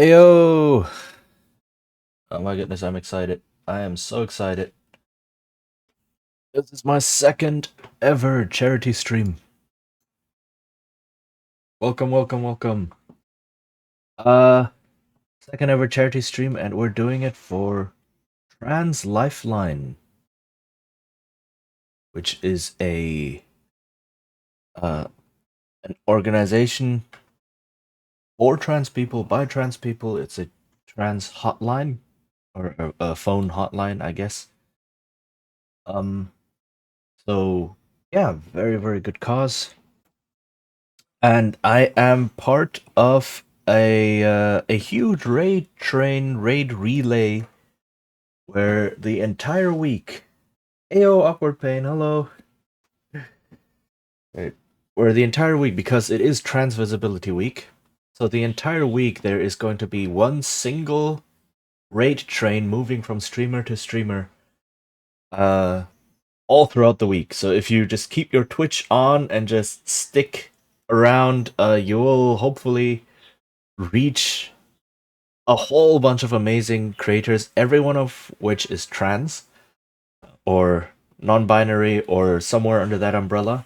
Ayo! Oh my goodness, I'm excited. I am so excited. This is my second ever charity stream. Welcome, welcome, welcome. Uh, Second ever charity stream, and we're doing it for Trans Lifeline, which is uh an organization for trans people by trans people. It's a trans hotline or a phone hotline, I guess. Um, so yeah, very, very good cause. And I am part of a huge raid relay where the entire week, Ayo awkward pain, hello. Right. Where the entire week, because it is Trans Visibility Week, so the entire week there is going to be one single raid train moving from streamer to streamer, uh, all throughout the week. So if you just keep your Twitch on and just stick around, you will hopefully reach a whole bunch of amazing creators, every one of which is trans or non-binary or somewhere under that umbrella.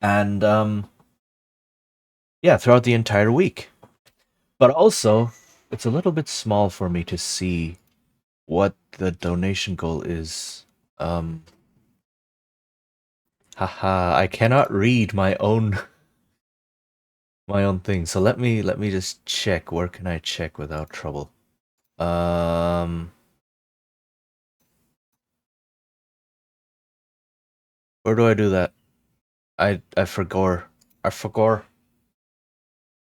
And yeah, throughout the entire week. But also, it's a little bit small for me to see what the donation goal is. Haha, I cannot read my own thing. So let me just check. Where can I check without trouble? Where do I do that? I forgot. I forgot.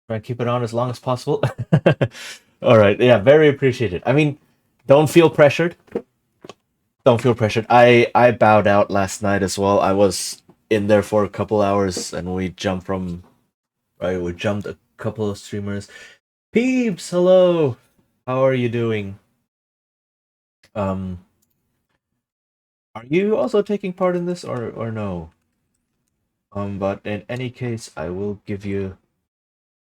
Try and keep it on as long as possible. All right, yeah, very appreciated. I mean, don't feel pressured. Don't feel pressured. I bowed out last night as well. I was in there for a couple hours, and we jumped from right. We jumped a couple of streamers. Peeps, hello. How are you doing? Um, are you also taking part in this or no? But in any case, I will give you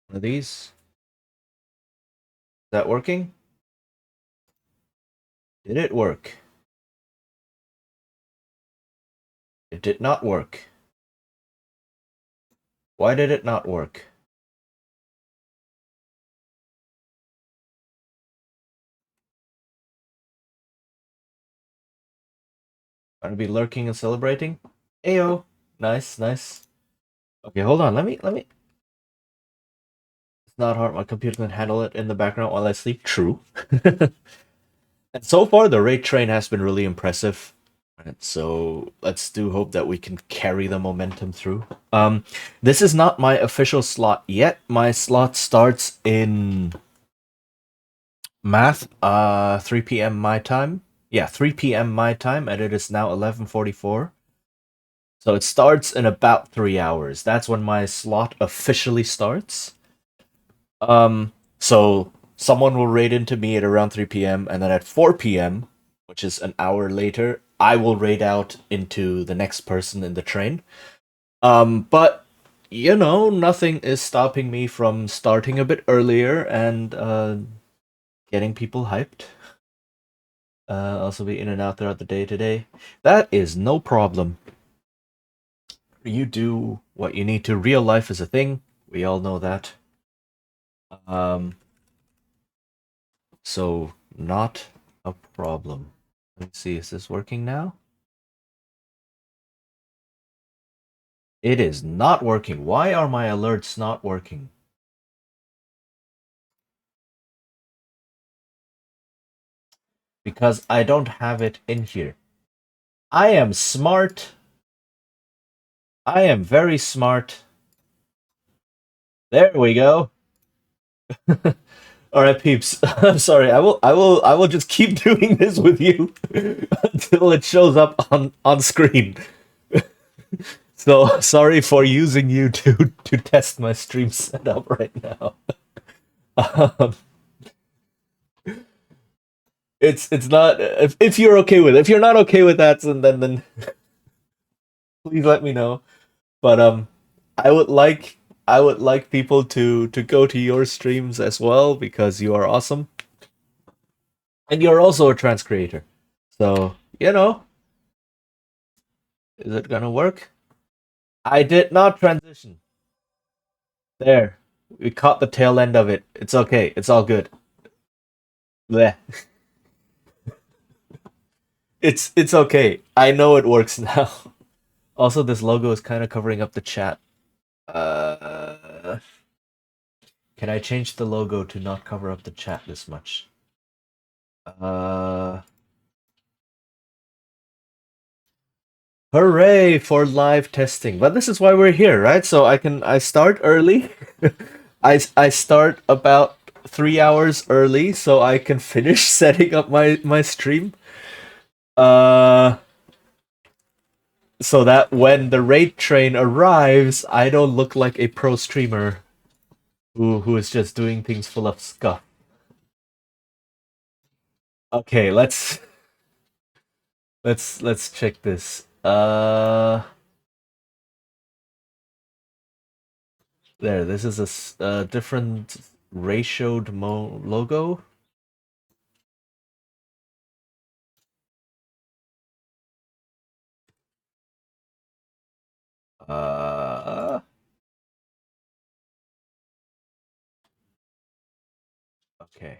one of these. Is that working? Did it work? It did not work. Why did it not work? Gonna be lurking and celebrating? Ayo! Nice, nice. Okay, hold on. Let me. It's not hard. My computer can handle it in the background while I sleep. True. And so far, the raid train has been really impressive. Right, so let's do hope that we can carry the momentum through. This is not my official slot yet. My slot starts in math, 3 p.m. my time. Yeah, 3 p.m. my time, and it is now 11:44. So it starts in about 3 hours. That's when my slot officially starts. So someone will raid into me at around 3 p.m. and then at 4 p.m., which is an hour later, I will raid out into the next person in the train. But you know, nothing is stopping me from starting a bit earlier and getting people hyped. Also be in and out throughout the day today. That is no problem. You do what you need to. Real life is a thing. We all know that. So not a problem. Let me see, is this working now? It is not working. Why are my alerts not working? Because I don't have it in here. I am smart. I am very smart. There we go. All right, peeps. I'm sorry. I will just keep doing this with you until it shows up on screen. So sorry for using you to test my stream setup right now. Um, it's not if you're okay with it. If you're not okay with that, then please let me know. But I would like I would like people to go to your streams as well because you are awesome. And you're also a trans creator. So, is it gonna work? I did not transition. There. We caught the tail end of it. It's okay. It's all good. Bleh. It's okay. I know it works now. Also, this logo is kind of covering up the chat. Can I change the logo to not cover up the chat this much? Hooray for live testing. But this is why we're here, right? So I start early. I start about 3 hours early so I can finish setting up my stream. So that when the raid train arrives, I don't look like a pro streamer who is just doing things full of scuff. Okay, let's check this. There. This is a different ratioed logo. Okay.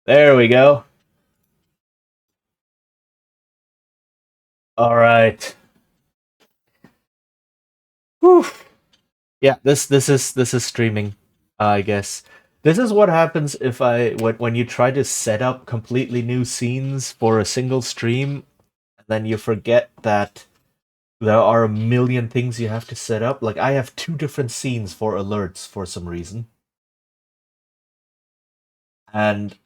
There we go. All right. Whew. Yeah, this is streaming, I guess. This is what happens if when you try to set up completely new scenes for a single stream, and then you forget that there are a million things you have to set up. Like I have two different scenes for alerts for some reason. And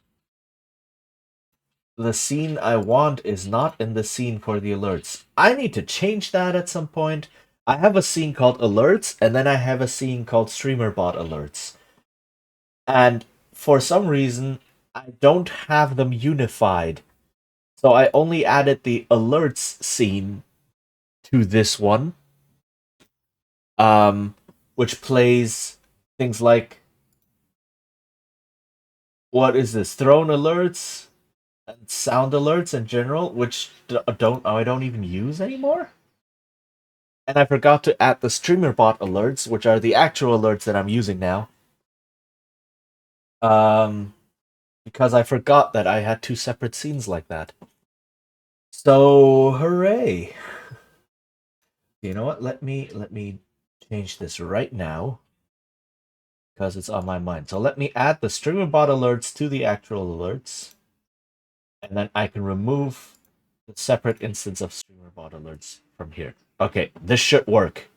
the scene I want is not in the scene for the alerts. I need to change that at some point. I have a scene called alerts, and then I have a scene called streamer bot alerts. And for some reason, I don't have them unified. So I only added the alerts scene to this one, which plays things like, what is this? Throne alerts and sound alerts in general, which I don't even use anymore. And I forgot to add the streamer bot alerts, which are the actual alerts that I'm using now. Because I forgot that I had two separate scenes like that. So hooray! You know what? Let me change this right now because it's on my mind. So let me add the streamer bot alerts to the actual alerts, and then I can remove the separate instance of streamer bot alerts from here. Okay, this should work.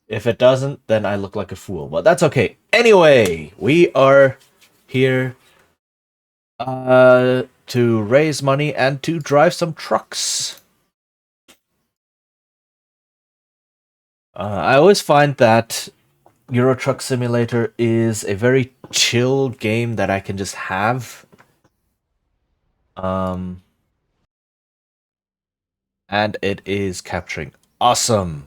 If it doesn't, then I look like a fool, but that's okay. Anyway, we are here to raise money and to drive some trucks. I always find that Euro Truck Simulator is a very chill game that I can just have. And it is capturing awesome.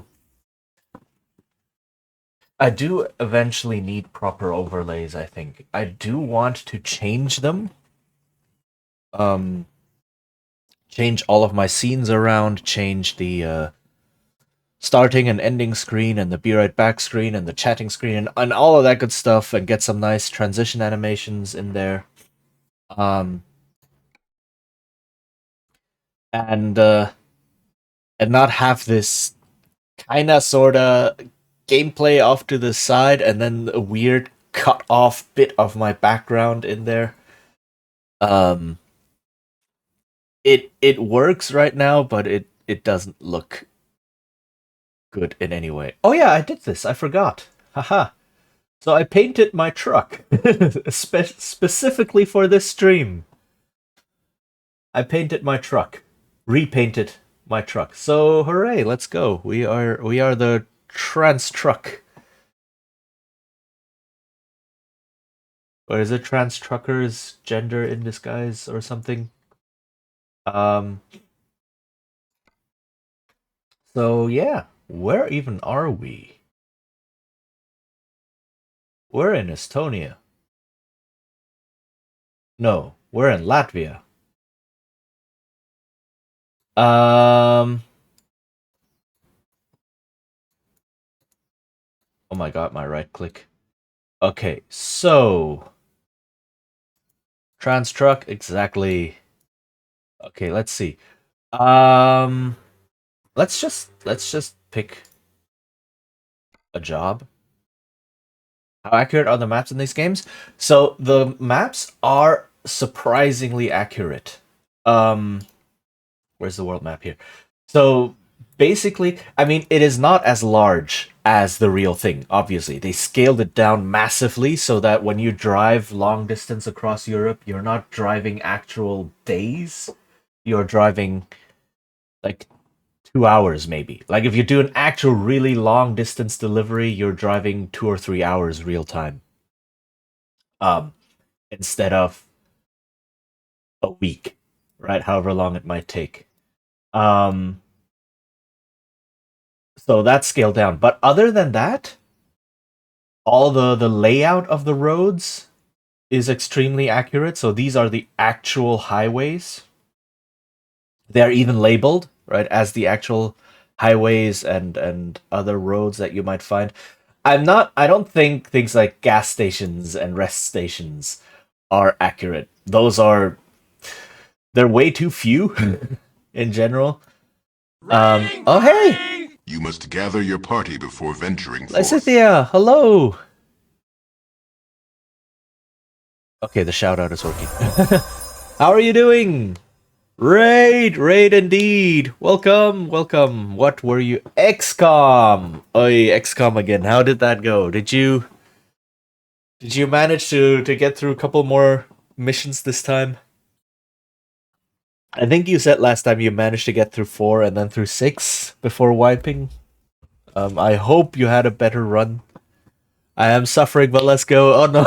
I do eventually need proper overlays, I think. I do want to change them. Change all of my scenes around, change the starting and ending screen and the be right back screen and the chatting screen and all of that good stuff, and get some nice transition animations in there. And not have this kinda sorta gameplay off to the side and then a weird cut off bit of my background in there. It works right now, but it doesn't look good in any way. Oh yeah, I did this. I forgot. Haha. So I painted my truck specifically for this stream. I painted my truck, repainted my truck. So hooray! Let's go. We are the trans truck. Or is it trans truckers gender in disguise or something? So yeah, where even are we? We're in Estonia. No, we're in Latvia. Um. Oh my god, my right click. Okay, so trans truck exactly. Okay, let's see. Um, let's just pick a job. How accurate are the maps in these games? So the maps are surprisingly accurate. Um, where's the world map here? So basically, I mean, it is not as large as the real thing, obviously. They scaled it down massively so that when you drive long distance across Europe, you're not driving actual days. You're driving like 2 hours maybe. Like if you do an actual really long distance delivery, you're driving 2 or 3 hours real time. Um, instead of a week, right? However long it might take. Um, so that's scaled down. But other than that, all the layout of the roads is extremely accurate. So these are the actual highways. They're even labeled, right, as the actual highways and other roads that you might find. I don't think things like gas stations and rest stations are accurate. They're way too few in general. Oh hey, You must gather your party before venturing forth. Lysithia, hello. Okay, the shout out is working. How are you doing? Raid indeed. Welcome, welcome. What were you? XCOM. Oi, XCOM again. How did that go? Did you manage to get through a couple more missions this time? I think you said last time you managed to get through 4 and then through 6 before wiping. I hope you had a better run. I am suffering, but let's go. Oh no.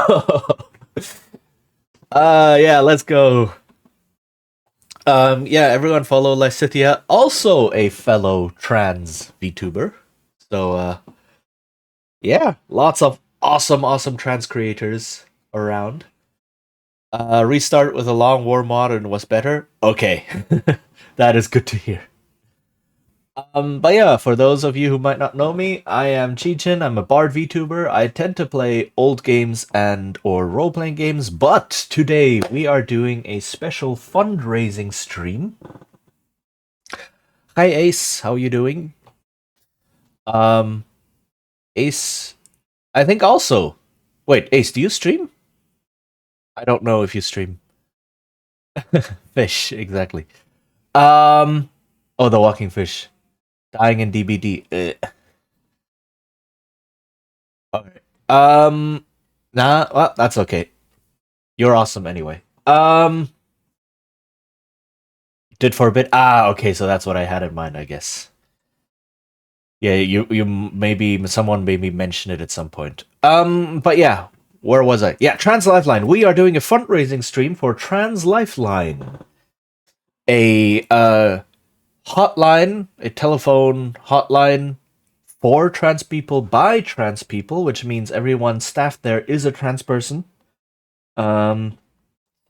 Yeah, let's go. Yeah, everyone follow Lysithia, also a fellow trans VTuber. So, yeah, lots of awesome trans creators around. Restart with a long war mod and was better. Okay, that is good to hear. But yeah, for those of you who might not know me, I am Chichin. I'm a bard VTuber. I tend to play old games and or role-playing games, but today we are doing a special fundraising stream. Hi Ace, how you doing? Um, Ace, I think also. Wait, Ace, do you stream? I don't know if you stream. Fish, exactly. Um, oh, the walking fish, dying in DBD. Okay. Nah, well, that's okay. You're awesome anyway. Did for a bit. Ah, okay, so that's what I had in mind, I guess. Yeah, you maybe someone maybe mentioned it at some point. But yeah, where was I? Yeah, Trans Lifeline. We are doing a fundraising stream for Trans Lifeline, a hotline, a telephone hotline for trans people by trans people, which means everyone staffed there is a trans person. Um,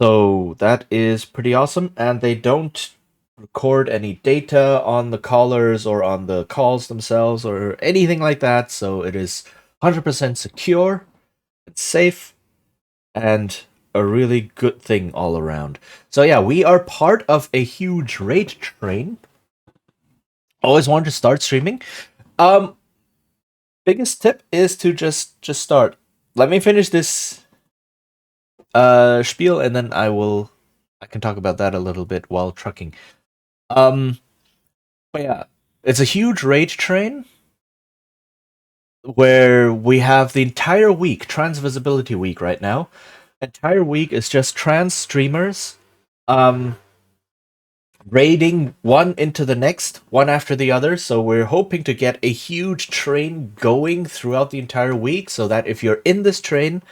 so that is pretty awesome, and they don't record any data on the callers or on the calls themselves or anything like that. So it is 100% secure, it's safe, and a really good thing all around. So yeah, we are part of a huge raid train. Always wanted to start streaming. Um, biggest tip is to just start. Let me finish this spiel, and then I can talk about that a little bit while trucking. Um, but yeah, it's a huge raid train where we have the entire week, Trans Visibility Week right now. Entire week is just trans streamers um raiding one into the next, one after the other. So we're hoping to get a huge train going throughout the entire week so that if you're in this train,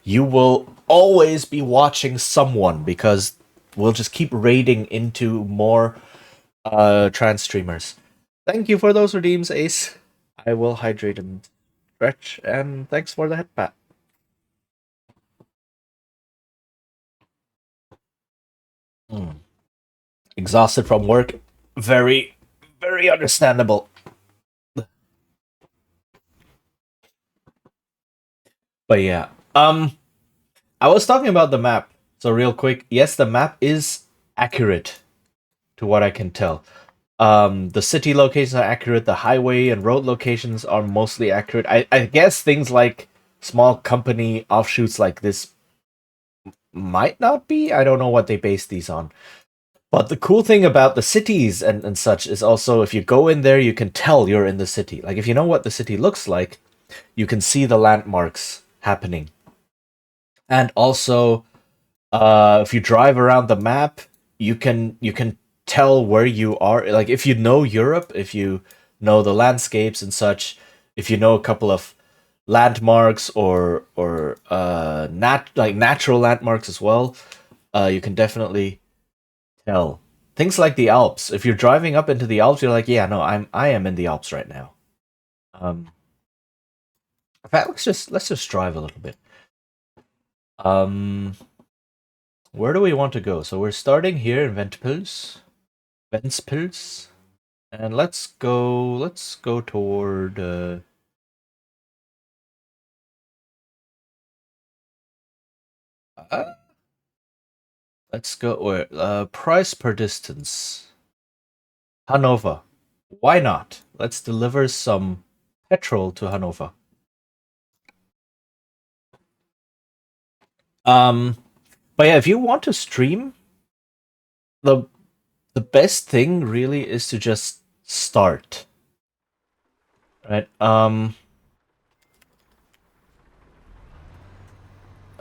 you will always be watching someone because we'll just keep raiding into more trans streamers. Thank you for those redeems, Ace. I will hydrate and stretch, and thanks for the head pat. Exhausted from work. Very, very understandable. But yeah. I was talking about the map. So real quick, yes, the map is accurate to what I can tell. The city locations are accurate. The highway and road locations are mostly accurate. I guess things like small company offshoots like this might not be. I don't know what they base these on. But the cool thing about the cities and such is also if you go in there, you can tell you're in the city. Like if you know what the city looks like, you can see the landmarks happening. And also, if you drive around the map, you can tell where you are. Like if you know Europe, if you know the landscapes and such, if you know a couple of landmarks or natural landmarks as well, you can definitely tell. Things like the Alps. If you're driving up into the Alps, you're like, yeah, no, I am in the Alps right now. Um, in fact, let's just drive a little bit. Um, where do we want to go? So we're starting here in Ventspils, and let's go toward. Uh, let's go where price per distance. Hanover. Why not? Let's deliver some petrol to Hanover. Um, but yeah, if you want to stream, the the best thing really is to just start. Right?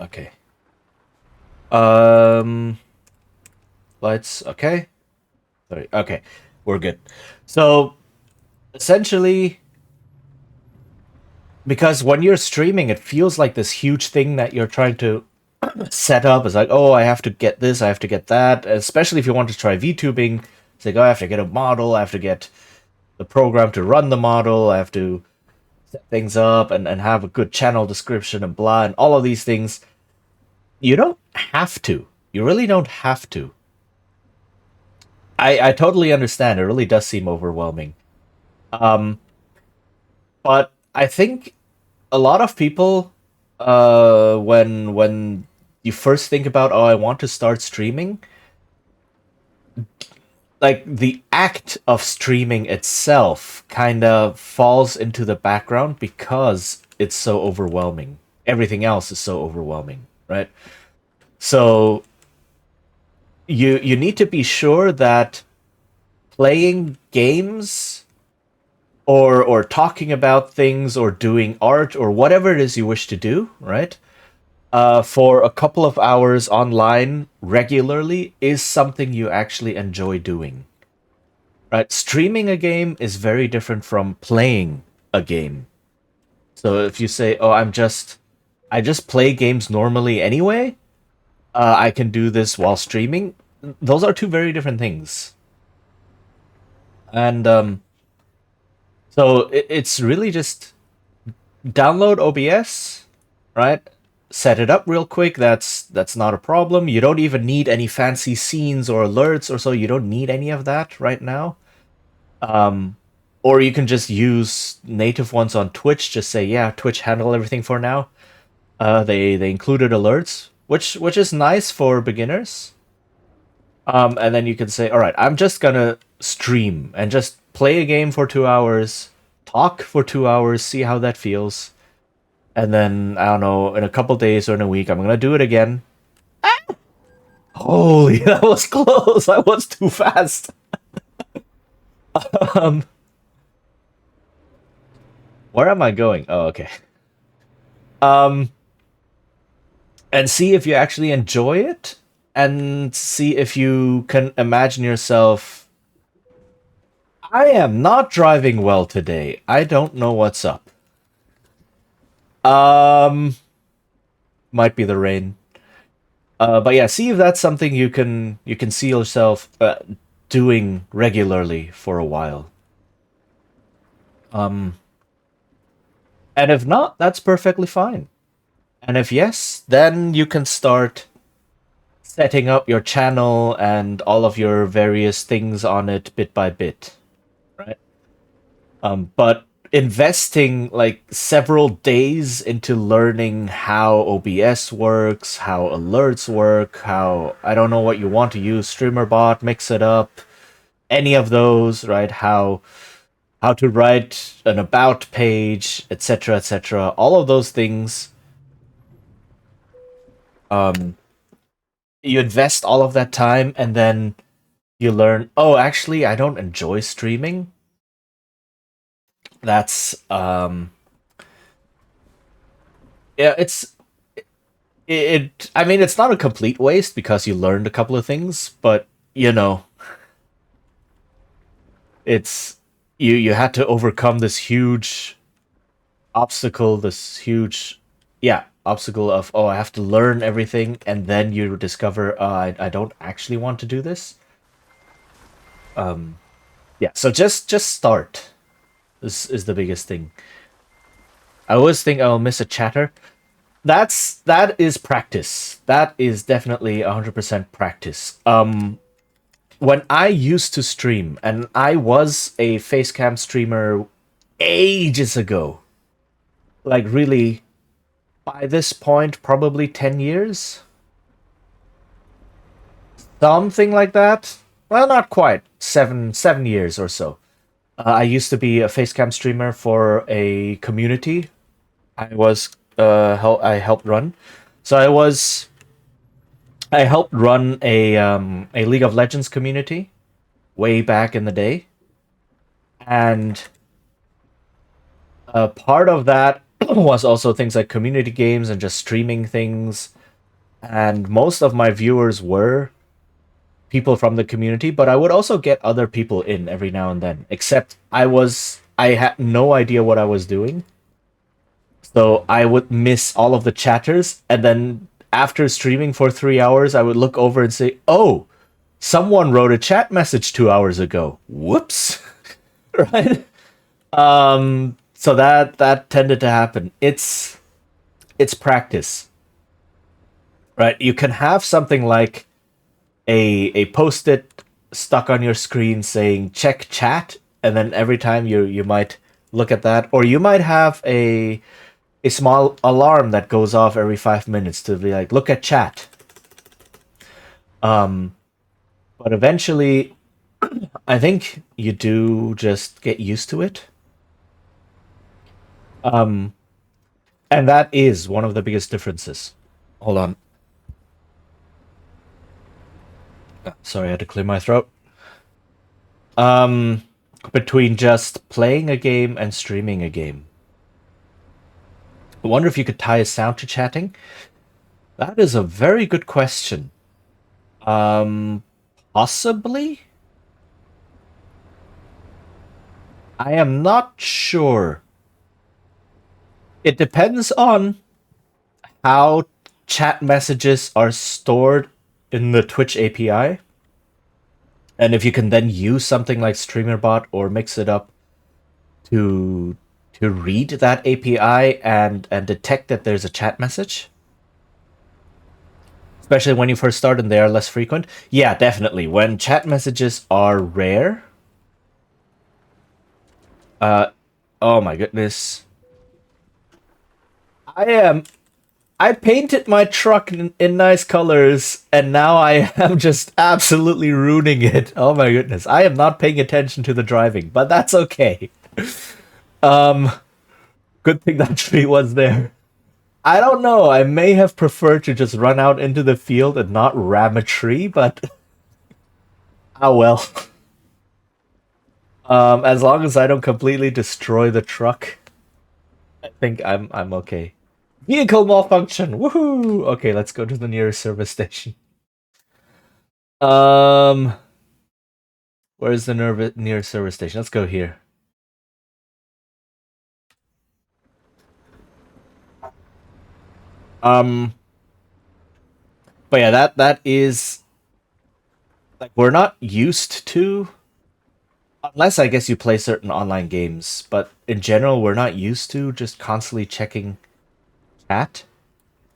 Okay. Um let's okay. Sorry. Okay. We're good. So essentially because when you're streaming it feels like this huge thing that you're trying to set up. It's like, oh, I have to get this, I have to get that. Especially if you want to try VTubing, it's like, oh, I have to get a model, I have to get the program to run the model, I have to set things up and have a good channel description and blah and all of these things. You don't have to. You really don't have to. I totally understand. It really does seem overwhelming. Um, but I think a lot of people, when you first think about, oh, I want to start streaming, like the act of streaming itself kind of falls into the background because it's so overwhelming. Everything else is so overwhelming, right? So you need to be sure that playing games or talking about things or doing art or whatever it is you wish to do, right? For a couple of hours online regularly is something you actually enjoy doing. Right? Streaming a game is very different from playing a game. So if you say, "Oh, I just play games normally anyway," I can do this while streaming. Those are two very different things. And so it's really just download OBS, right? Set it up real quick. That's not a problem. You don't even need any fancy scenes or alerts or so. You don't need any of that right now. Um, or you can just use native ones on Twitch. Just say, yeah, Twitch handle everything for now. They included alerts, which is nice for beginners. And then you can say, all right, I'm just gonna stream and just play a game for 2 hours, talk for 2 hours, see how that feels, and then I don't know, in a couple days or in a week, I'm gonna do it again. Holy, that was close! I was too fast. um, where am I going? Oh, okay. Um, and see if you actually enjoy it, and see if you can imagine yourself. I am not driving well today. I don't know what's up. Um, might be the rain. But yeah, see if that's something you can see yourself doing regularly for a while. Um, and if not, that's perfectly fine. And if yes, then you can start setting up your channel and all of your various things on it bit by bit, right? But investing like several days into learning how OBS works, how alerts work, how I don't know what you want to use, StreamerBot, mix it up, any of those, right? How to write an about page, etc., etc. All of those things. Um, you invest all of that time, and then you learn. Oh, actually, I don't enjoy streaming. That's yeah, it. I mean, it's not a complete waste because you learned a couple of things, but you know, it's you had to overcome this huge obstacle, this huge, yeah, obstacle of, oh, I have to learn everything, and then you discover, I don't actually want to do this. Yeah, so just start. This is the biggest thing. I always think I'll miss a chatter. That is practice. That is definitely 100% practice. When I used to stream, and I was a facecam streamer ages ago, like really, by this point, probably 10 years, something like that. Well, not quite, 7 years or so. I used to be a facecam streamer for a community. I helped run. So I helped run a League of Legends community way back in the day, and part of that was also things like community games and just streaming things. And most of my viewers were people from the community, but I would also get other people in every now and then. Except I had no idea what I was doing, so I would miss all of the chatters, and then after streaming for 3 hours, I would look over and say, "Oh, someone wrote a chat message 2 hours ago. Whoops." Right? So that tended to happen. It's practice, right? You can have something like a post-it stuck on your screen saying check chat, and then every time you might look at that, or you might have a small alarm that goes off every 5 minutes to be like, look at chat. But eventually, I think you do just get used to it. And that is one of the biggest differences. Hold on. Sorry, I had to clear my throat. Between just playing a game and streaming a game. I wonder if you could tie a sound to chatting. That is a very good question. Possibly? I am not sure. It depends on how chat messages are stored in the Twitch API. And if you can then use something like StreamerBot or mix it up to read that API and detect that there's a chat message. Especially when you first start and they are less frequent. Yeah, definitely. When chat messages are rare. Oh my goodness. I painted my truck in nice colors, and now I am just absolutely ruining it. Oh my goodness. I am not paying attention to the driving, but that's okay. Good thing that tree was there. I don't know. I may have preferred to just run out into the field and not ram a tree, but oh well. As long as I don't completely destroy the truck, I think I'm okay. Vehicle malfunction. Woohoo! Okay, let's go to the nearest service station. Um, where's the nearest service station? Let's go here. Um, but yeah, that is like we're not used to, unless I guess you play certain online games, but in general we're not used to just constantly checking chat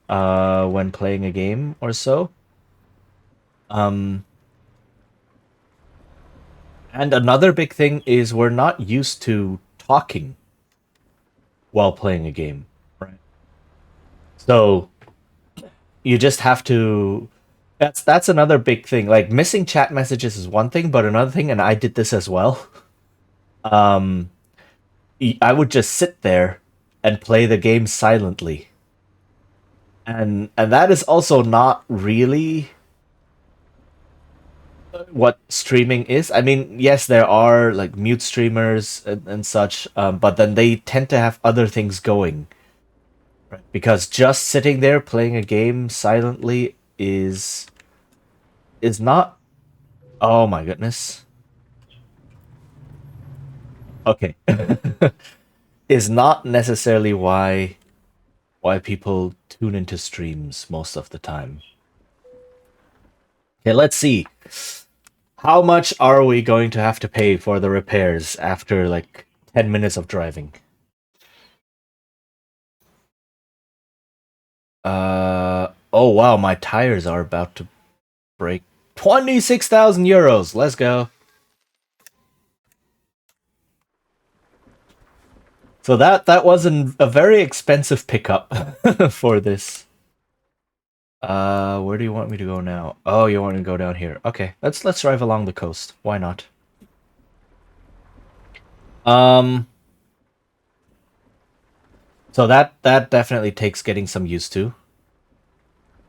when playing a game or so. Um, and another big thing is we're not used to talking while playing a game, right? So you just have to. That's another big thing. Like missing chat messages is one thing, but another thing, and I did this as well. Um, I would just sit there and play the game silently, and that is also not really what streaming is. I mean, yes, there are like mute streamers and such, but then they tend to have other things going, right? Because just sitting there playing a game silently is not. Oh my goodness. Okay, is not necessarily why people tune into streams most of the time. Okay, let's see. How much are we going to have to pay for the repairs after like 10 minutes of driving? Oh wow, my tires are about to break. 26,000 euros. Let's go. So that wasn't a very expensive pickup for this. Where do you want me to go now? Oh, you want me to go down here. Okay, let's drive along the coast. Why not? Um so that definitely takes getting some used to.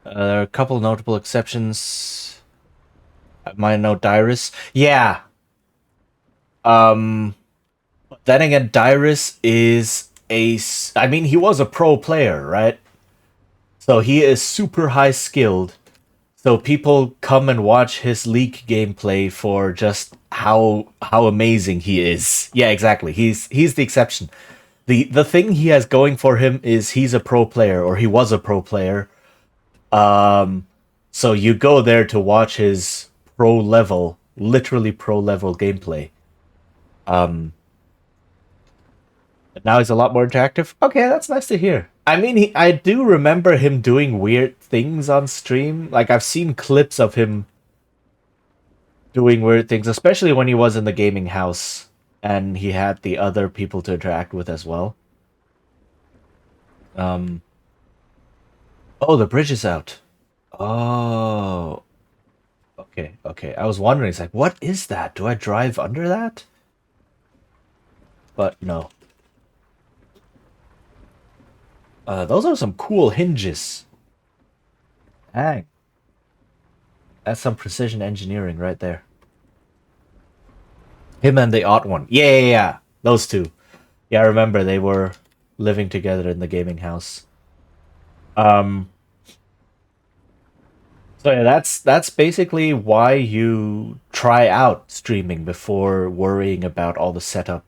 There are a couple notable exceptions. I might know Dyrus. Yeah. Um then again, Dyrus is I mean, he was a pro player, right? So he is super high skilled. So people come and watch his League gameplay for just how amazing he is. Yeah, exactly. He's the exception. The thing he has going for him is he's a pro player, or he was a pro player. So you go there to watch his pro level, literally pro level gameplay. Um, but now he's a lot more interactive. Okay, that's nice to hear. I mean, I do remember him doing weird things on stream. Like I've seen clips of him doing weird things, especially when he was in the gaming house and he had the other people to interact with as well. Um, oh, the bridge is out. Oh, okay, okay. I was wondering, it's like, what is that? Do I drive under that? But no. Those are some cool hinges. Dang. That's some precision engineering right there. Him and the odd one. Yeah, yeah, yeah. Those two. Yeah, I remember they were living together in the gaming house. Um, so yeah, that's basically why you try out streaming before worrying about all the setup.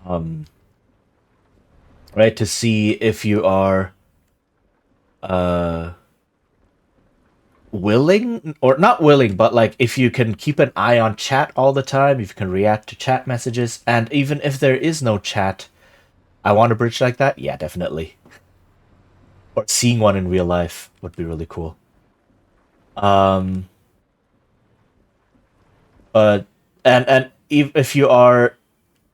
Um, right, to see if you are uh willing or not willing, but like if you can keep an eye on chat all the time, if you can react to chat messages, and even if there is no chat, I want a bridge like that. Yeah, definitely. Or seeing one in real life would be really cool. Um, but and if you are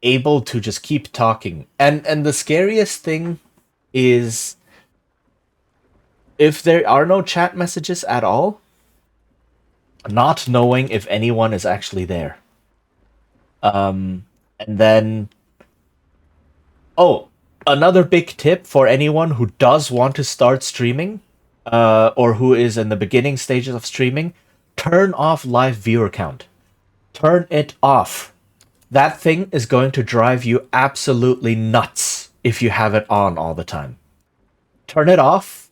able to just keep talking, and the scariest thing is if there are no chat messages at all, not knowing if anyone is actually there. And then, oh, another big tip for anyone who does want to start streaming, or who is in the beginning stages of streaming, turn off live viewer count. Turn it off. That thing is going to drive you absolutely nuts if you have it on all the time. Turn it off.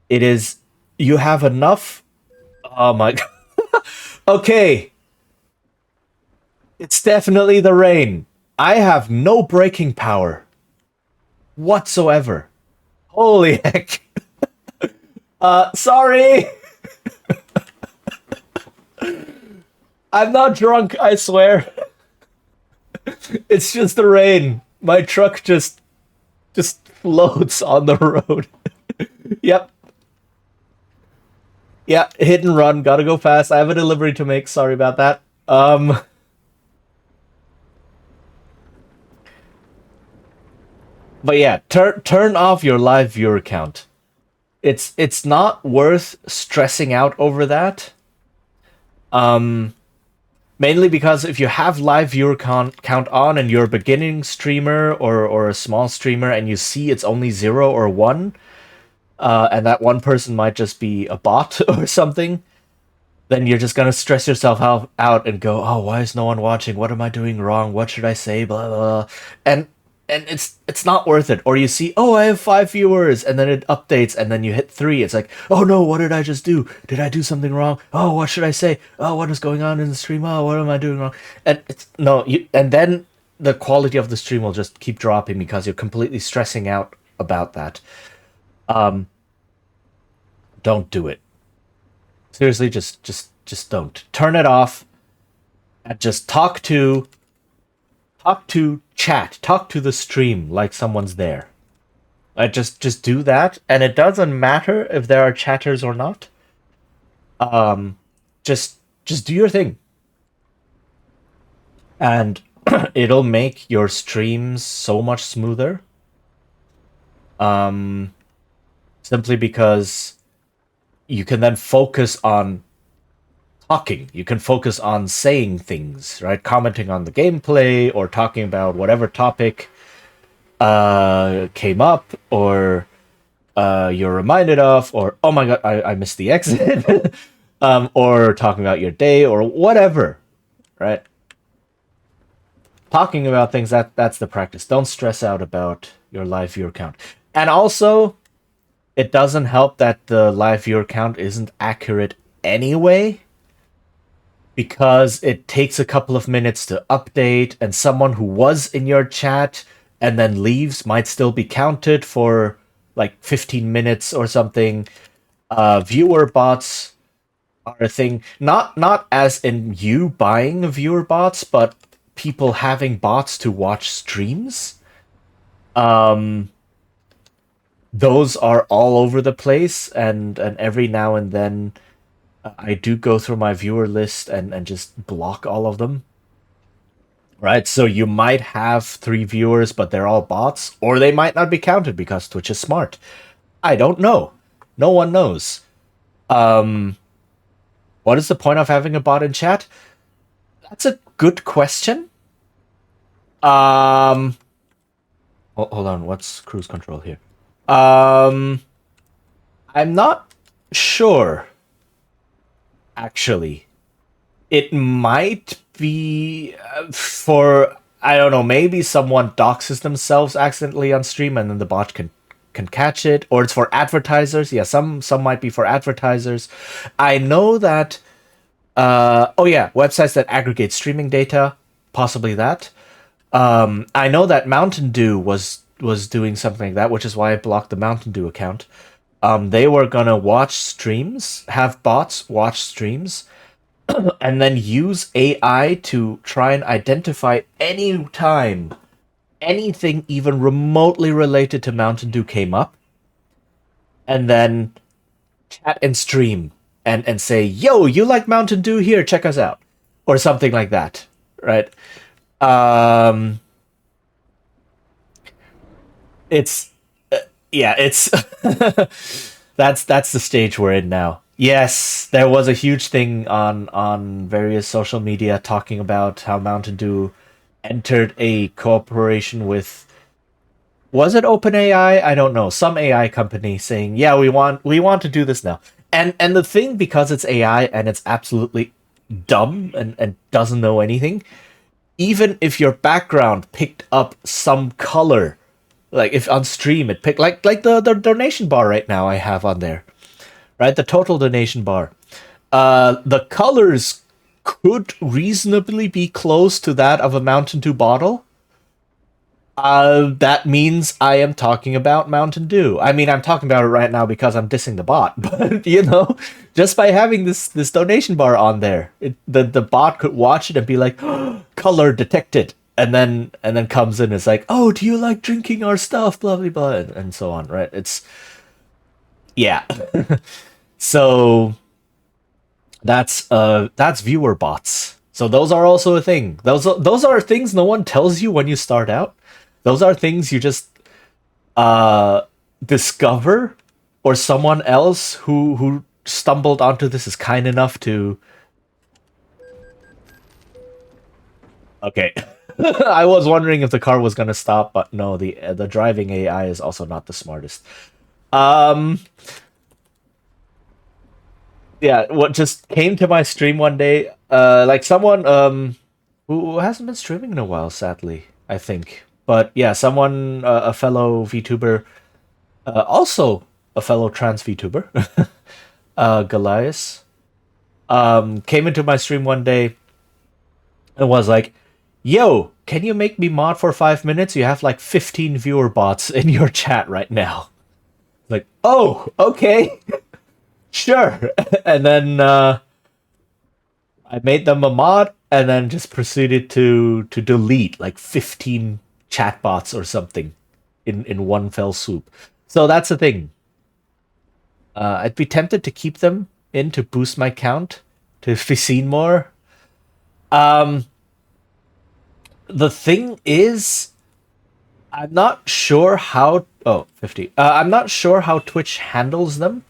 It is. You have enough. Oh my god. Okay. It's definitely the rain. I have no braking power whatsoever. Holy heck. Sorry. I'm not drunk, I swear. It's just the rain. My truck just floats on the road. Yep. Yeah, hit and run. Gotta go fast. I have a delivery to make. Sorry about that. But yeah, turn off your live viewer count. It's not worth stressing out over that. Um, Mainly because if you have live viewer count on and you're a beginning streamer or a small streamer and you see it's only 0 or 1, and that one person might just be a bot or something, then you're just gonna stress yourself out and go, oh, why is no one watching? What am I doing wrong? What should I say? Blah blah. Blah. And it's not worth it. Or you see, oh, I have 5 viewers, and then it updates, and then you hit 3. It's like, oh no, what did I just do? Did I do something wrong? Oh, what should I say? Oh, what is going on in the stream? Oh, what am I doing wrong? And it's no, and then the quality of the stream will just keep dropping because you're completely stressing out about that. Don't do it. Seriously, just don't. Turn it off and just chat, talk to the stream like someone's there. Just do that, and it doesn't matter if there are chatters or not. Um, just do your thing, and it'll make your streams so much smoother. Simply because you can then focus on talking. You can focus on saying things, right? Commenting on the gameplay or talking about whatever topic came up or you're reminded of, or oh my god, I missed the exit, or talking about your day or whatever, right? Talking about things, that's the practice. Don't stress out about your live viewer count. And also, it doesn't help that the live viewer count isn't accurate anyway, because it takes a couple of minutes to update, and someone who was in your chat and then leaves might still be counted for like 15 minutes or something. Viewer bots are a thing, not as in you buying viewer bots, but people having bots to watch streams. Those are all over the place, and every now and then I do go through my viewer list and just block all of them. Right, so you might have 3 viewers, but they're all bots, or they might not be counted because Twitch is smart. I don't know. No one knows. What is the point of having a bot in chat? That's a good question. Hold on. What's cruise control here? I'm not sure. Actually, it might be for, I don't know, maybe someone doxes themselves accidentally on stream and then the bot can catch it, or it's for advertisers. Yeah, some might be for advertisers. I know that oh yeah, websites that aggregate streaming data, possibly that. I know that Mountain Dew was doing something like that, which is why I blocked the Mountain Dew account. They were gonna watch streams, have bots watch streams, and then use AI to try and identify any time anything even remotely related to Mountain Dew came up, and then chat and stream and say, "Yo, you like Mountain Dew? Here, check us out," or something like that, right? It's yeah, it's that's the stage we're in now. Yes, there was a huge thing on various social media talking about how Mountain Dew entered a cooperation with, was it OpenAI? I don't know, some AI company saying, "Yeah, we want to do this now." And the thing, because it's AI and it's absolutely dumb and doesn't know anything, even if your background picked up some color, like if on stream it picked like the donation bar right now I have on there, right? The total donation bar. The colors could reasonably be close to that of a Mountain Dew bottle. That means I am talking about Mountain Dew. I mean, I'm talking about it right now because I'm dissing the bot, but just by having this donation bar on there, the bot could watch it and be like, "Oh, color detected," and then comes in and it's like, "Oh, do you like drinking our stuff?" Blah blah blah, and so on. Right? It's yeah. So That's viewer bots. So those are also a thing. Those are things no one tells you when you start out. Those are things you just uh discover, or someone else who stumbled onto this is kind enough to. Okay. I was wondering if the car was gonna stop, but no, the driving AI is also not the smartest. Um, yeah, what just came to my stream one day, like someone who hasn't been streaming in a while, sadly, I think. But yeah, someone, a fellow VTuber, also a fellow trans VTuber, Goliath, came into my stream one day and was like, "Yo, can you make me mod for 5 minutes? You have like 15 viewer bots in your chat right now." Like, oh, okay, sure. And then I made them a mod, and then just proceeded to delete like 15 chatbots or something in one fell swoop. So that's the thing. I'd be tempted to keep them in to boost my count to be seen more. Um, the thing is, I'm not sure how. Oh, 50. I'm not sure how Twitch handles them,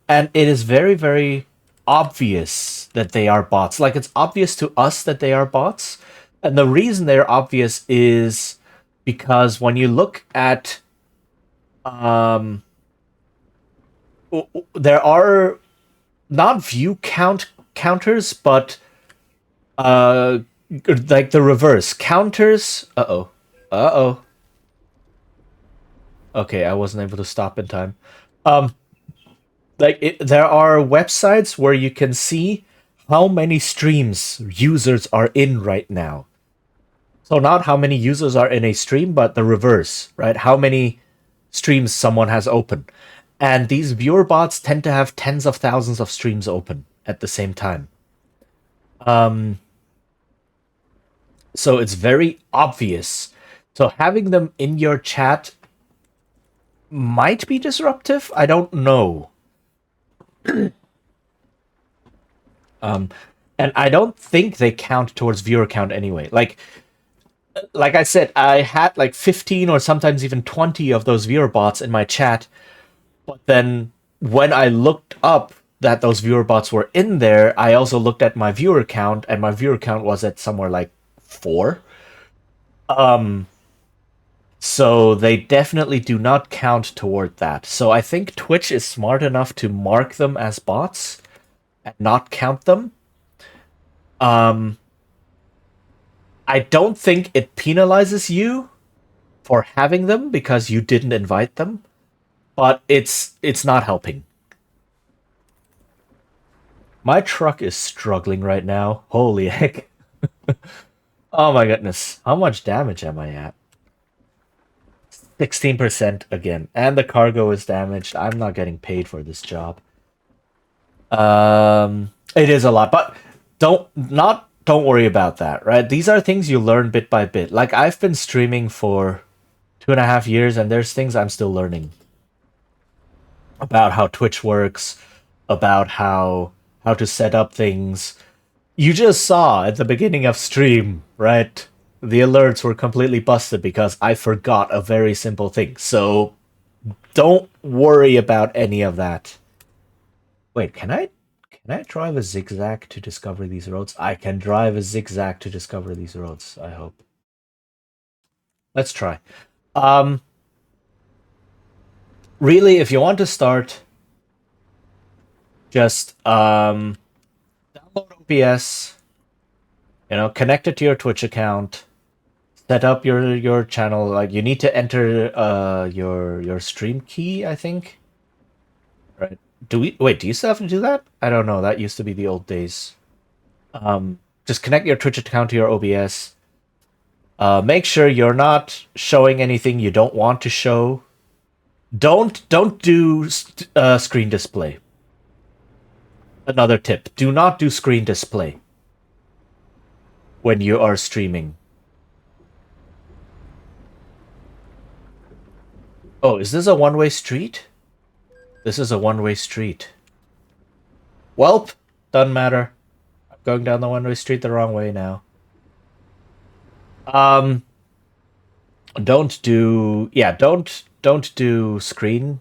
and it is very, very obvious that they are bots. Like, it's obvious to us that they are bots, and the reason they're obvious is because when you look at, um, there are not view counters, but uh, like the reverse counters. Uh oh. Okay, I wasn't able to stop in time. Um, there are websites where you can see how many streams users are in right now. So not how many users are in a stream, but the reverse, right? How many streams someone has open. And these viewer bots tend to have tens of thousands of streams open at the same time. So it's very obvious. So having them in your chat might be disruptive. I don't know. And I don't think they count towards viewer count anyway. Like I said, I had like 15 or sometimes even 20 of those viewer bots in my chat. But then when I looked up that those viewer bots were in there, I also looked at my viewer count, and my viewer count was at somewhere like 4. So they definitely do not count toward that. So I think Twitch is smart enough to mark them as bots and not count them. I don't think it penalizes you for having them because you didn't invite them, but it's not helping. My truck is struggling right now. Holy heck. Oh my goodness. How much damage am I at? 16% again. And the cargo is damaged. I'm not getting paid for this job. It is a lot, but don't worry about that, right? These are things you learn bit by bit. Like, I've been streaming for 2.5 years, and there's things I'm still learning about how Twitch works, about how to set up things. You just saw at the beginning of stream, right? The alerts were completely busted because I forgot a very simple thing. So don't worry about any of that. Wait, can I drive a zigzag to discover these roads? I can drive a zigzag to discover these roads, I hope. Let's try. Really, if you want to start, just download OBS, connect it to your Twitch account, set up your channel. Like, you need to enter your stream key, I think. Right. Do you still have to do that? I don't know. That used to be the old days. Just connect your Twitch account to your OBS. Make sure you're not showing anything you don't want to show. Don't do screen display. Another tip: do not do screen display when you are streaming. Oh, is this a one-way street? This is a one-way street. Welp, Doesn't matter. I'm going down the one-way street the wrong way now. Don't do don't do screen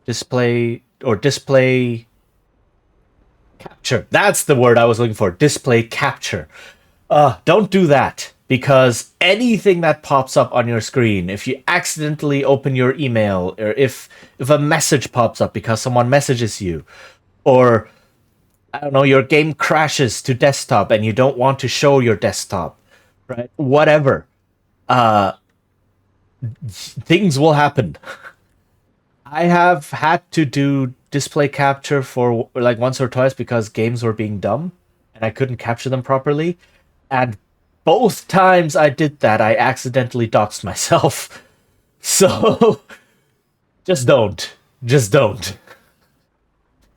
display or display capture. That's the word I was looking for. Display capture. Don't do that because anything that pops up on your screen, if you accidentally open your email or if a message pops up because someone messages you, or I don't know, your game crashes to desktop and you don't want to show your desktop, right? Whatever. Things will happen. I have had to do display capture for like once or twice because games were being dumb and I couldn't capture them properly. And both times I did that, I accidentally doxed myself. So just don't. Just don't.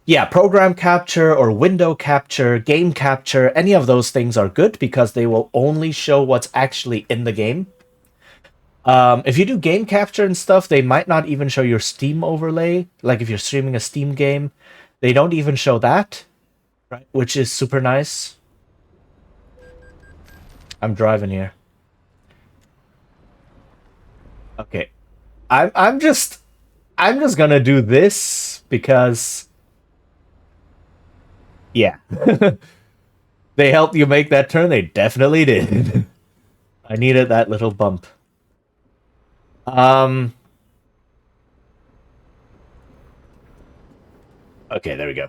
Yeah, program capture or window capture, game capture, any of those things are good because they will only show what's actually in the game. If you do game capture and stuff, they might not even show your Steam overlay. Like if you're streaming a Steam game, they don't even show that, right? Which is super nice. I'm driving here. Okay, I'm just gonna do this because yeah, they helped you make that turn. They definitely did. I needed that little bump. Okay, there we go.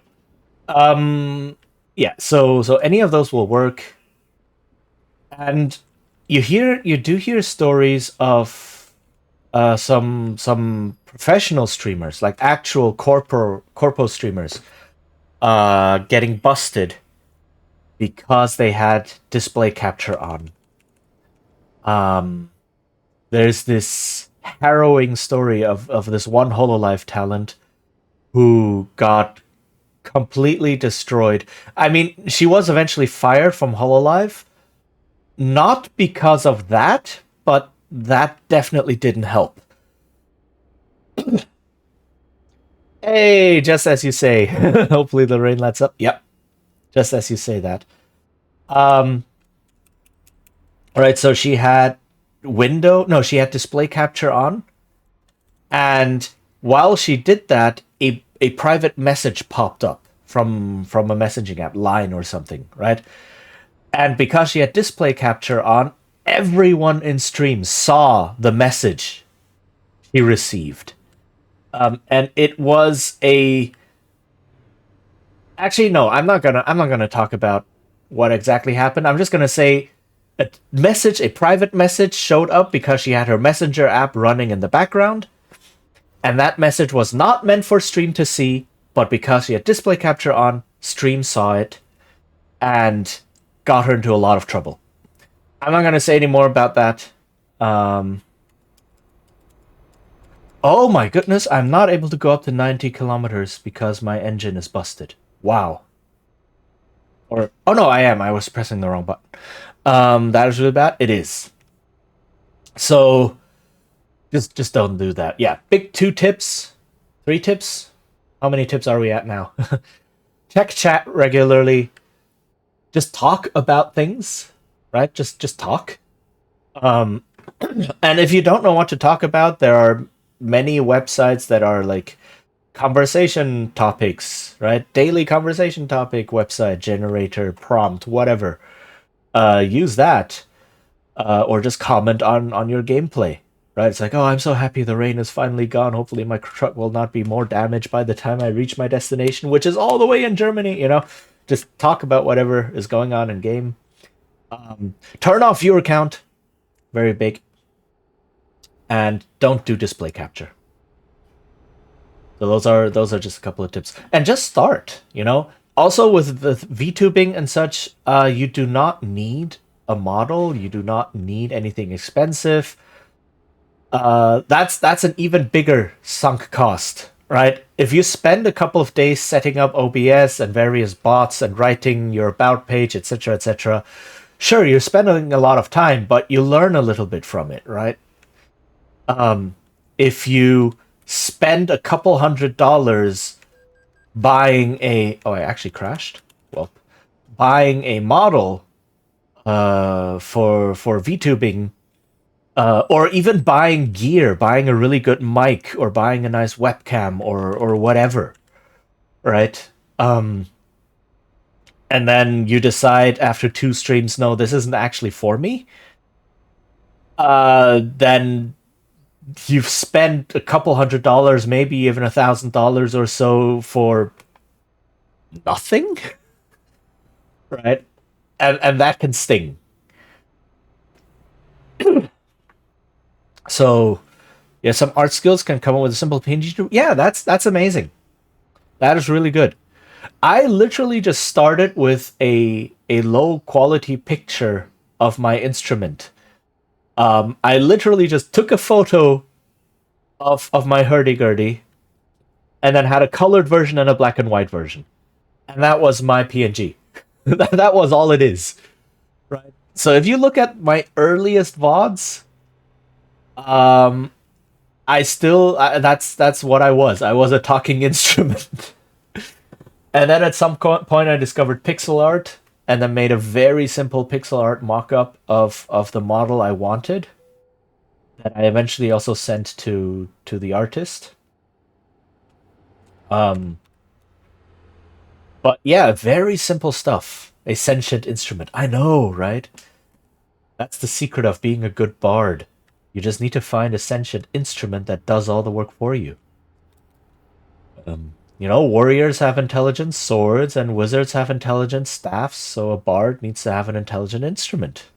Yeah, so any of those will work. And you do hear stories of some professional streamers, like actual corpo streamers, getting busted because they had display capture on. There's this harrowing story of this one Hololive talent who got completely destroyed. I mean, she was eventually fired from Hololive, not because of that, but that definitely didn't help. Hey, just as you say. Hopefully the rain lets up. Yep. Just as you say that. All right, so she had she had display capture on. And while she did that, a private message popped up from a messaging app, Line or something, right? And because she had display capture on, everyone in stream saw the message he received. And it was a. Actually, no, I'm not gonna talk about what exactly happened. I'm just gonna say a private message showed up because she had her messenger app running in the background, and that message was not meant for stream to see, but because she had display capture on, stream saw it, and got her into a lot of trouble. I'm not gonna say any more about that. Oh my goodness, I'm not able to go up to 90 kilometers because my engine is busted. Wow. Or oh no, I am. I was pressing the wrong button. That is really bad. It is. So just don't do that. Yeah, big 2 tips, 3 tips. How many tips are we at now? Check chat regularly. Just talk about things, right? Just talk. And if you don't know what to talk about, there are many websites that are like conversation topics, right? Daily conversation topic website generator, prompt, whatever. Use that, or just comment on your gameplay, right? It's like, oh, I'm so happy the rain is finally gone. Hopefully my truck will not be more damaged by the time I reach my destination, which is all the way in Germany, you know? Just talk about whatever is going on in game. Turn off viewer count. Very big. And don't do display capture. So those are just a couple of tips. And just start, you know? Also with the VTubing and such, you do not need a model, you do not need anything expensive. That's an even bigger sunk cost, right? If you spend a couple of days setting up OBS and various bots and writing your about page, etc., etc., sure, you're spending a lot of time, but you learn a little bit from it, right? If you spend a couple $100 buying a I actually crashed. Well, buying a model for VTubing, or even buying gear, buying a really good mic, or buying a nice webcam, or whatever, right? And then you decide after 2 streams, no, this isn't actually for me. Then you've spent a couple $100, maybe even $1,000 or so for nothing, right? And that can sting. So yeah, some art skills can come up with a simple PNG. Yeah, that's amazing. That is really good. I literally just started with a low quality picture of my instrument. I literally just took a photo of my hurdy-gurdy and then had a colored version and a black and white version. And that was my PNG. That was all it is. Right. So if you look at my earliest VODs, I still that's what I was. I was a talking instrument. And then at some point I discovered pixel art and then made a very simple pixel art mock-up of the model I wanted that I eventually also sent to the artist. But yeah, very simple stuff. A sentient instrument. I know, right? That's the secret of being a good bard. You just need to find a sentient instrument that does all the work for you. Warriors have intelligent swords and wizards have intelligent staffs, so a bard needs to have an intelligent instrument.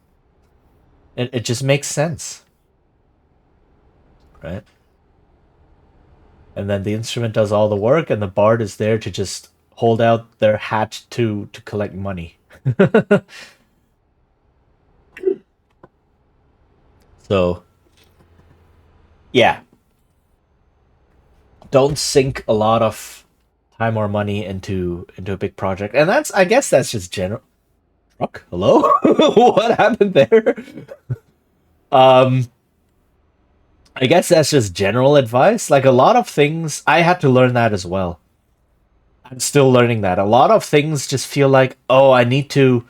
It just makes sense. Right? And then the instrument does all the work and the bard is there to just hold out their hat to collect money. So yeah. Don't sink a lot of time or money into a big project. And I guess that's just general. Truck? Hello? What happened there? I guess that's just general advice. Like a lot of things, I had to learn that as well. I'm still learning that. A lot of things just feel like, oh, I need to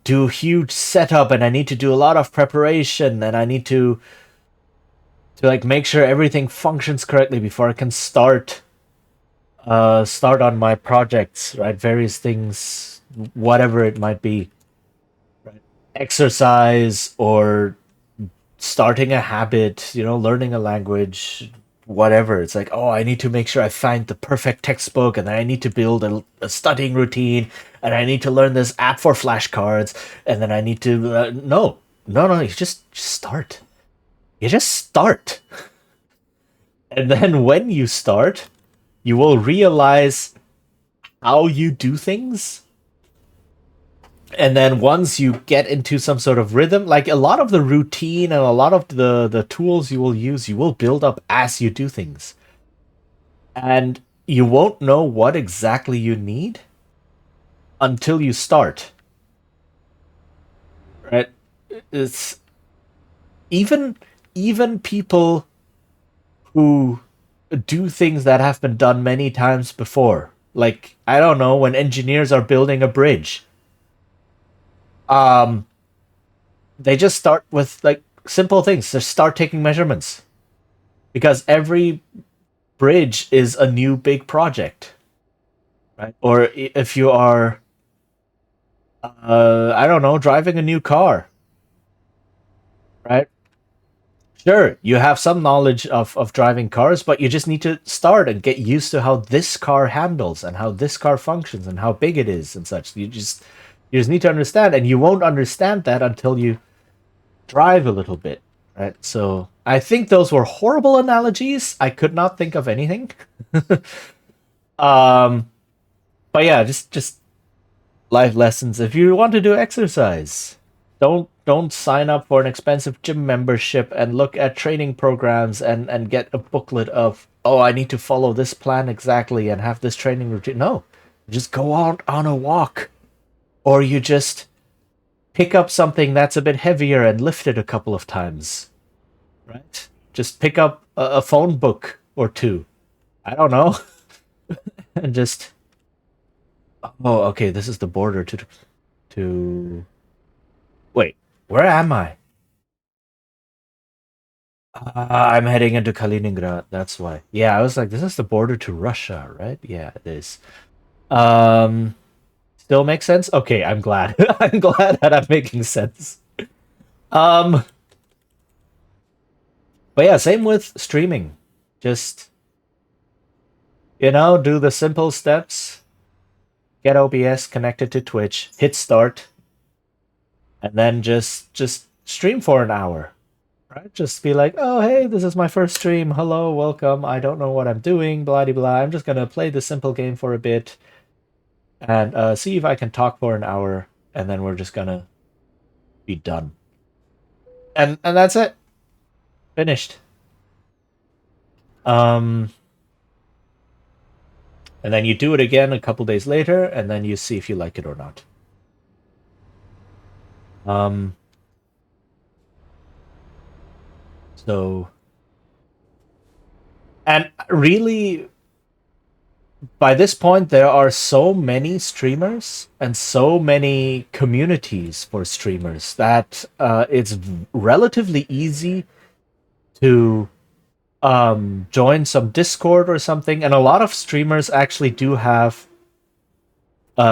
do huge setup and I need to do a lot of preparation and I need to like make sure everything functions correctly before I can start on my projects, right? Various things, whatever it might be. Right? Exercise or starting a habit, learning a language, whatever. It's like, oh, I need to make sure I find the perfect textbook and then I need to build a studying routine and I need to learn this app for flashcards and then I need to no, you just start. You just start. And then when you start, you will realize how you do things. And then once you get into some sort of rhythm, like a lot of the routine and a lot of the tools you will use, you will build up as you do things. And you won't know what exactly you need until you start. Right? It's even people who do things that have been done many times before. Like, I don't know, when engineers are building a bridge. They just start with like simple things. Just start taking measurements. Because every bridge is a new big project. Right? Or if you are I don't know, driving a new car. Right? Sure, you have some knowledge of driving cars, but you just need to start and get used to how this car handles and how this car functions and how big it is and such. You just need to understand, and you won't understand that until you drive a little bit, right? So I think those were horrible analogies. I could not think of anything. But yeah, just life lessons. If you want to do exercise, don't sign up for an expensive gym membership and look at training programs and get a booklet of, oh, I need to follow this plan exactly and have this training routine. No, just go out on a walk, or you just pick up something that's a bit heavier and lift it a couple of times, right? Just pick up a phone book or two. I don't know. And just Oh, okay. This is the border to. Wait, where am I? I'm heading into Kaliningrad. That's why. Yeah, I was like, this is the border to Russia, right? Yeah, it is. Um, Still makes sense. Okay, I'm glad. I'm glad that I'm making sense. Um, but yeah, same with streaming. Just do the simple steps. Get OBS connected to Twitch. Hit start, and then just stream for an hour. Right? Just be like, oh hey, this is my first stream. Hello, welcome. I don't know what I'm doing. Blah blah. I'm just gonna play this simple game for a bit and see if I can talk for an hour, and then we're just gonna be done. And that's it. Finished. Um, and then you do it again a couple days later, and then you see if you like it or not. Um, so, and really, by this point, there are so many streamers and so many communities for streamers that it's relatively easy to join some Discord or something. And a lot of streamers actually do have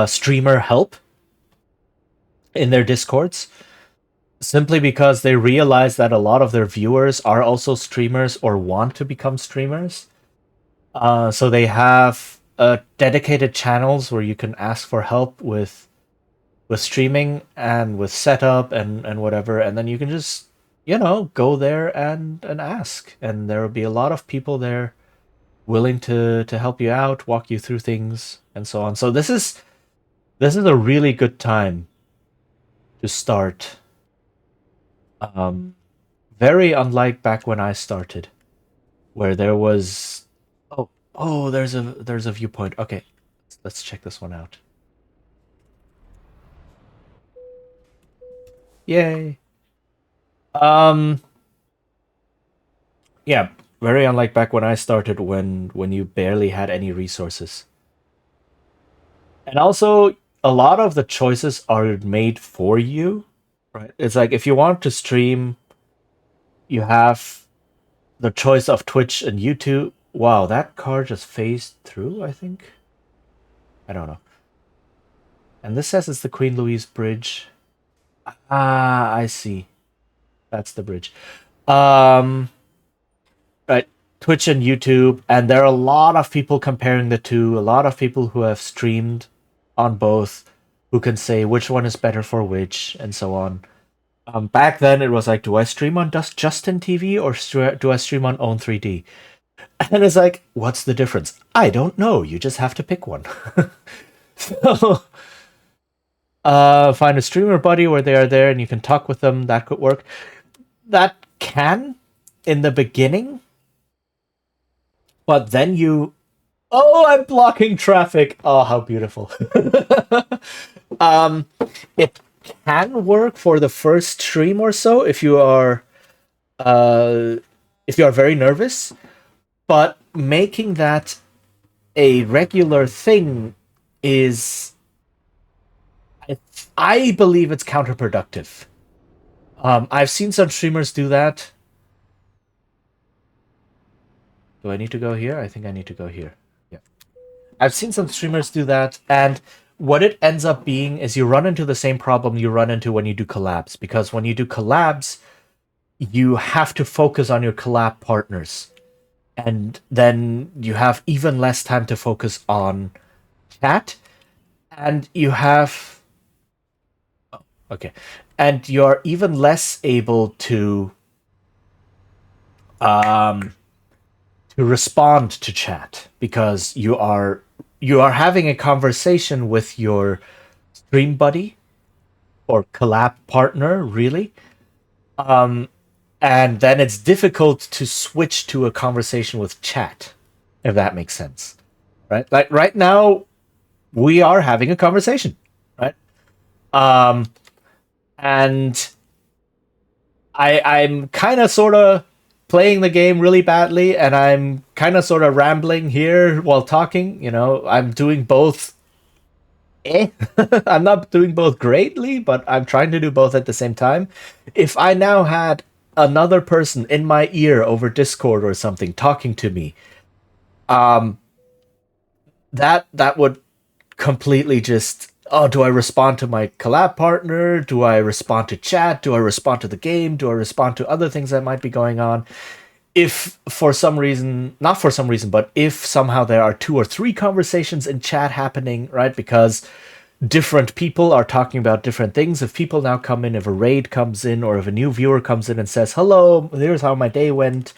streamer help in their Discords simply because they realize that a lot of their viewers are also streamers or want to become streamers. So they have dedicated channels where you can ask for help with streaming and with setup and whatever, and then you can just go there and ask, and there will be a lot of people there willing to help you out, walk you through things, and so on. So this is a really good time to start. Um, Very unlike back when I started, where there was there's a viewpoint. Okay, let's check this one out. Yay. Um, yeah, very unlike back when I started, when you barely had any resources. And also, a lot of the choices are made for you, right? It's like if you want to stream, you have the choice of Twitch and YouTube. Wow, that car just phased through, I think. I don't know. And this says it's the Queen Louise Bridge. Ah, I see. That's the bridge. Um, right. Twitch and YouTube, and there are a lot of people comparing the two. A lot of people who have streamed on both, who can say which one is better for which, and so on. Back then, it was like, do I stream on Justin TV or do I stream on Own 3D? And it's like, what's the difference? I don't know. You just have to pick one. So, find a streamer buddy where they are there and you can talk with them. That could work. That can in the beginning, but then you. Oh, I'm blocking traffic. Oh, how beautiful. um, it can work for the first stream or so uh, if you are very nervous, but making that a regular thing is, I believe it's counterproductive. I've seen some streamers do that. Do I need to go here? I think I need to go here. Yeah. I've seen some streamers do that, and what it ends up being is you run into the same problem you run into when you do collabs, because when you do collabs, you have to focus on your collab partners, and then you have even less time to focus on chat, and you have okay, and you're even less able um to respond to chat because you are having a conversation with your stream buddy or collab partner, really. Um, and then it's difficult to switch to a conversation with chat, if that makes sense, right? Like right now, we are having a conversation, right? Um, and I'm kind of sort of playing the game really badly, and I'm kind of sort of rambling here while talking. I'm doing both I'm not doing both greatly, but I'm trying to do both at the same time. If I now had another person in my ear over Discord or something talking to me, um, that would completely just, oh, do I respond to my collab partner? Do I respond to chat? Do I respond to the game? Do I respond to other things that might be going on? If for some reason, not for some reason, but if somehow there are 2 or 3 conversations in chat happening, right? Because different people are talking about different things. If people now come in, if a raid comes in, or if a new viewer comes in and says, hello, here's how my day went,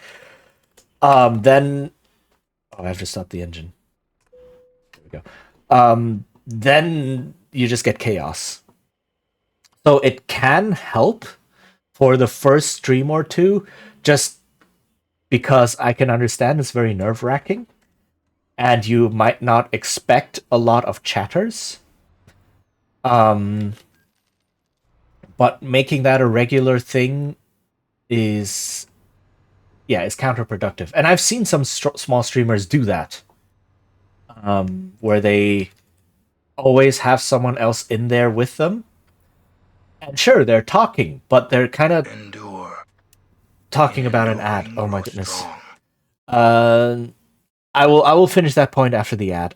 then, oh, I have to stop the engine. There we go. Then you just get chaos. So it can help for the first stream or two, just because I can understand it's very nerve-wracking, and you might not expect a lot of chatters. But making that a regular thing is, yeah, is counterproductive. And I've seen some small streamers do that, where they always have someone else in there with them. And sure, they're talking, but they're kind of talking about an ad. Oh my goodness. I will finish that point after the ad.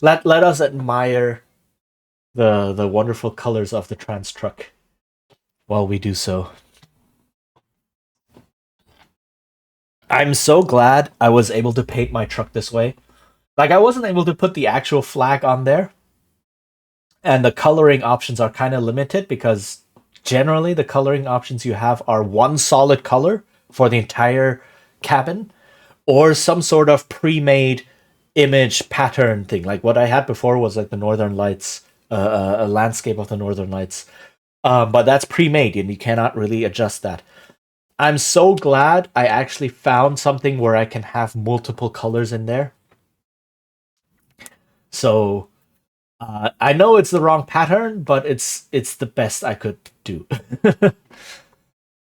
Let us admire the wonderful colors of the trans truck while we do so. I'm so glad I was able to paint my truck this way. Like, I wasn't able to put the actual flag on there, and the coloring options are kind of limited because generally the coloring options you have are one solid color for the entire cabin, or some sort of pre-made image pattern thing. Like what I had before was like the Northern Lights, a landscape of the Northern Lights. But that's pre-made and you cannot really adjust that. I'm so glad I actually found something where I can have multiple colors in there. So I know it's the wrong pattern, but it's the best I could do.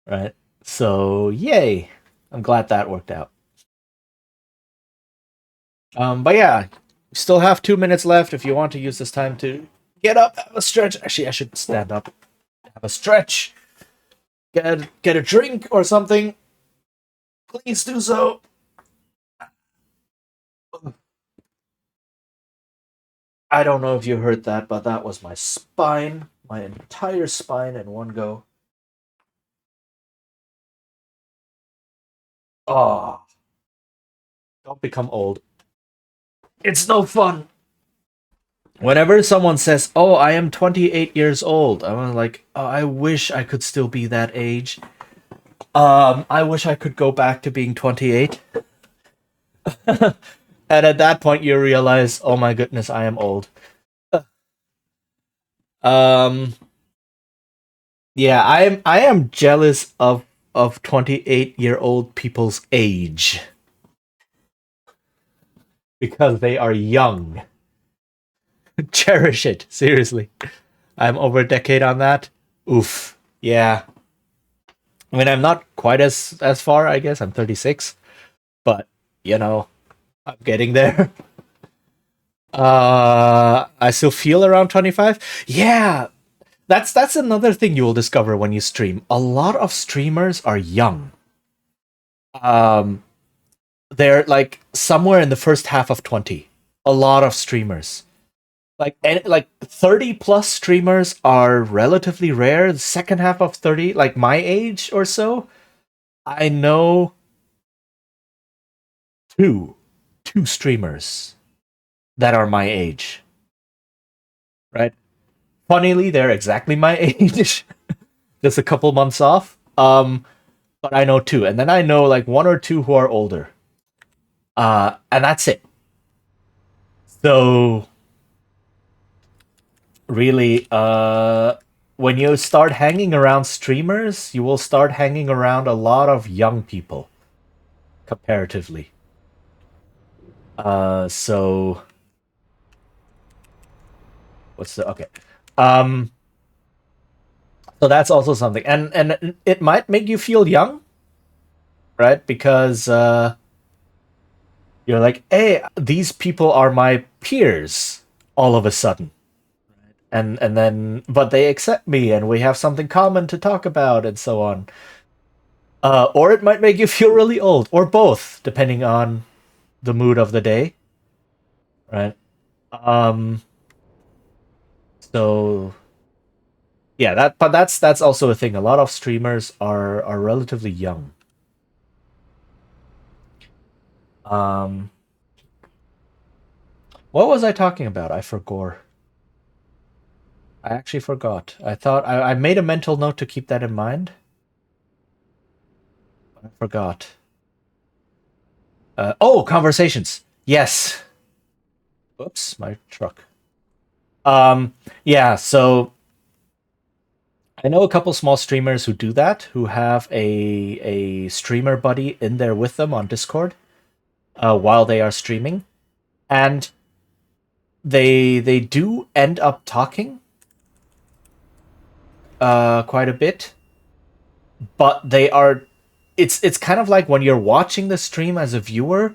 Right? So yay! I'm glad that worked out. But yeah, still have 2 minutes left if you want to use this time to get up, have a stretch. Actually, I should stand up, have a stretch, get a drink or something. Please do so. I don't know if you heard that, but that was my spine, my entire spine in one go. Oh, don't become old. It's no fun. Whenever someone says, "Oh, I am 28 years old," I'm like, "Oh, I wish I could still be that age. I wish I could go back to being 28." And at that point, you realize, "Oh my goodness, I am old." Yeah, I am jealous of 28-year-old people's age because they are young. Cherish it, seriously. I'm over a decade on that. Oof. Yeah. I mean, I'm not quite as far, I guess. I'm 36, but you know, I'm getting there. I still feel around 25. Yeah, that's another thing you will discover when you stream. A lot of streamers are young. They're like somewhere in the first half of 20. A lot of streamers. Like 30 plus streamers are relatively rare. The second half of 30, like my age or so, I know two streamers that are my age. Right? Funnily, they're exactly my age. Just a couple months off. But I know 2. And then I know like 1 or 2 who are older. And that's it. So really, when you start hanging around streamers, you will start hanging around a lot of young people, comparatively. So what's the okay? So that's also something, and it might make you feel young, right? Because you're like, hey, these people are my peers all of a sudden, and then but they accept me and we have something common to talk about and so on. Or it might make you feel really old, or both, depending on the mood of the day, right? Um, so yeah, that's also a thing. A lot of streamers are relatively young. Um, what was I talking about? I forgot. I actually forgot. I thought I made a mental note to keep that in mind. I forgot. Oh, conversations. Yes. Oops, my truck. Yeah, so I know a couple small streamers who do that, who have a streamer buddy in there with them on Discord while they are streaming, and they do end up talking quite a bit, but they are it's kind of like when you're watching the stream as a viewer,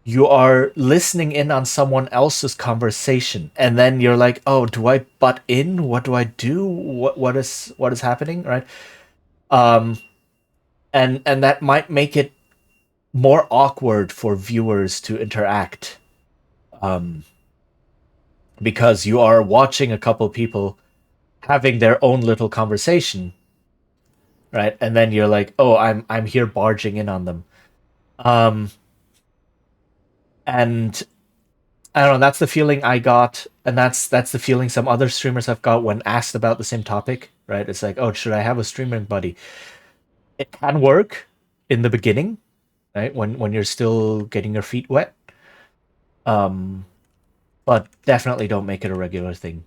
you are listening in on someone else's conversation, and then you're like, oh, do I butt in? What do I do? What is happening, right? um and that might make it more awkward for viewers to interact, um because you are watching a couple people having their own little conversation, right? And then you're like, oh, I'm here barging in on them. um and I don't know. That's the feeling I got, and that's the feeling some other streamers have got when asked about the same topic. Right? It's like, oh, should I have a streaming buddy? It can work in the beginning, right? When you're still getting your feet wet. Um, but definitely don't make it a regular thing.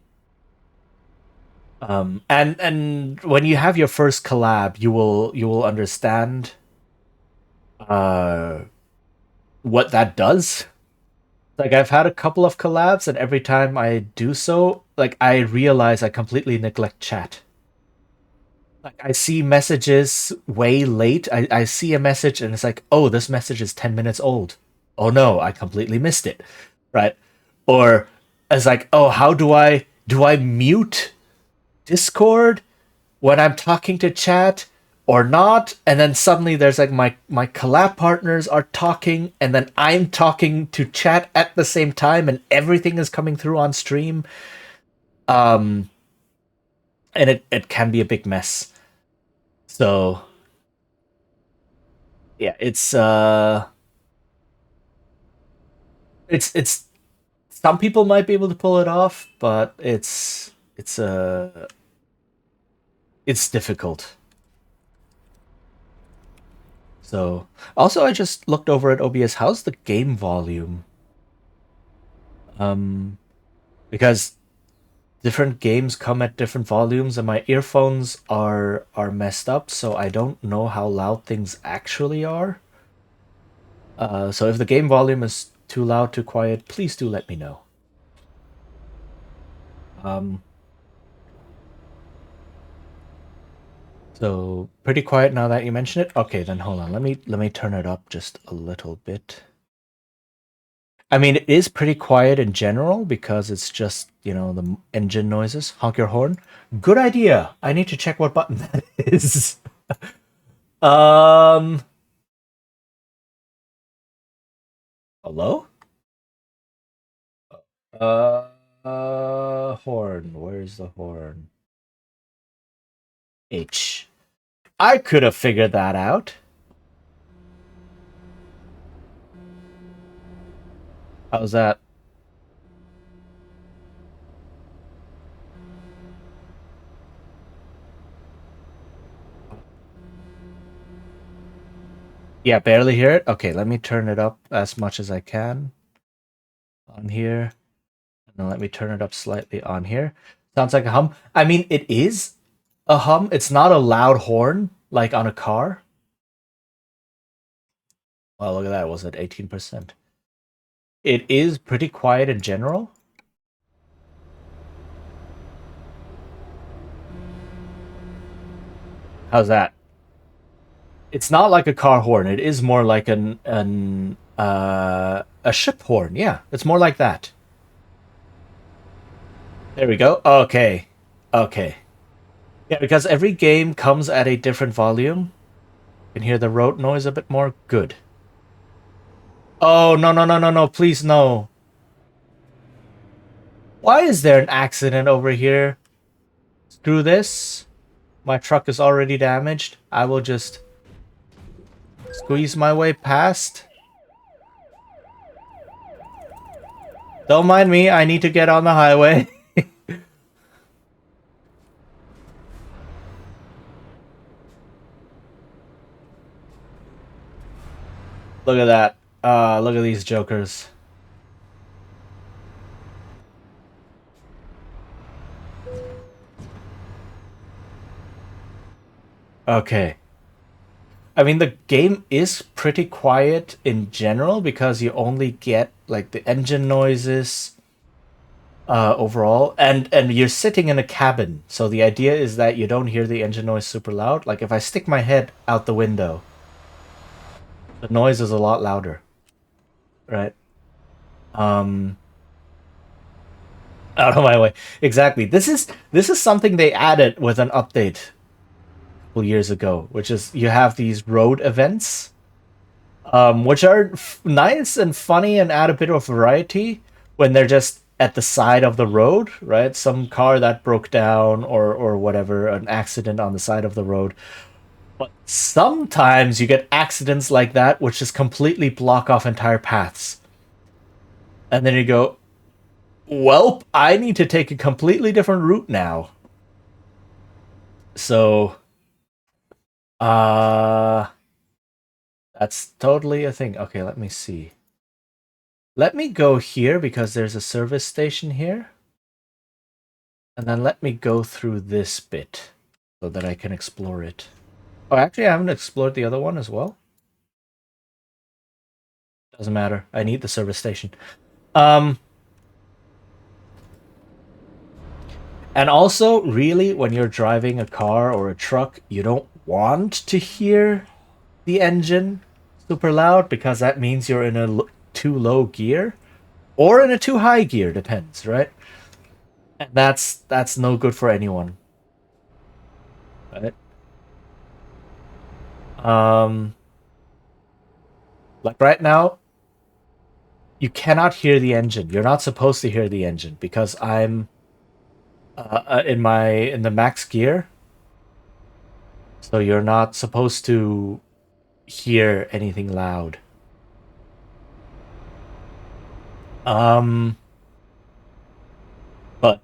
And when you have your first collab, you will understand uh what that does. Like I've had a couple of collabs, and every time I do so, like I realize I completely neglect chat. Like I see messages way late. I see a message and it's like, oh, this message is 10 minutes old. Oh no, I completely missed it. Right? Or it's like, oh, how do I mute Discord when I'm talking to chat or not? And then suddenly there's like my collab partners are talking and then I'm talking to chat at the same time and everything is coming through on stream. Um and it can be a big mess. So yeah, it's some people might be able to pull it off, but it's difficult. So also I just looked over at OBS. How's the game volume? Um because different games come at different volumes and my earphones are messed up, so I don't know how loud things actually are. So if the game volume is too loud, too quiet, please do let me know. Um So pretty quiet now that you mention it. Okay, then hold on. Let me turn it up just a little bit. I mean, it is pretty quiet in general because it's just, the engine noises. Honk your horn. Good idea. I need to check what button that is. um Hello? Horn. Where's the horn? H. I could have figured that out. How's that? Yeah, barely hear it. Okay, let me turn it up as much as I can on here. And then let me turn it up slightly on here. Sounds like a hum. I mean, it is a hum. It's not a loud horn like on a car. Well, look at that. Was it 18%? It is pretty quiet in general. How's that? It's not like a car horn. It is more like a ship horn. Yeah, it's more like that. There we go. Okay. Okay. Yeah, because every game comes at a different volume. You can hear the road noise a bit more. Good. Oh, no, no, no, no, no. Please, no. Why is there an accident over here? Screw this. My truck is already damaged. I will just squeeze my way past. Don't mind me. I need to get on the highway. Look at that. Look at these jokers. Okay. I mean, the game is pretty quiet in general because you only get like the engine noises overall, and you're sitting in a cabin. So the idea is that you don't hear the engine noise super loud. Like if I stick my head out the window, the noise is a lot louder, right? Um, out of my way. Exactly. This is something they added with an update a couple years ago, which is you have these road events, which are nice and funny and add a bit of variety when they're just at the side of the road, right? Some car that broke down or whatever, an accident on the side of the road. But sometimes you get accidents like that, which just completely block off entire paths. And then you go, "Welp, I need to take a completely different route now." So, uh, that's totally a thing. Okay, let me see. Let me go here because there's a service station here. And then let me go through this bit so that I can explore it. Oh, actually, I haven't explored the other one as well. Doesn't matter. I need the service station. Um, and also, really, when you're driving a car or a truck, you don't want to hear the engine super loud because that means you're in a too low gear or in a too high gear, depends, right? And that's no good for anyone, right? Um, like right now, you cannot hear the engine. You're not supposed to hear the engine because I'm in the max gear, so you're not supposed to hear anything loud. Um, but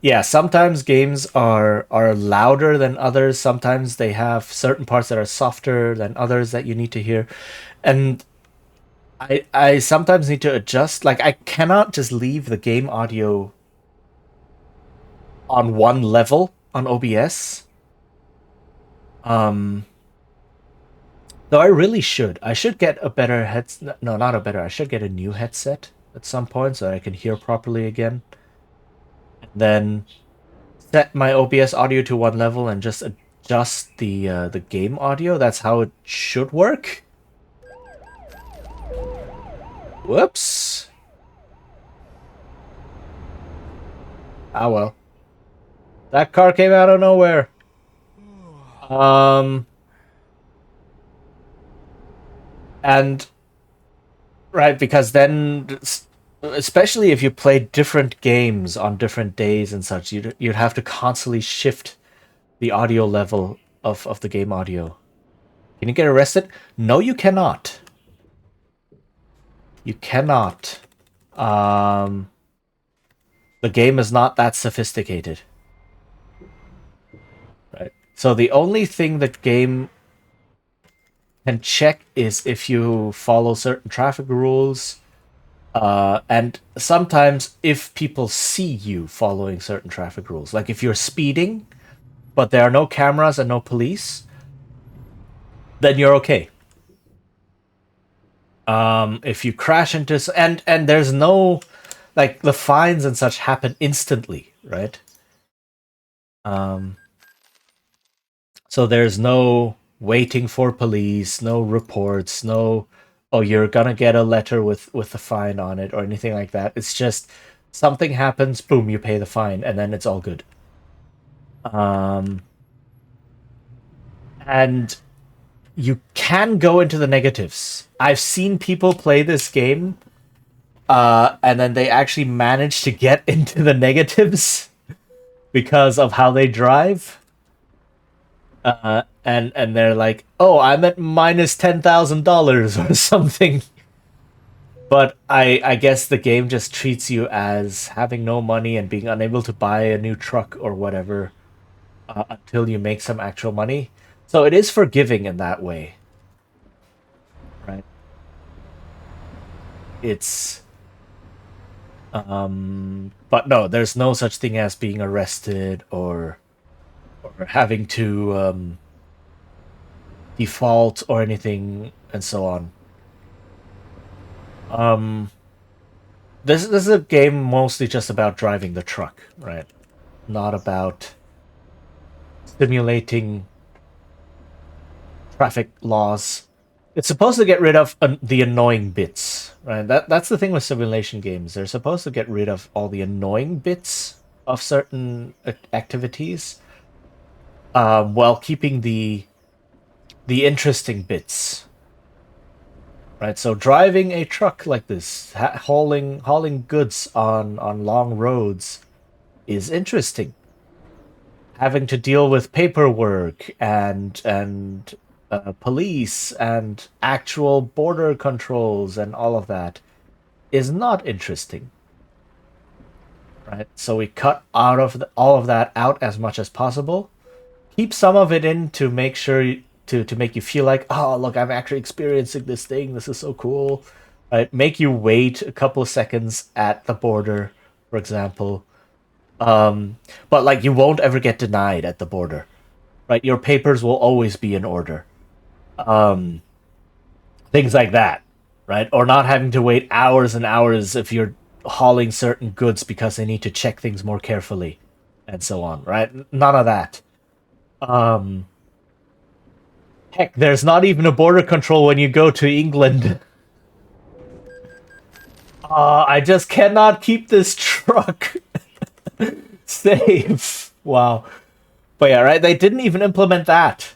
yeah, sometimes games are louder than others. Sometimes they have certain parts that are softer than others that you need to hear, and I sometimes need to adjust. Like I cannot just leave the game audio on one level on OBS. Um, Though I really should. I should get a better headset. No, not a better. I should get a new headset at some point so that I can hear properly again. And then set my OBS audio to one level and just adjust the game audio. That's how it should work. Whoops. Ah well. That car came out of nowhere. Um and right, because then especially if you play different games on different days and such, you'd have to constantly shift the audio level of the game audio. Can you get arrested? No, you cannot. You cannot. Um, the game is not that sophisticated. Right. So the only thing the game can check is if you follow certain traffic rules, and sometimes if people see you following certain traffic rules. Like if you're speeding, but there are no cameras and no police, then you're okay. If you crash into and there's no like the fines and such happen instantly, right? Um, so there's no waiting for police, no reports, no oh you're gonna get a letter with a fine on it or anything like that. It's just something happens, boom, you pay the fine, and then it's all good. And you can go into the negatives. I've seen people play this game, and then they actually manage to get into the negatives because of how they drive. And they're like, "Oh, I'm at minus $10,000 or something." But I guess the game just treats you as having no money and being unable to buy a new truck or whatever until you make some actual money. So it is forgiving in that way, right? It's but no, there's no such thing as being arrested or having to default or anything and so on. This is a game mostly just about driving the truck, right? Not about simulating traffic laws. It's supposed to get rid of the annoying bits, right? That's the thing with simulation games. They're supposed to get rid of all the annoying bits of certain activities, while keeping the interesting bits. Right, so driving a truck like this, hauling goods on long roads, is interesting. Having to deal with paperwork and police and actual border controls and all of that is not interesting. Right, so we cut out of all of that out as much as possible. Keep some of it in to make sure to make you feel like, oh, look, I'm actually experiencing this thing. This is so cool. Right? Make you wait a couple of seconds at the border, for example. But like you won't ever get denied at the border, right? Your papers will always be in order. Things like that, right? Or not having to wait hours and hours if you're hauling certain goods because they need to check things more carefully, and so on, right? None of that. Heck, there's not even a border control when you go to England. I just cannot keep this truck safe. Wow. But yeah, right? They didn't even implement that.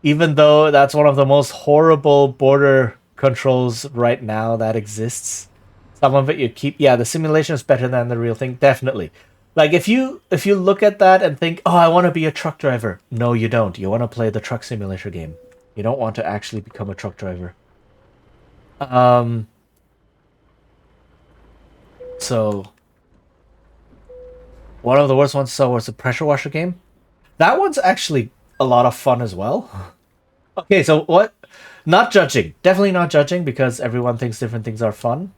Even though that's one of the most horrible border controls right now that exists. Some of it you keep. Yeah, the simulation is better than the real thing, definitely. Like if you look at that and think, "Oh, I want to be a truck driver." No, you don't. You want to play the truck simulator game. You don't want to actually become a truck driver. So one of the worst ones I saw was the pressure washer game. That one's actually a lot of fun as well. Okay, so what? Not judging. Definitely not judging because everyone thinks different things are fun.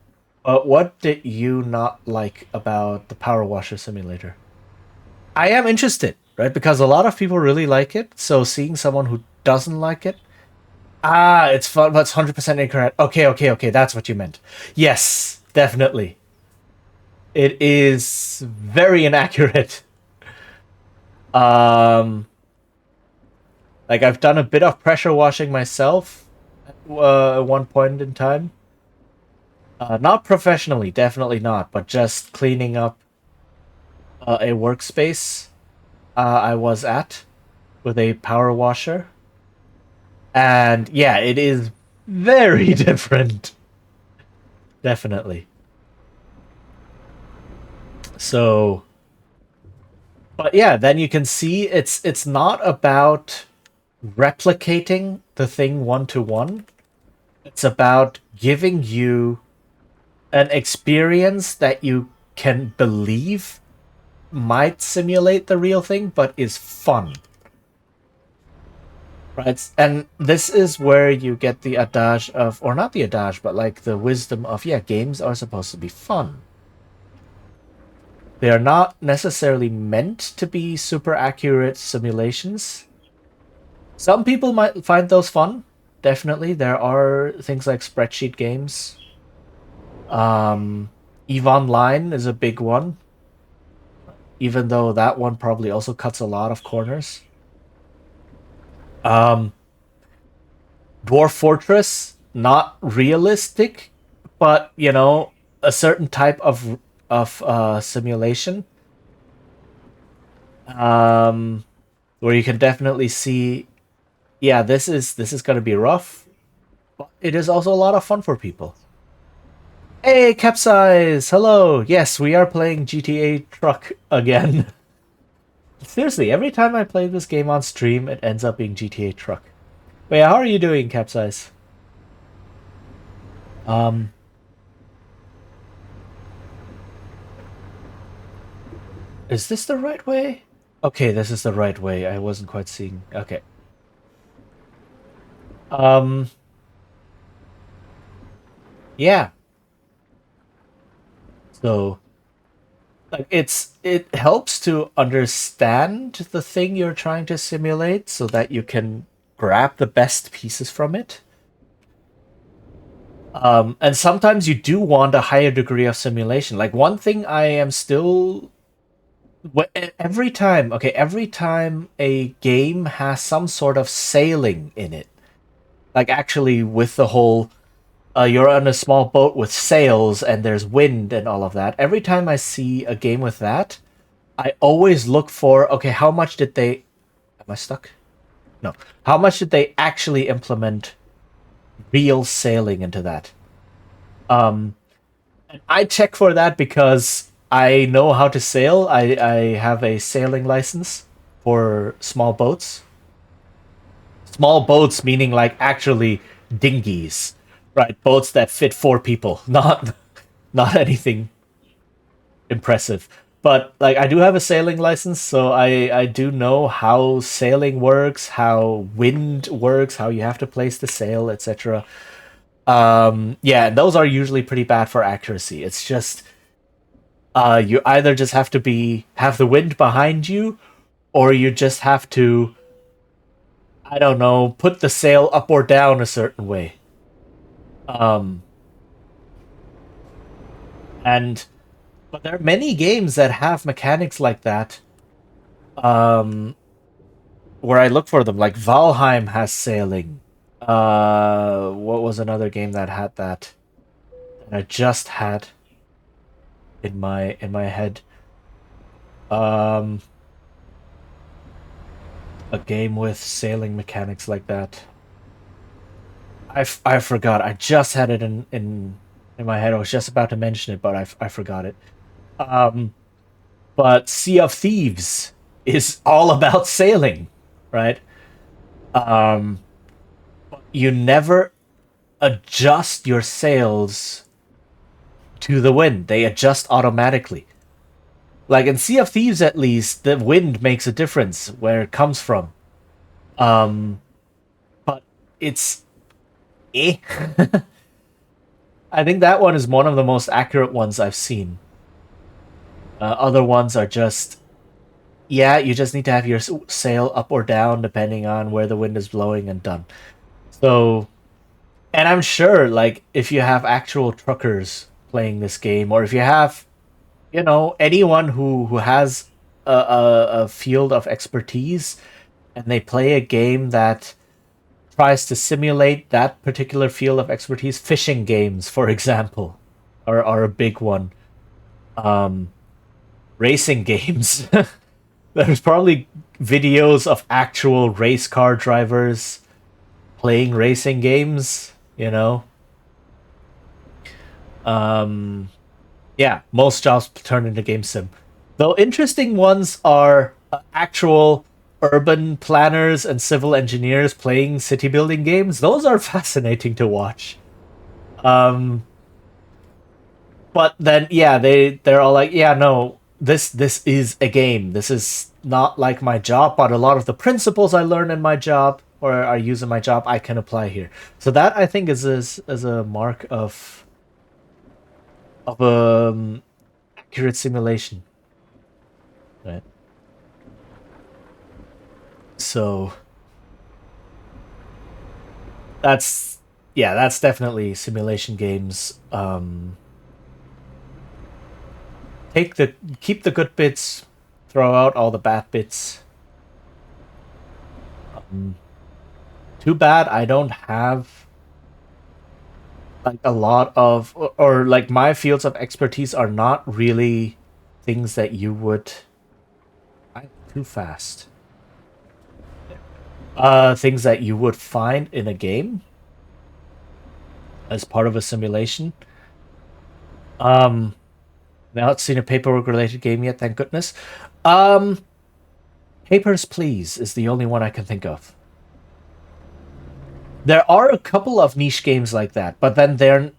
But what did you not like about the Power Washer Simulator? I am interested, right? Because a lot of people really like it. So seeing someone who doesn't like it, it's fun, but it's 100% incorrect. Okay, okay, okay. That's what you meant. Yes, definitely. It is very inaccurate. Um, like I've done a bit of pressure washing myself at one point in time. Not professionally, definitely not, but just cleaning up a workspace I was at with a power washer. And yeah, it is very different. Definitely. So, but yeah, then you can see it's not about replicating the thing one to one. It's about giving you an experience that you can believe might simulate the real thing, but is fun. Right? And this is where you get the adage of, or not the adage, but like the wisdom of, yeah, games are supposed to be fun. They are not necessarily meant to be super accurate simulations. Some people might find those fun. Definitely, there are things like spreadsheet games. EVE Online is a big one, even though that one probably also cuts a lot of corners. Dwarf Fortress, not realistic, but you know, a certain type of of simulation. Where you can definitely see, yeah, this is gonna be rough, but it is also a lot of fun for people. Hey, Capsize! Hello! Yes, we are playing GTA Truck again. Seriously, every time I play this game on stream, it ends up being GTA Truck. But yeah, how are you doing, Capsize? Um, is this the right way? Okay, this is the right way. I wasn't quite seeing. Okay. Um, yeah. So, like, it helps to understand the thing you're trying to simulate so that you can grab the best pieces from it. And sometimes you do want a higher degree of simulation. Like one thing I am still every time a game has some sort of sailing in it, like actually with the whole you're on a small boat with sails and there's wind and all of that. Every time I see a game with that, I always look for, okay, how much did they am I stuck? No. How much did they actually implement real sailing into that? Um I check for that because I know how to sail. I have a sailing license for small boats. Small boats meaning like actually dinghies, right? Boats that fit four people, not anything impressive. But like I do have a sailing license, so I do know how sailing works, how wind works, how you have to place the sail, etc. Yeah, and those are usually pretty bad for accuracy. It's just you either just have to have the wind behind you, or you just have to, I don't know, put the sail up or down a certain way. Um, and but there are many games that have mechanics like that. Um, where I look for them, like Valheim has sailing. What was another game that had that? That I just had in my head. Um, a game with sailing mechanics like that. I forgot. I just had it in my head. I was just about to mention it, but I forgot it. Um, but Sea of Thieves is all about sailing, right? Um, you never adjust your sails to the wind; they adjust automatically. Like in Sea of Thieves, at least the wind makes a difference where it comes from. Um, but it's eh. I think that one is one of the most accurate ones I've seen. Other ones are just, yeah, you just need to have your sail up or down depending on where the wind is blowing and done. So, and I'm sure, like, if you have actual truckers playing this game, or if you have, anyone who has a field of expertise and they play a game that tries to simulate that particular field of expertise, fishing games, for example, are a big one. Um, Racing games. There's probably videos of actual race car drivers playing racing games, you know? Um, yeah, most jobs turn into game sim. Though interesting ones are actual urban planners and civil engineers playing city building games. Those are fascinating to watch. Um, but then yeah, they're all like, yeah, no, this is a game. This is not like my job, but a lot of the principles I learn in my job or I use in my job I can apply here. So that I think is a mark of accurate simulation, right? So that's yeah, that's definitely simulation games. Take the keep the good bits, throw out all the bad bits. Um, Too bad I don't have like a lot of, or like my fields of expertise are not really things that you would. I'm too fast. Things that you would find in a game as part of a simulation. Not seen a paperwork related game yet, thank goodness. Um, Papers, Please is the only one I can think of. There are a couple of niche games like that, but then they're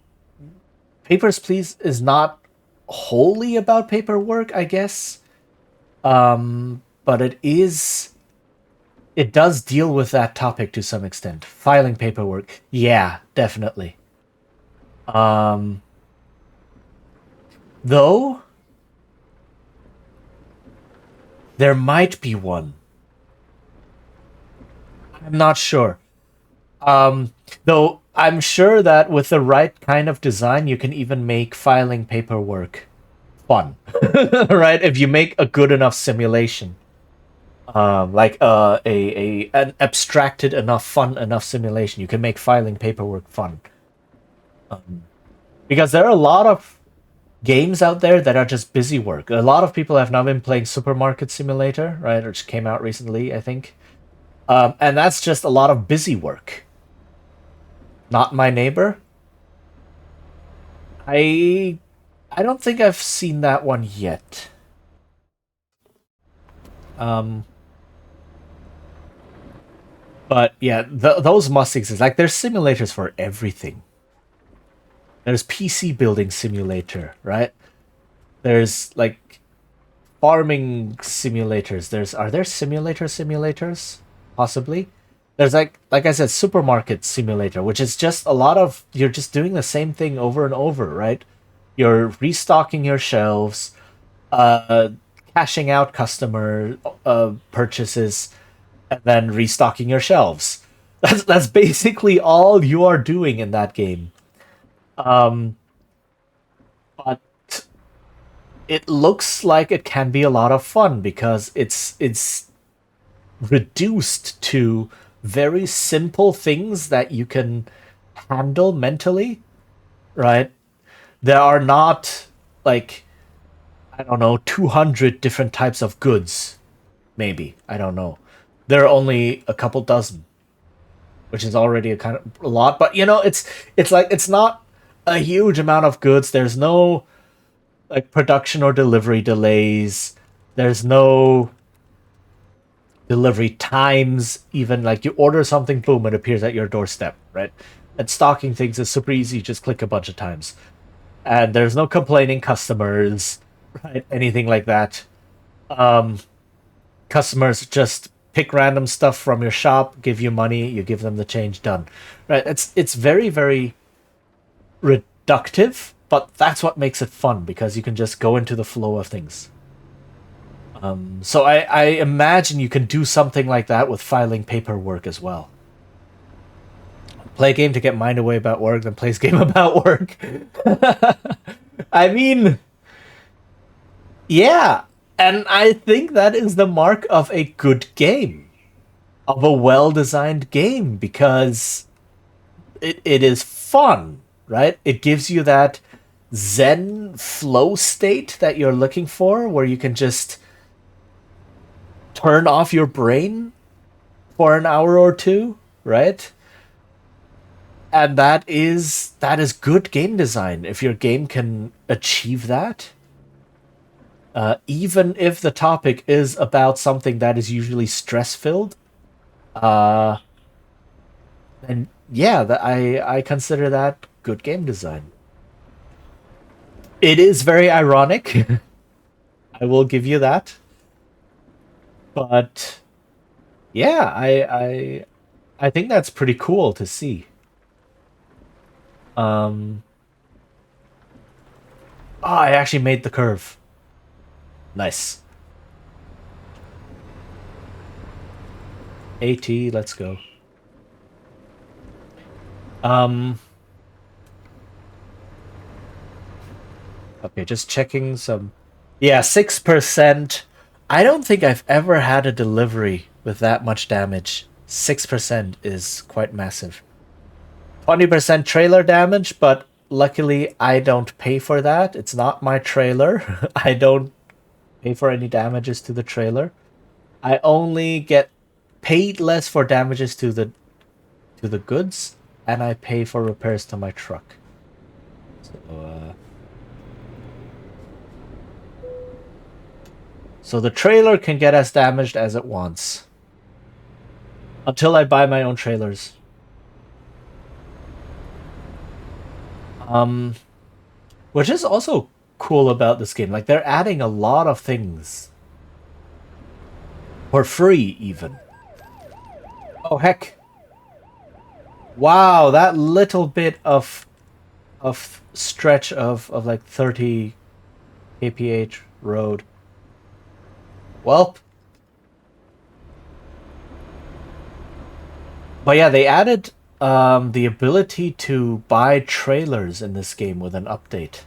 Papers, Please is not wholly about paperwork, I guess. But it does deal with that topic to some extent. Filing paperwork. Yeah, definitely. Though there might be one. I'm not sure. Though I'm sure that with the right kind of design, you can even make filing paperwork fun, right? If you make a good enough simulation, like an abstracted enough, fun enough simulation, you can make filing paperwork fun. Because there are a lot of games out there that are just busy work. A lot of people have now been playing Supermarket Simulator, right, which came out recently, I think. And that's just a lot of busy work. Not My Neighbor. I don't think I've seen that one yet. But yeah, those must exist. Like, there's simulators for everything. There's PC building simulator, right? There's like farming simulators. Are there simulators? Possibly. There's like I said, supermarket simulator, which is just a lot of you're just doing the same thing over and over, right? You're restocking your shelves, uh, cashing out customer purchases, and then restocking your shelves. That's basically all you are doing in that game. But it looks like it can be a lot of fun because it's reduced to very simple things that you can handle mentally, right? There are not like I don't know 200 different types of goods, maybe. I don't know. There are only a couple dozen, which is already a kind of a lot, but it's like it's not a huge amount of goods. There's no like production or delivery delays. There's no delivery times, even like you order something, boom, it appears at your doorstep, right? And stocking things is super easy, just click a bunch of times. And there's no complaining customers, right? Anything like that. Customers just pick random stuff from your shop, give you money, you give them the change, done. Right? It's very, very reductive, but that's what makes it fun because you can just go into the flow of things. So I imagine you can do something like that with filing paperwork as well. Play a game to get mind away about work, then play a game about work. I mean, yeah, and I think that is the mark of a good game, of a well-designed game, because it is fun, right? It gives you that zen flow state that you're looking for, where you can just turn off your brain for an hour or two, right? And that is good game design. If your game can achieve that, even if the topic is about something that is usually stress filled, then yeah, I consider that good game design. It is very ironic. I will give you that. But yeah, I think that's pretty cool to see. Oh, I actually made the curve. Nice. AT, let's go. Okay, just checking some. Yeah, 6%. I don't think I've ever had a delivery with that much damage. 6% is quite massive. 20% trailer damage, but luckily I don't pay for that. It's not my trailer. I don't pay for any damages to the trailer. I only get paid less for damages to the goods, and I pay for repairs to my truck. So the trailer can get as damaged as it wants. Until I buy my own trailers. Which is also cool about this game. Like, they're adding a lot of things. For free, even. Oh, heck. Wow, that little bit of stretch of like 30 kph road. Welp. But yeah, they added the ability to buy trailers in this game with an update.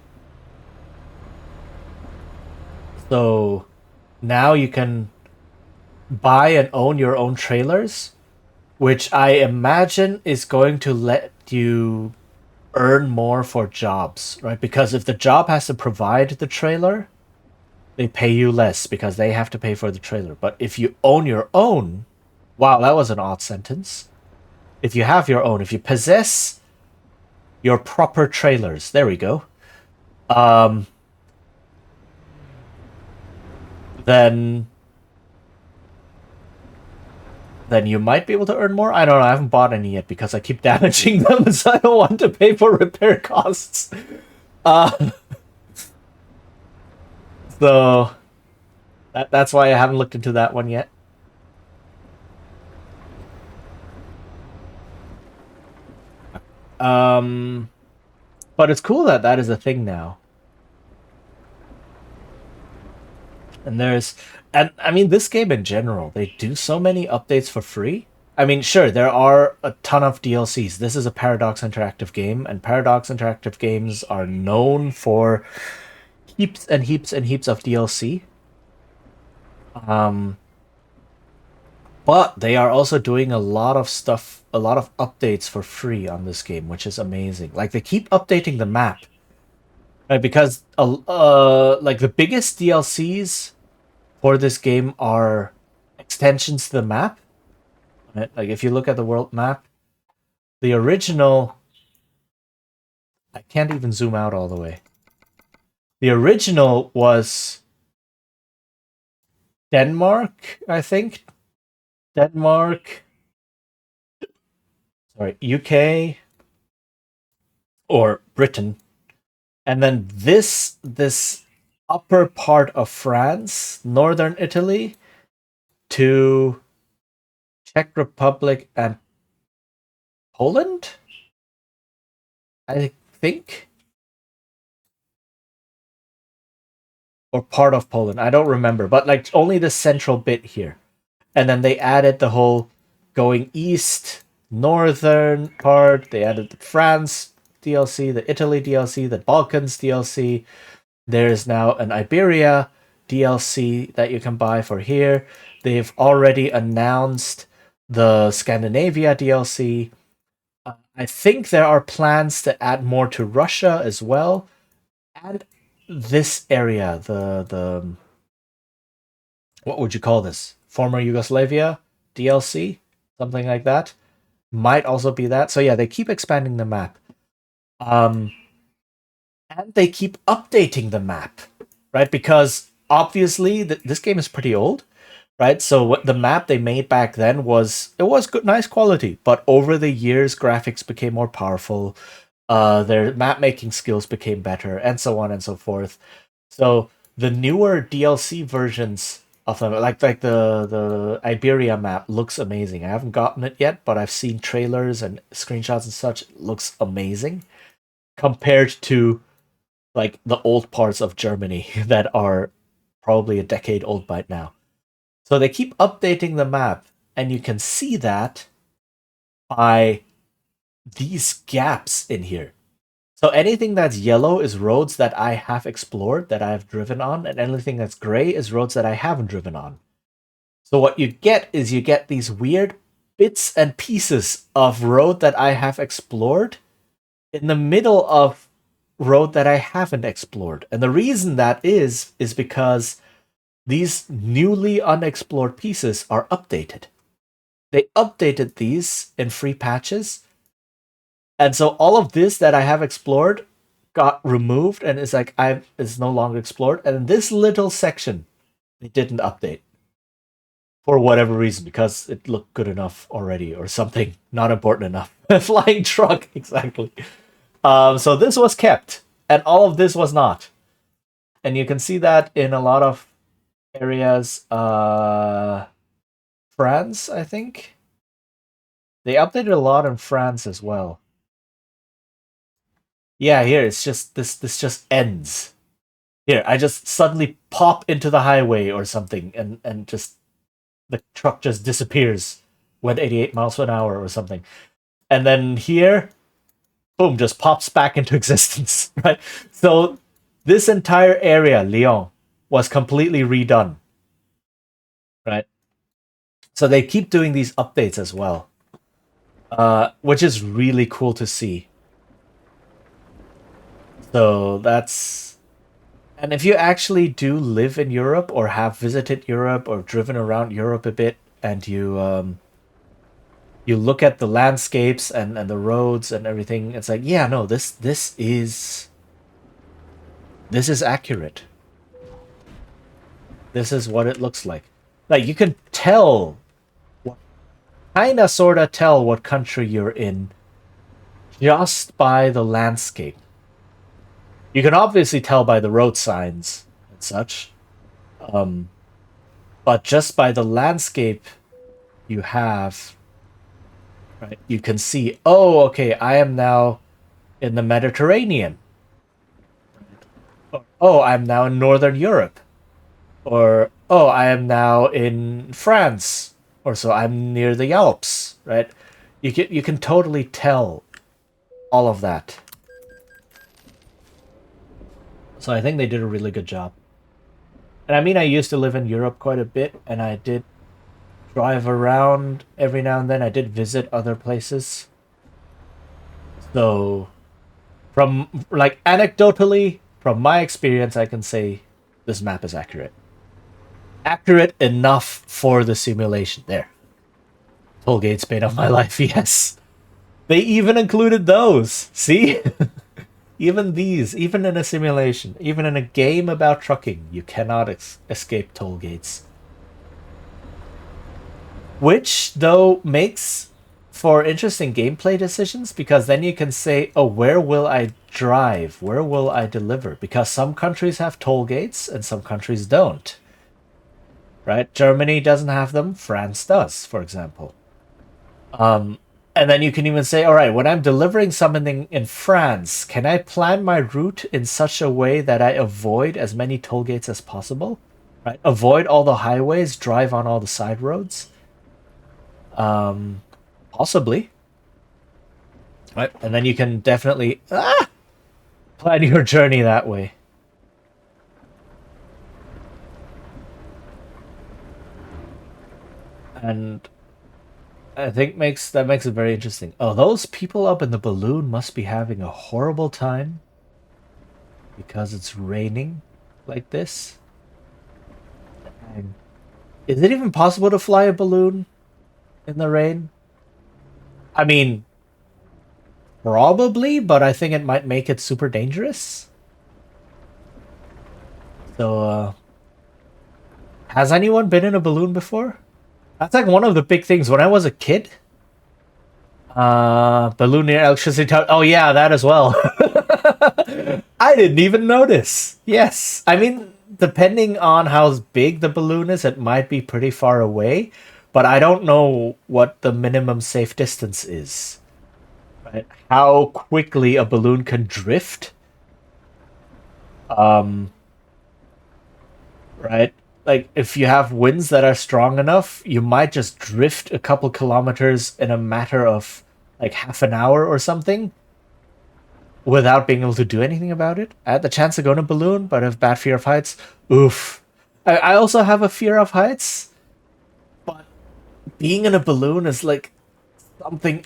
So now you can buy and own your own trailers, which I imagine is going to let you earn more for jobs, right? Because if the job has to provide the trailer, they pay you less because they have to pay for the trailer. But if you own your own, wow, that was an odd sentence. If you have your own, if you possess your proper trailers, there we go. Then you might be able to earn more. I don't know. I haven't bought any yet because I keep damaging them, so I don't want to pay for repair costs. So that's why I haven't looked into that one yet. But it's cool that that is a thing now. And I mean, this game in general, they do so many updates for free. I mean, sure, there are a ton of DLCs. This is a Paradox Interactive game, and Paradox Interactive games are known for heaps and heaps and heaps of DLC. But they are also doing a lot of stuff, a lot of updates for free on this game, which is amazing. Like, they keep updating the map, right? Because like the biggest DLCs for this game are extensions to the map. Right? Like, if you look at the world map, the original, I can't even zoom out all the way. The original was Denmark, I think. Denmark, sorry, UK or Britain, and then this upper part of France, northern Italy, to Czech Republic and Poland, I think, or part of Poland. I don't remember, but like only the central bit here. And then they added the whole going east, northern part. They added the France DLC, the Italy DLC, the Balkans DLC. There's now an Iberia DLC that you can buy for here. They've already announced the Scandinavia DLC. I think there are plans to add more to Russia as well. And this area, the what would you call this? Former Yugoslavia DLC, something like that. Might also be that. So yeah, they keep expanding the map. And they keep updating the map, right? Because obviously this game is pretty old, right? So what the map they made back then was good, nice quality, but over the years, graphics became more powerful. Their map making skills became better, and so on and so forth. So the newer DLC versions of them, like the Iberia map, looks amazing. I haven't gotten it yet, but I've seen trailers and screenshots and such. It looks amazing compared to like the old parts of Germany that are probably a decade old by now. So they keep updating the map, and you can see that by these gaps in here. So anything that's yellow is roads that I have explored, that I have driven on, and anything that's gray is roads that I haven't driven on. So what you get is you get these weird bits and pieces of road that I have explored in the middle of road that I haven't explored. And the reason that is because these newly unexplored pieces are updated. They updated these in free patches. And so all of this that I have explored got removed and is no longer explored. And this little section they didn't update for whatever reason, because it looked good enough already or something not important enough. Flying truck, exactly. So this was kept, and all of this was not. And you can see that in a lot of areas. France, I think. They updated a lot in France as well. Yeah, here it's just this just ends. Here, I just suddenly pop into the highway or something, and just the truck just disappears. Went 88 miles per hour or something. And then here, boom, just pops back into existence, right? So this entire area, Lyon, was completely redone, right? So they keep doing these updates as well, which is really cool to see. So that's... And if you actually do live in Europe or have visited Europe or driven around Europe a bit, and you look at the landscapes and the roads and everything, it's like, yeah, no, this is accurate. This is what it looks like. Like, you can tell, kind of sort of tell what country you're in just by the landscape. You can obviously tell by the road signs and such. But just by the landscape you have, right, you can see, oh, okay, I am now in the Mediterranean. Or, oh, I'm now in Northern Europe. Or, oh, I am now in France. Or so I'm near the Alps, right? You can totally tell all of that. So I think they did a really good job. And I mean, I used to live in Europe quite a bit, and I did drive around every now and then. I did visit other places. So, from, like, anecdotally, from my experience, I can say this map is accurate. Accurate enough for the simulation. There. Tollgate's bane of my life, yes. They even included those. See? Even these, even in a simulation, even in a game about trucking, you cannot escape toll gates. Which, though, makes for interesting gameplay decisions, because then you can say, oh, where will I drive? Where will I deliver? Because some countries have toll gates and some countries don't. Right? Germany doesn't have them, France does, for example. And then you can even say, all right, when I'm delivering something in France, can I plan my route in such a way that I avoid as many toll gates as possible? Right? Avoid all the highways, drive on all the side roads. Possibly. Right? And then you can definitely plan your journey that way. And I think that makes it very interesting. Oh, those people up in the balloon must be having a horrible time because it's raining like this. And is it even possible to fly a balloon in the rain? I mean, probably, but I think it might make it super dangerous. So, has anyone been in a balloon before? That's like one of the big things. When I was a kid, balloon near electricity tower. Oh yeah, that as well. I didn't even notice. Yes. I mean, depending on how big the balloon is, it might be pretty far away, but I don't know what the minimum safe distance is. Right? How quickly a balloon can drift. Right? Like, if you have winds that are strong enough, you might just drift a couple kilometers in a matter of like half an hour or something without being able to do anything about it. I had the chance to go in a balloon, but I have bad fear of heights. Oof. I also have a fear of heights, but being in a balloon is like something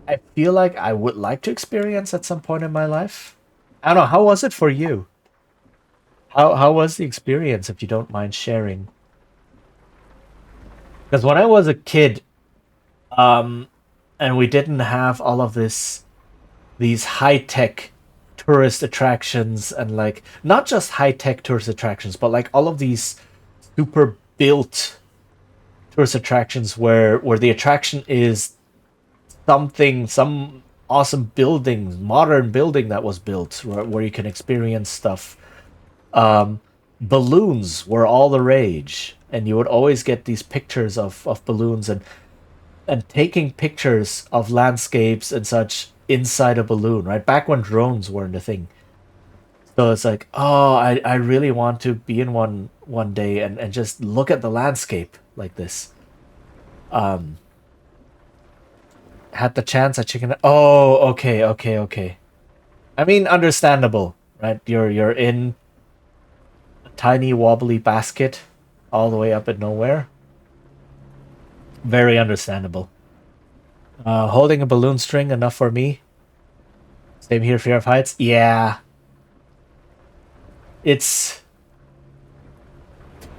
I feel like I would like to experience at some point in my life. I don't know, how was it for you? How was the experience, if you don't mind sharing? Because when I was a kid, um, and we didn't have all of these high tech tourist attractions and like not just high tech tourist attractions, but like all of these super built tourist attractions where the attraction is some awesome building, modern building that was built where you can experience stuff. Um, Balloons were all the rage, and you would always get these pictures of balloons and taking pictures of landscapes and such inside a balloon, right? Back when drones weren't a thing. So it's like, oh, I really want to be in one day and just look at the landscape like this. Um, had the chance at chicken. Oh, okay. I mean, understandable, right? You're in a tiny wobbly basket all the way up in nowhere. Very understandable. Holding a balloon string enough for me. Same here, fear of heights. Yeah, it's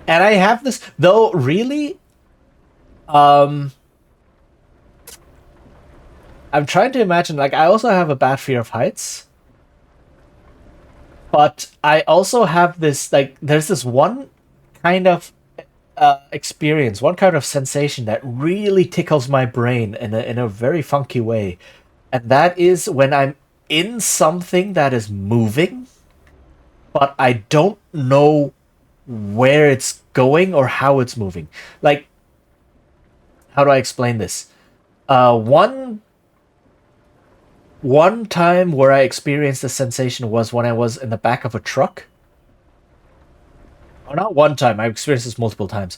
and I have this though. Really, um, I'm trying to imagine. Like, I also have a bad fear of heights, but I also have this like. There's this one kind of experience, one kind of sensation that really tickles my brain in a very funky way, and that is when I'm in something that is moving, but I don't know where it's going or how it's moving. Like, how do I explain this? One time where I experienced the sensation was when I was in the back of a truck. Or not one time. I've experienced this multiple times.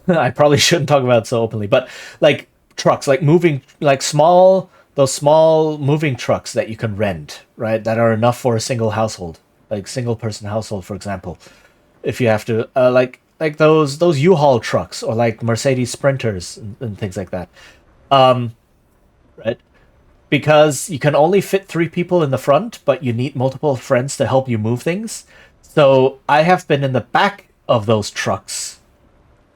I probably shouldn't talk about it so openly, but like trucks, like moving, like those small moving trucks that you can rent, right? That are enough for a single household, like single person household, for example. If you have to, like those U-Haul trucks or like Mercedes Sprinters and things like that. Um, right? Because you can only fit three people in the front, but you need multiple friends to help you move things. So I have been in the back of those trucks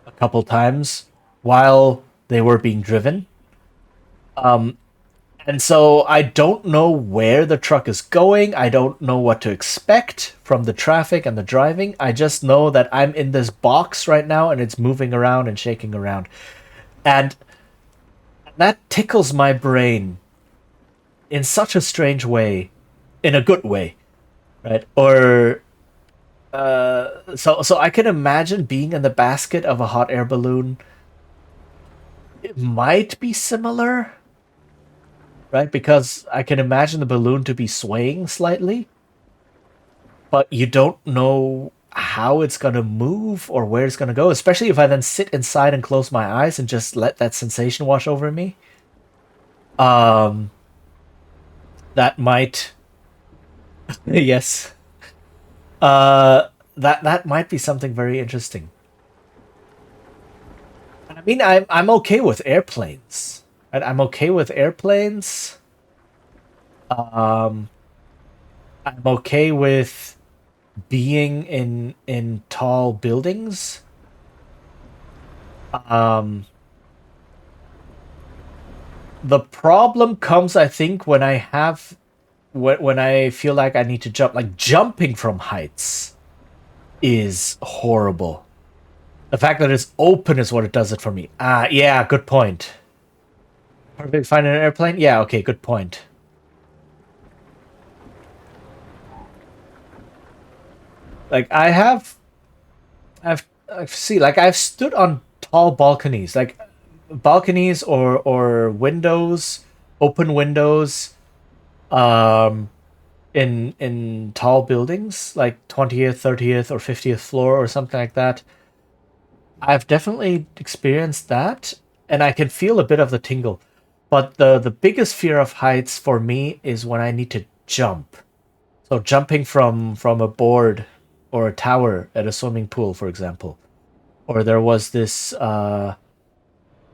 a couple times while they were being driven. Um, and so I don't know where the truck is going. I don't know what to expect from the traffic and the driving. I just know that I'm in this box right now and it's moving around and shaking around. And that tickles my brain in such a strange way, in a good way, right? Or so I can imagine being in the basket of a hot air balloon. It might be similar, right? Because I can imagine the balloon to be swaying slightly, but you don't know how it's going to move or where it's going to go, especially if I then sit inside and close my eyes and just let that sensation wash over me. Um, that might, yes, that might be something very interesting. I mean, I'm okay with airplanes. Right? I'm okay with airplanes. Um, I'm okay with being in tall buildings. Um, the problem comes, I think, when I feel like I need to jump. Like jumping from heights is horrible. The fact that it's open is what it does it for me. Ah, yeah, good point. Perfect. Find an airplane? Yeah, okay, good point. Like I've seen like I've stood on tall balconies, like balconies or windows, open windows, um, in tall buildings, like 20th, 30th, or 50th floor or something like that. I've definitely experienced that, and I can feel a bit of the tingle. But the biggest fear of heights for me is when I need to jump. So jumping from a board or a tower at a swimming pool, for example. Or there was this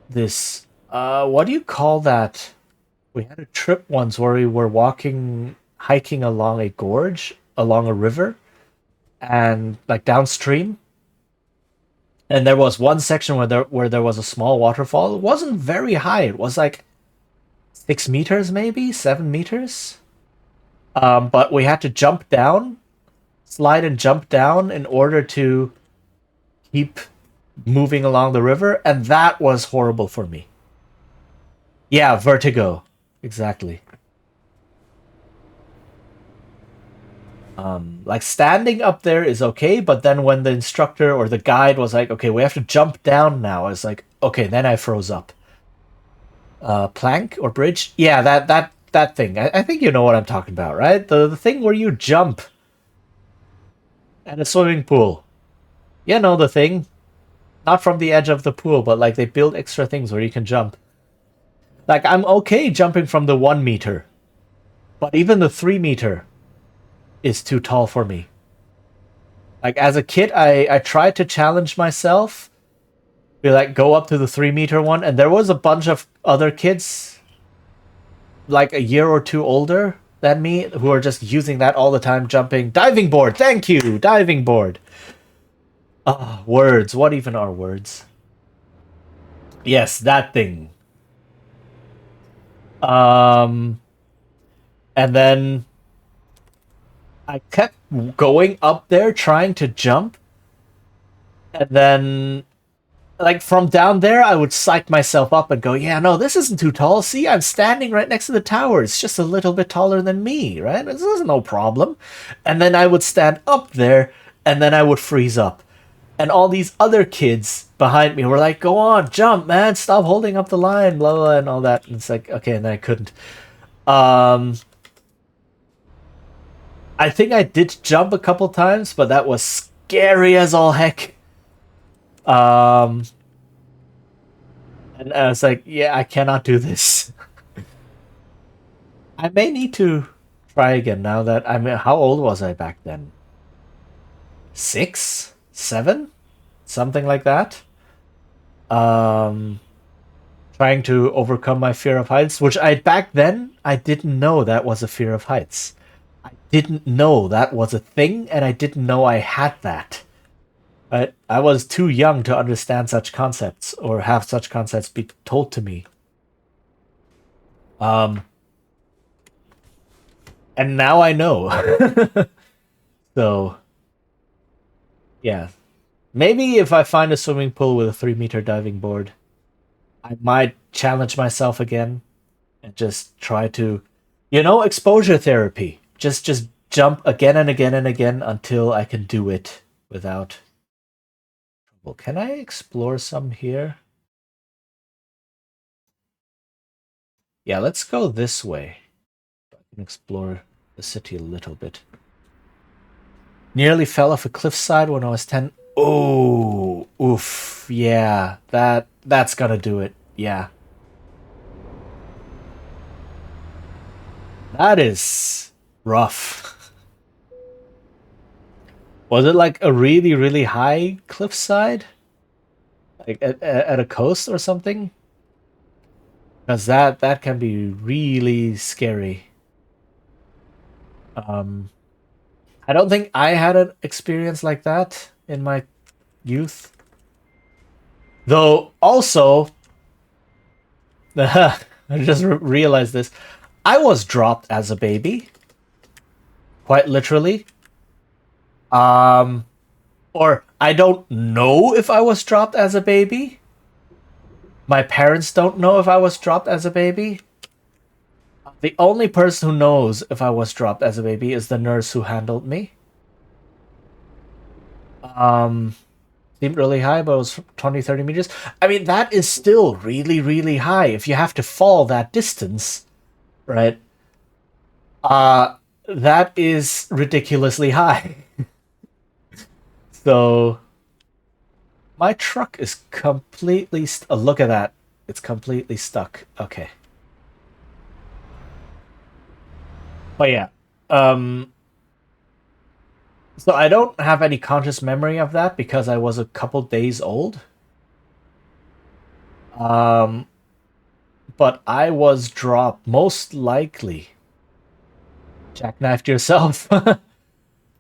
this, what do you call that? We had a trip once where we were hiking along a gorge, along a river, and like downstream. And there was one section where there was a small waterfall. It wasn't very high. It was like 6 meters, maybe 7 meters. But we had to jump down, slide and jump down in order to keep moving along the river, and that was horrible for me. Yeah, vertigo. Exactly. Like standing up there is okay, but then when the instructor or the guide was like, "Okay, we have to jump down now," it's like, okay, then I froze up. Plank or bridge? Yeah, that thing. I think you know what I'm talking about, right? The thing where you jump at a swimming pool. You know the thing. Not from the edge of the pool, but like they build extra things where you can jump. Like I'm okay jumping from the 1 meter, but even the 3 meter is too tall for me. Like as a kid, I tried to challenge myself, be like go up to the 3 meter one, and there was a bunch of other kids like a year or two older than me who are just using that all the time, jumping. Diving board, thank you, diving board. Ah, words. What even are words? Yes, that thing. Um, and then I kept going up there trying to jump, and then like from down there I would psych myself up and go, yeah, no, this isn't too tall. See, I'm standing right next to the tower. It's just a little bit taller than me, right? This is no problem. And then I would stand up there, and then I would freeze up. And all these other kids behind me were like, go on, jump, man, stop holding up the line, blah blah, and all that. And it's like, okay, and then I couldn't. Um, I think I did jump a couple times, but that was scary as all heck. Um, and I was like, yeah, I cannot do this. I may need to try again now that I mean, how old was I back then? 6, 7, something like that. Um, Trying to overcome my fear of heights, which I back then I didn't know that was a fear of heights. I didn't know that was a thing, and I didn't know I had that. I was too young to understand such concepts or have such concepts be told to me. Um, and now I know. So, yeah. Maybe if I find a swimming pool with a 3 meter diving board, I might challenge myself again and just try to, exposure therapy. Just jump again and again and again until I can do it without trouble. Can I explore some here? Yeah, let's go this way. I can explore the city a little bit. Nearly fell off a cliffside when I was 10. Oh, oof. Yeah, that's gonna do it. Yeah. That is rough. Was it like a really, really high cliffside? Like at a coast or something? Because that can be really scary. Um, I don't think I had an experience like that in my youth. Though also, I just realized this. I was dropped as a baby, quite literally. Um, or I don't know if I was dropped as a baby. My parents don't know if I was dropped as a baby. The only person who knows if I was dropped as a baby is the nurse who handled me. Um, Seemed really high, but it was 20, 30 meters. I mean, that is still really, really high if you have to fall that distance, right? Uh, that is ridiculously high. So, my truck is completely. Look at that. It's completely stuck. Okay. But yeah. Um, so I don't have any conscious memory of that because I was a couple days old. But I was dropped, most likely. Jackknifed yourself?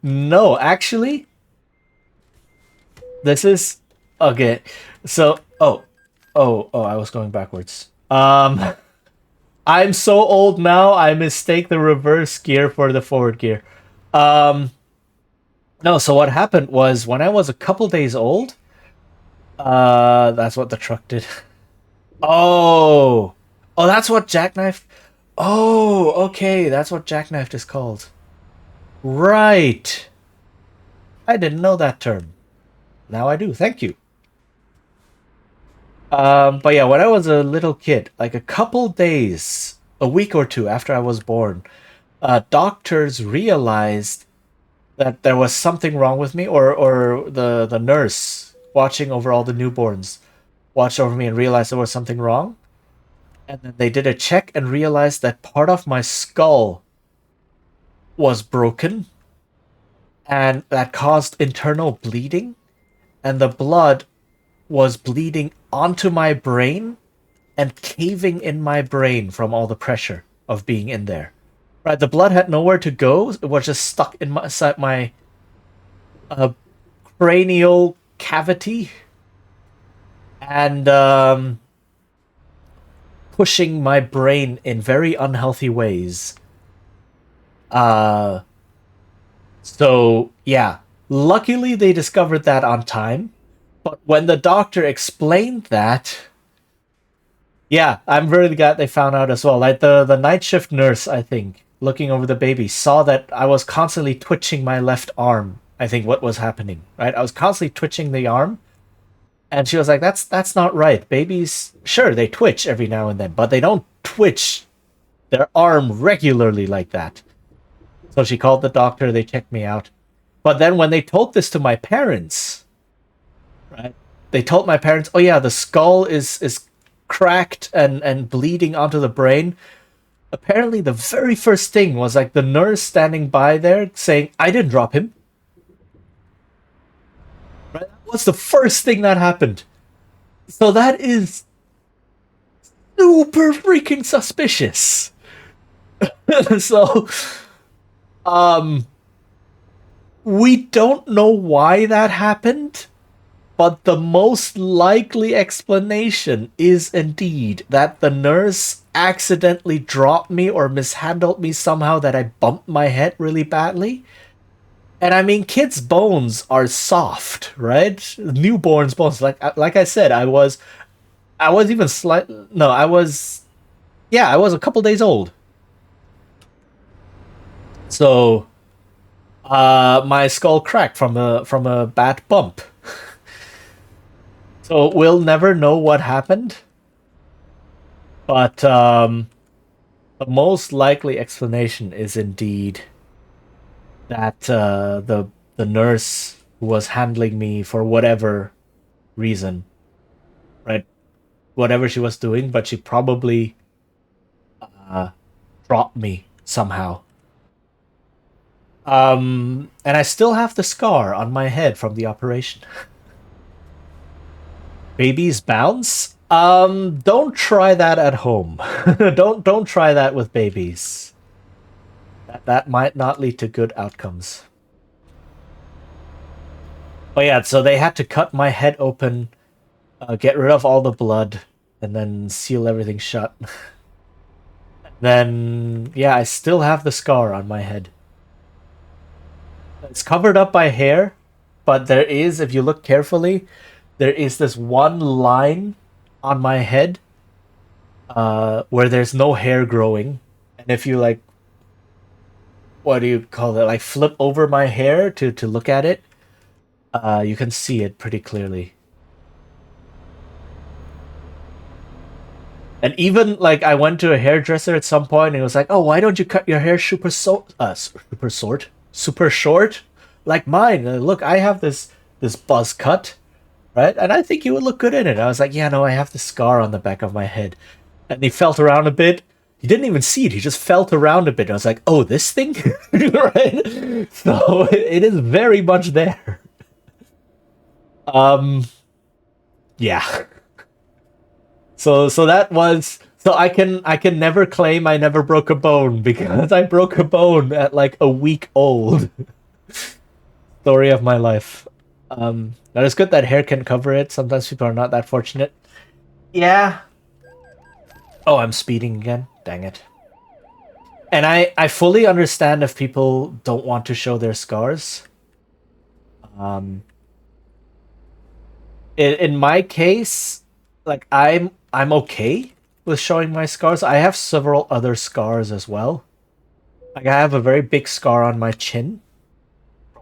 No, actually, this is okay. So, I was going backwards. I'm so old now. I mistake the reverse gear for the forward gear. Um, no. So what happened was when I was a couple days old. That's what the truck did. Oh, oh, that's what jackknife. Oh, okay, that's what jackknife is called. Right. I didn't know that term. Now I do. Thank you. But yeah, when I was a little kid, like a couple days, a week or two after I was born, doctors realized that there was something wrong with me, or the nurse watching over all the newborns watched over me and realized there was something wrong. And then they did a check and realized that part of my skull was broken, and that caused internal bleeding, and the blood was bleeding onto my brain and caving in my brain from all the pressure of being in there. Right, the blood had nowhere to go. It was just stuck in my uh, cranial cavity and pushing my brain in very unhealthy ways. Uh, so yeah, luckily they discovered that on time. But when the doctor explained that, yeah, I'm really glad they found out as well. Like the night shift nurse, I think, looking over the baby, saw that I was constantly twitching my left arm. I think what was happening, right? I was constantly twitching the arm, and she was like, "That's not right. Babies, sure, they twitch every now and then, but they don't twitch their arm regularly like that." So she called the doctor. They checked me out. But then when they told this to my parents, right? They told my parents, "Oh yeah, the skull is cracked and bleeding onto the brain." Apparently, the very first thing was like the nurse standing by there saying, "I didn't drop him." Right? That was the first thing that happened. So that is super freaking suspicious. So, um, we don't know why that happened. But the most likely explanation is indeed that the nurse accidentally dropped me or mishandled me somehow, that I bumped my head really badly. And I mean, kids' bones are soft, right? Newborns' bones. Like I said, I was even slight. No, I was. Yeah, I was a couple days old. So, my skull cracked from a bad bump. So we'll never know what happened. But the most likely explanation is indeed that the nurse who was handling me for whatever reason, right? Whatever she was doing, but she probably uh, dropped me somehow. And I still have the scar on my head from the operation. Babies bounce? Don't try that at home. Don't try that with babies. That might not lead to good outcomes. But yeah, so they had to cut my head open, get rid of all the blood, and then seal everything shut. Then, yeah, I still have the scar on my head. It's covered up by hair, but there is, if you look carefully, there is this one line on my head where there's no hair growing. And if you like, what do you call it? Like flip over my hair to look at it, you can see it pretty clearly. And even like I went to a hairdresser at some point, and he was like, "Oh, why don't you cut your hair super short, like mine? Look, I have this buzz cut, right? And I think you would look good in it." I was like, "Yeah, no, I have the scar on the back of my head." And he felt around a bit. He didn't even see it. He just felt around a bit. I was like, "Oh, this thing," right? So it is very much there. Um, yeah. So that was so I can never claim I never broke a bone because I broke a bone at like a week old. Story of my life. That is good that hair can cover it. Sometimes people are not that fortunate. Yeah. Oh, I'm speeding again. Dang it. And I fully understand if people don't want to show their scars. Um, in my case, like I'm okay with showing my scars. I have several other scars as well. Like I have a very big scar on my chin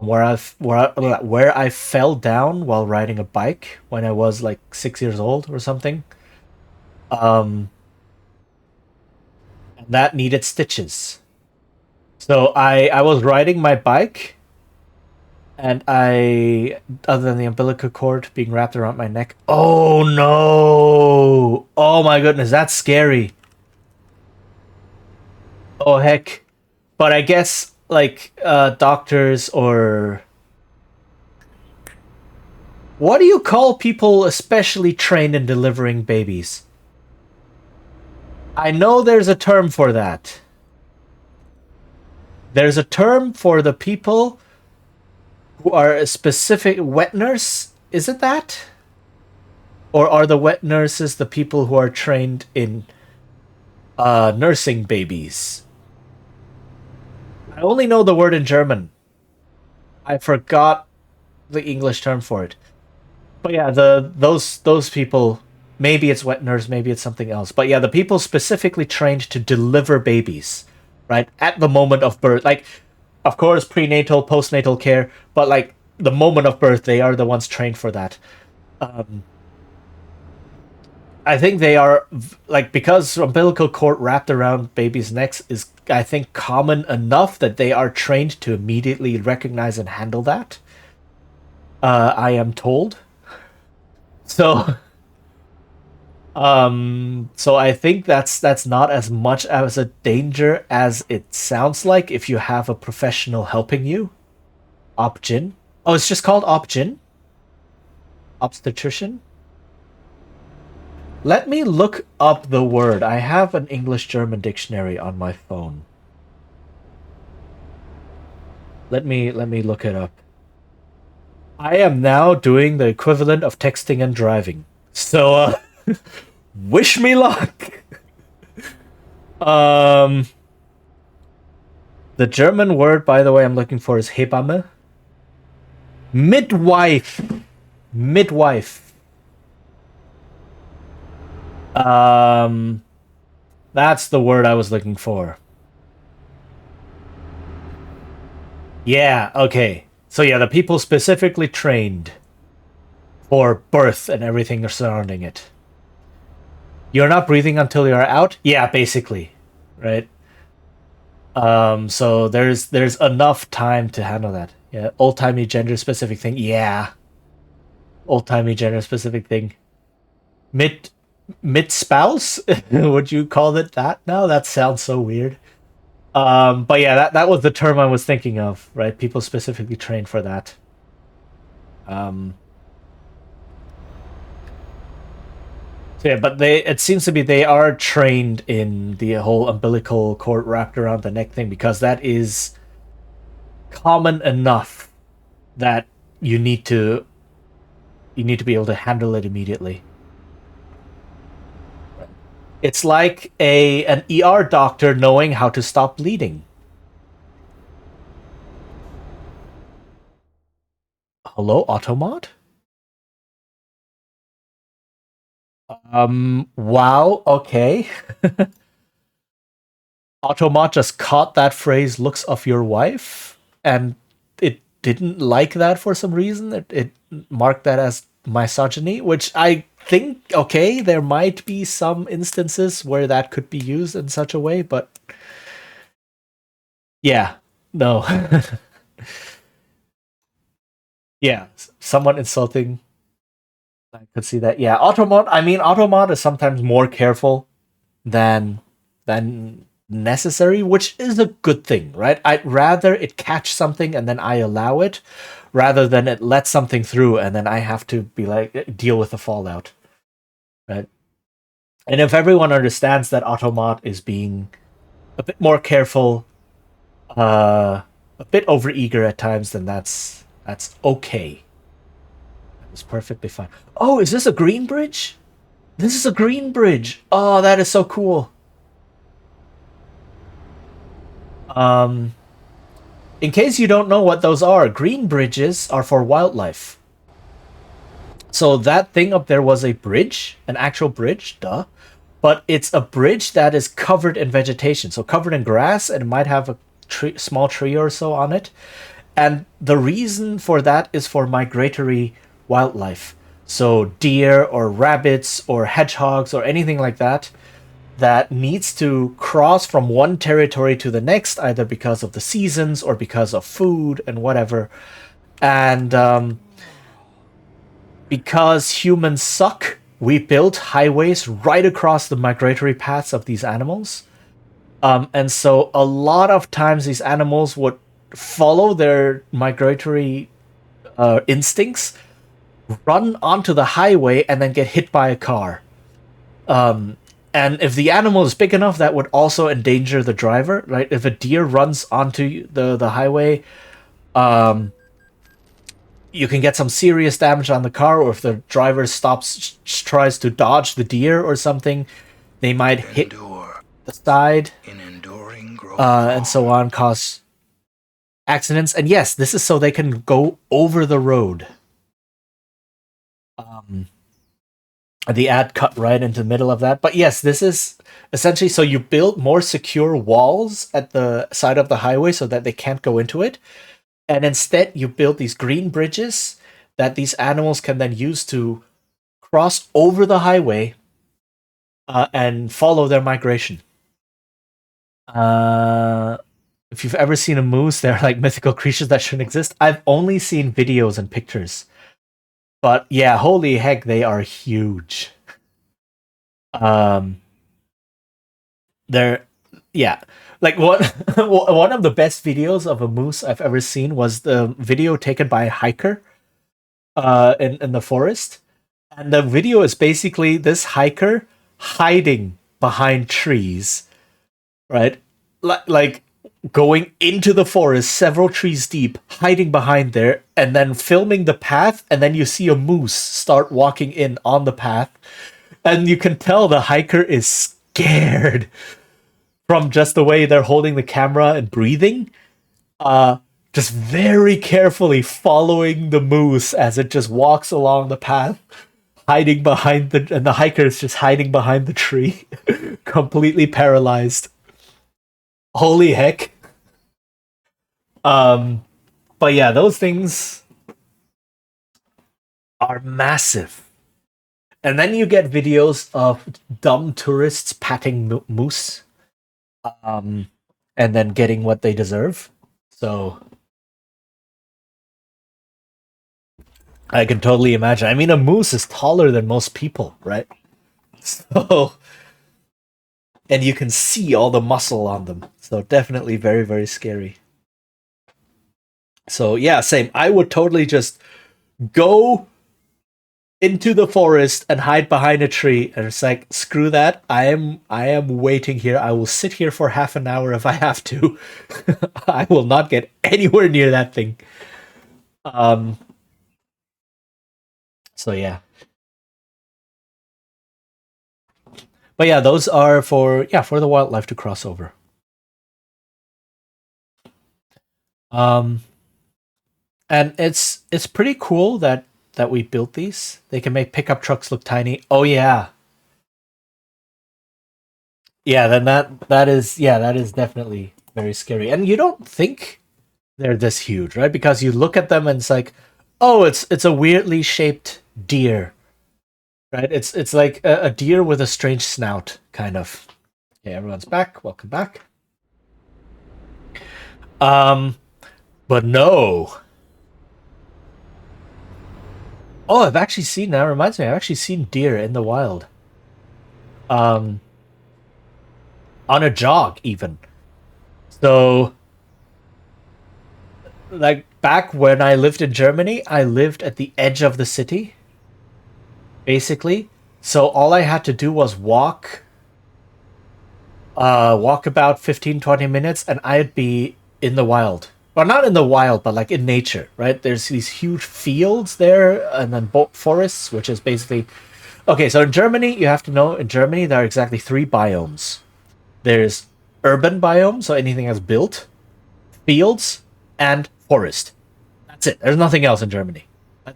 where I fell down while riding a bike when I was like 6 years old or something. Um, and that needed stitches. So I was riding my bike, and other than the umbilical cord being wrapped around my neck. Oh no! Oh my goodness, that's scary. Oh heck! But I guess like doctors or what do you call people especially trained in delivering babies? I know there's a term for that. There's a term for the people who are a specific wet nurse. Is it that? Or are the wet nurses the people who are trained in nursing babies? I only know the word in German. I forgot the English term for it. But yeah, those people. Maybe it's wet nurse, maybe it's something else. But yeah, the people specifically trained to deliver babies, right at the moment of birth. Like, of course, prenatal, postnatal care, but like the moment of birth, they are the ones trained for that. Um, I think they are like because umbilical cord wrapped around babies' necks is I think common enough that they are trained to immediately recognize and handle that. I am told. So so I think that's not as much as a danger as it sounds like if you have a professional helping you. Opgyn. Oh, it's just called Opgyn? Obstetrician? Let me look up the word. I have an English German dictionary on my phone. Let me look it up. I am now doing the equivalent of texting and driving. So wish me luck. Um the German word by the way I'm looking for is Hebamme. Midwife. Midwife. Um that's the word I was looking for. Yeah, okay. So yeah, the people specifically trained for birth and everything surrounding it. You're not breathing until you're out? Yeah, basically. Right? So there's enough time to handle that. Yeah, old-timey gender specific thing. Yeah. Old-timey gender specific thing. Mid mid spouse? Would you call it that now? That sounds so weird. But yeah, that was the term I was thinking of, right? People specifically trained for that. Um, so yeah, but it seems to be they are trained in the whole umbilical cord wrapped around the neck thing because that is common enough that you need to you need to be able to handle it immediately. It's like a an ER doctor knowing how to stop bleeding. Hello, Automod? Wow, okay. Automat just caught that phrase "looks of your wife" and it didn't like that for some reason. It marked that as misogyny, which I think okay, there might be some instances where that could be used in such a way, but yeah, no. Yeah, someone insulting. I could see that. Yeah, Automat. I mean, Automat is sometimes more careful than necessary, which is a good thing, right? I'd rather it catch something and then I allow it, rather than it let something through and then I have to be like deal with the fallout, right? And if everyone understands that Automat is being a bit more careful, a bit overeager at times, then that's okay. It's perfectly fine. Oh, is this a green bridge? This is a green bridge. Oh, that is so cool. Um, in case you don't know what those are, green bridges are for wildlife. So that thing up there was a bridge, an actual bridge, duh. But it's a bridge that is covered in vegetation, so covered in grass, and it might have a small tree or so on it. And the reason for that is for migratory wildlife. So deer or rabbits or hedgehogs or anything like that that needs to cross from one territory to the next, either because of the seasons or because of food and whatever. And because humans suck, we built highways right across the migratory paths of these animals. And so a lot of times these animals would follow their migratory instincts, run onto the highway, and then get hit by a car. And if the animal is big enough, that would also endanger the driver, right? If a deer runs onto the highway, you can get some serious damage on the car, or if the driver tries to dodge the deer or something, they might hit the side, and so on, cause accidents. And yes, this is so they can go over the road. The ad cut right into the middle of that. But yes, this is essentially so you build more secure walls at the side of the highway so that they can't go into it. And instead, you build these green bridges that these animals can then use to cross over the highway and follow their migration. If you've ever seen a moose, they're like mythical creatures that shouldn't exist. I've only seen videos and pictures. But yeah, holy heck, they are huge. They're yeah, like one one of the best videos of a moose I've ever seen was the video taken by a hiker in the forest, and the video is basically this hiker hiding behind trees, right? Like going into the forest several trees deep, hiding behind there, and then filming the path, and then you see a moose start walking in on the path, and you can tell the hiker is scared from just the way they're holding the camera and breathing. Just very carefully following the moose as it just walks along the path, hiding behind and the hiker is just hiding behind the tree, completely paralyzed. Holy heck. But yeah, those things are massive. And then you get videos of dumb tourists patting moose, and then getting what they deserve. So I can totally imagine. I mean, a moose is taller than most people, right? So, and you can see all the muscle on them. So definitely very, very scary. So yeah, same. I would totally just go into the forest and hide behind a tree, and it's like, screw that. I am waiting here. I will sit here for half an hour if I have to. I will not get anywhere near that thing. So yeah. But yeah, those are for the wildlife to cross over. And it's pretty cool that we built these. They can make pickup trucks look tiny. Oh yeah. Yeah, then that is definitely very scary. And you don't think they're this huge, right? Because you look at them and it's like, oh, it's a weirdly shaped deer. Right? It's like a deer with a strange snout, kind of. Okay, everyone's back. Welcome back. But no. Oh, I've actually seen, that reminds me, I've actually seen deer in the wild. On a jog, even. So, like, back when I lived in Germany, I lived at the edge of the city, basically. So all I had to do was walk about 15, 20 minutes, and I'd be in the wild. Well, not in the wild, but like in nature, right? There's these huge fields there, and then forests, which is basically okay. So in Germany, you have to know in Germany there are exactly three biomes. There's urban biome, so anything that's built, fields, and forest. That's it. There's nothing else in Germany.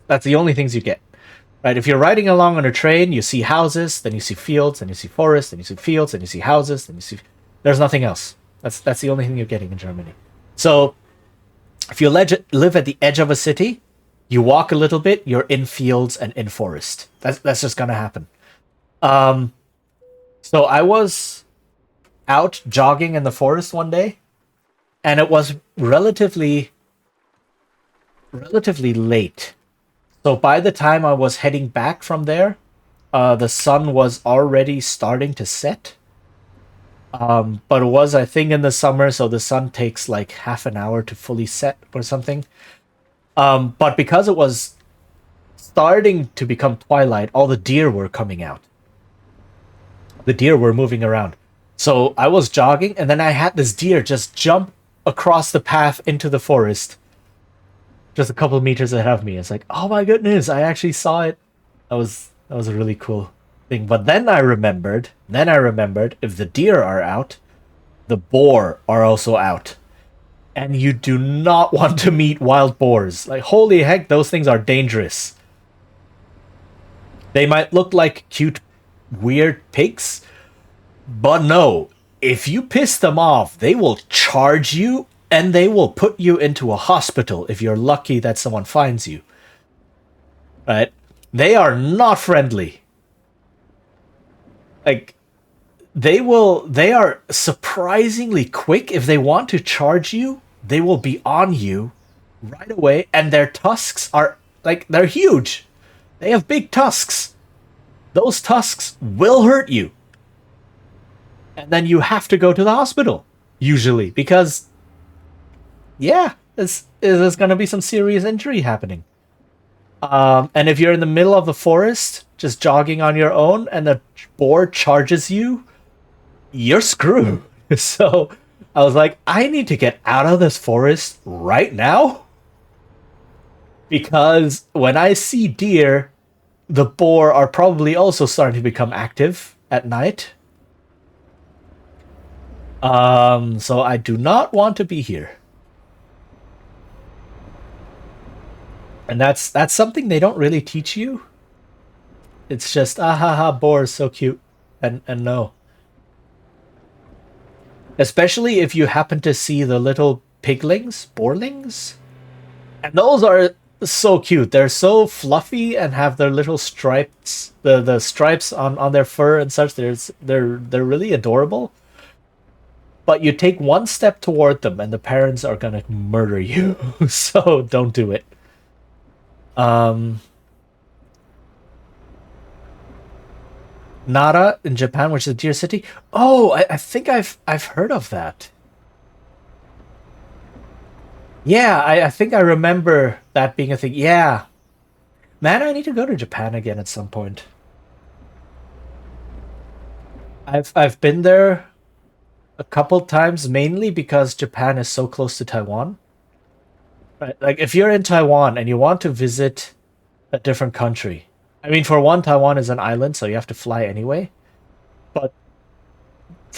That's the only things you get. Right? If you're riding along on a train, you see houses, then you see fields, then you see forests, then you see fields, then you see houses, then you see. There's nothing else. That's the only thing you're getting in Germany. So if you live at the edge of a city, you walk a little bit, you're in fields and in forest. That's just gonna happen. Um, so I was out jogging in the forest one day, and it was relatively late. So by the time I was heading back from there, the sun was already starting to set. But it was, I think, in the summer, so the sun takes like half an hour to fully set or something. But because it was starting to become twilight, all the deer were coming out. The deer were moving around. So I was jogging, and then I had this deer just jump across the path into the forest, just a couple of meters ahead of me. It's like, oh my goodness, I actually saw it. That was a really cool thing. But then I remembered if the deer are out, the boar are also out. And you do not want to meet wild boars. Like, holy heck, those things are dangerous. They might look like cute, weird pigs, but no. If you piss them off, they will charge you and they will put you into a hospital if you're lucky that someone finds you. Right? They are not friendly. Like, they are surprisingly quick. If they want to charge you, they will be on you right away, and their tusks are like, they're huge. They have big tusks. Those tusks will hurt you. And then you have to go to the hospital, usually, because yeah, there's going to be some serious injury happening. And if you're in the middle of the forest, just jogging on your own, and the boar charges you, you're screwed. So I was like, I need to get out of this forest right now, because when I see deer, the boar are probably also starting to become active at night. So I do not want to be here. And that's something they don't really teach you. It's just ah ha ha, boar is so cute, and no. Especially if you happen to see the little piglings, boarlings, and those are so cute. They're so fluffy and have their little stripes, the stripes on their fur and such. They're really adorable. But you take one step toward them, and the parents are gonna murder you. So don't do it. Um, Nara in Japan, which is a deer city. Oh, I think I've heard of that. Yeah, I think I remember that being a thing. Yeah, man, I need to go to Japan again at some point. I've been there a couple times, mainly because Japan is so close to Taiwan. Right? Like, if you're in Taiwan and you want to visit a different country, I mean, for one, Taiwan is an island, so you have to fly anyway. But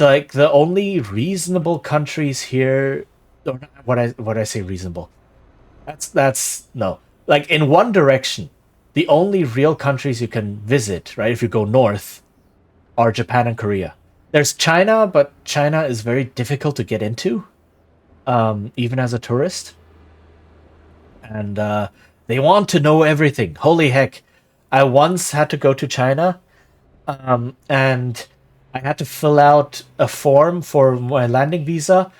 like, the only reasonable countries here, or what I say reasonable. That's no. Like, in one direction, the only real countries you can visit, right, if you go north, are Japan and Korea. There's China, but China is very difficult to get into, even as a tourist. And they want to know everything. Holy heck. I once had to go to China, and I had to fill out a form for my landing visa,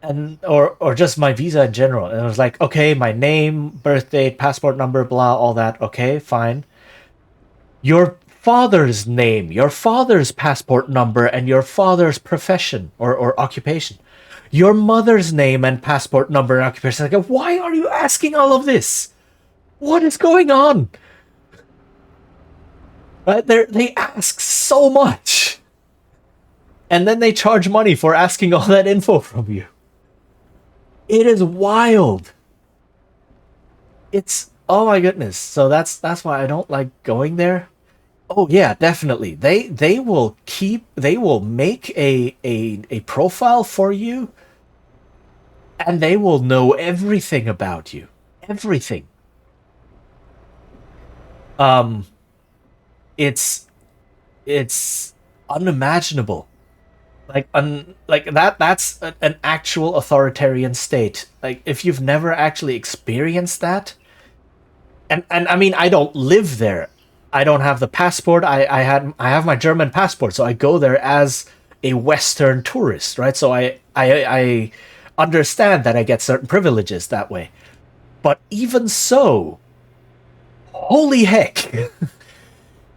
and or just my visa in general. And it was like, okay, my name, birth date, passport number, blah, all that. Okay, fine. Your father's name, your father's passport number, and your father's profession or occupation. Your mother's name and passport number and occupation. Like, why are you asking all of this? What is going on? Right? They ask so much. And then they charge money for asking all that info from you. It is wild. It's oh my goodness. So that's why I don't like going there. Oh yeah, definitely. They will make a profile for you and they will know everything about you. Everything. Um it's it's unimaginable. Like that's an actual authoritarian state. Like if you've never actually experienced that, and I mean I don't live there. I don't have the passport. I have my German passport, so I go there as a Western tourist, right? So I understand that I get certain privileges that way. But even so, holy heck,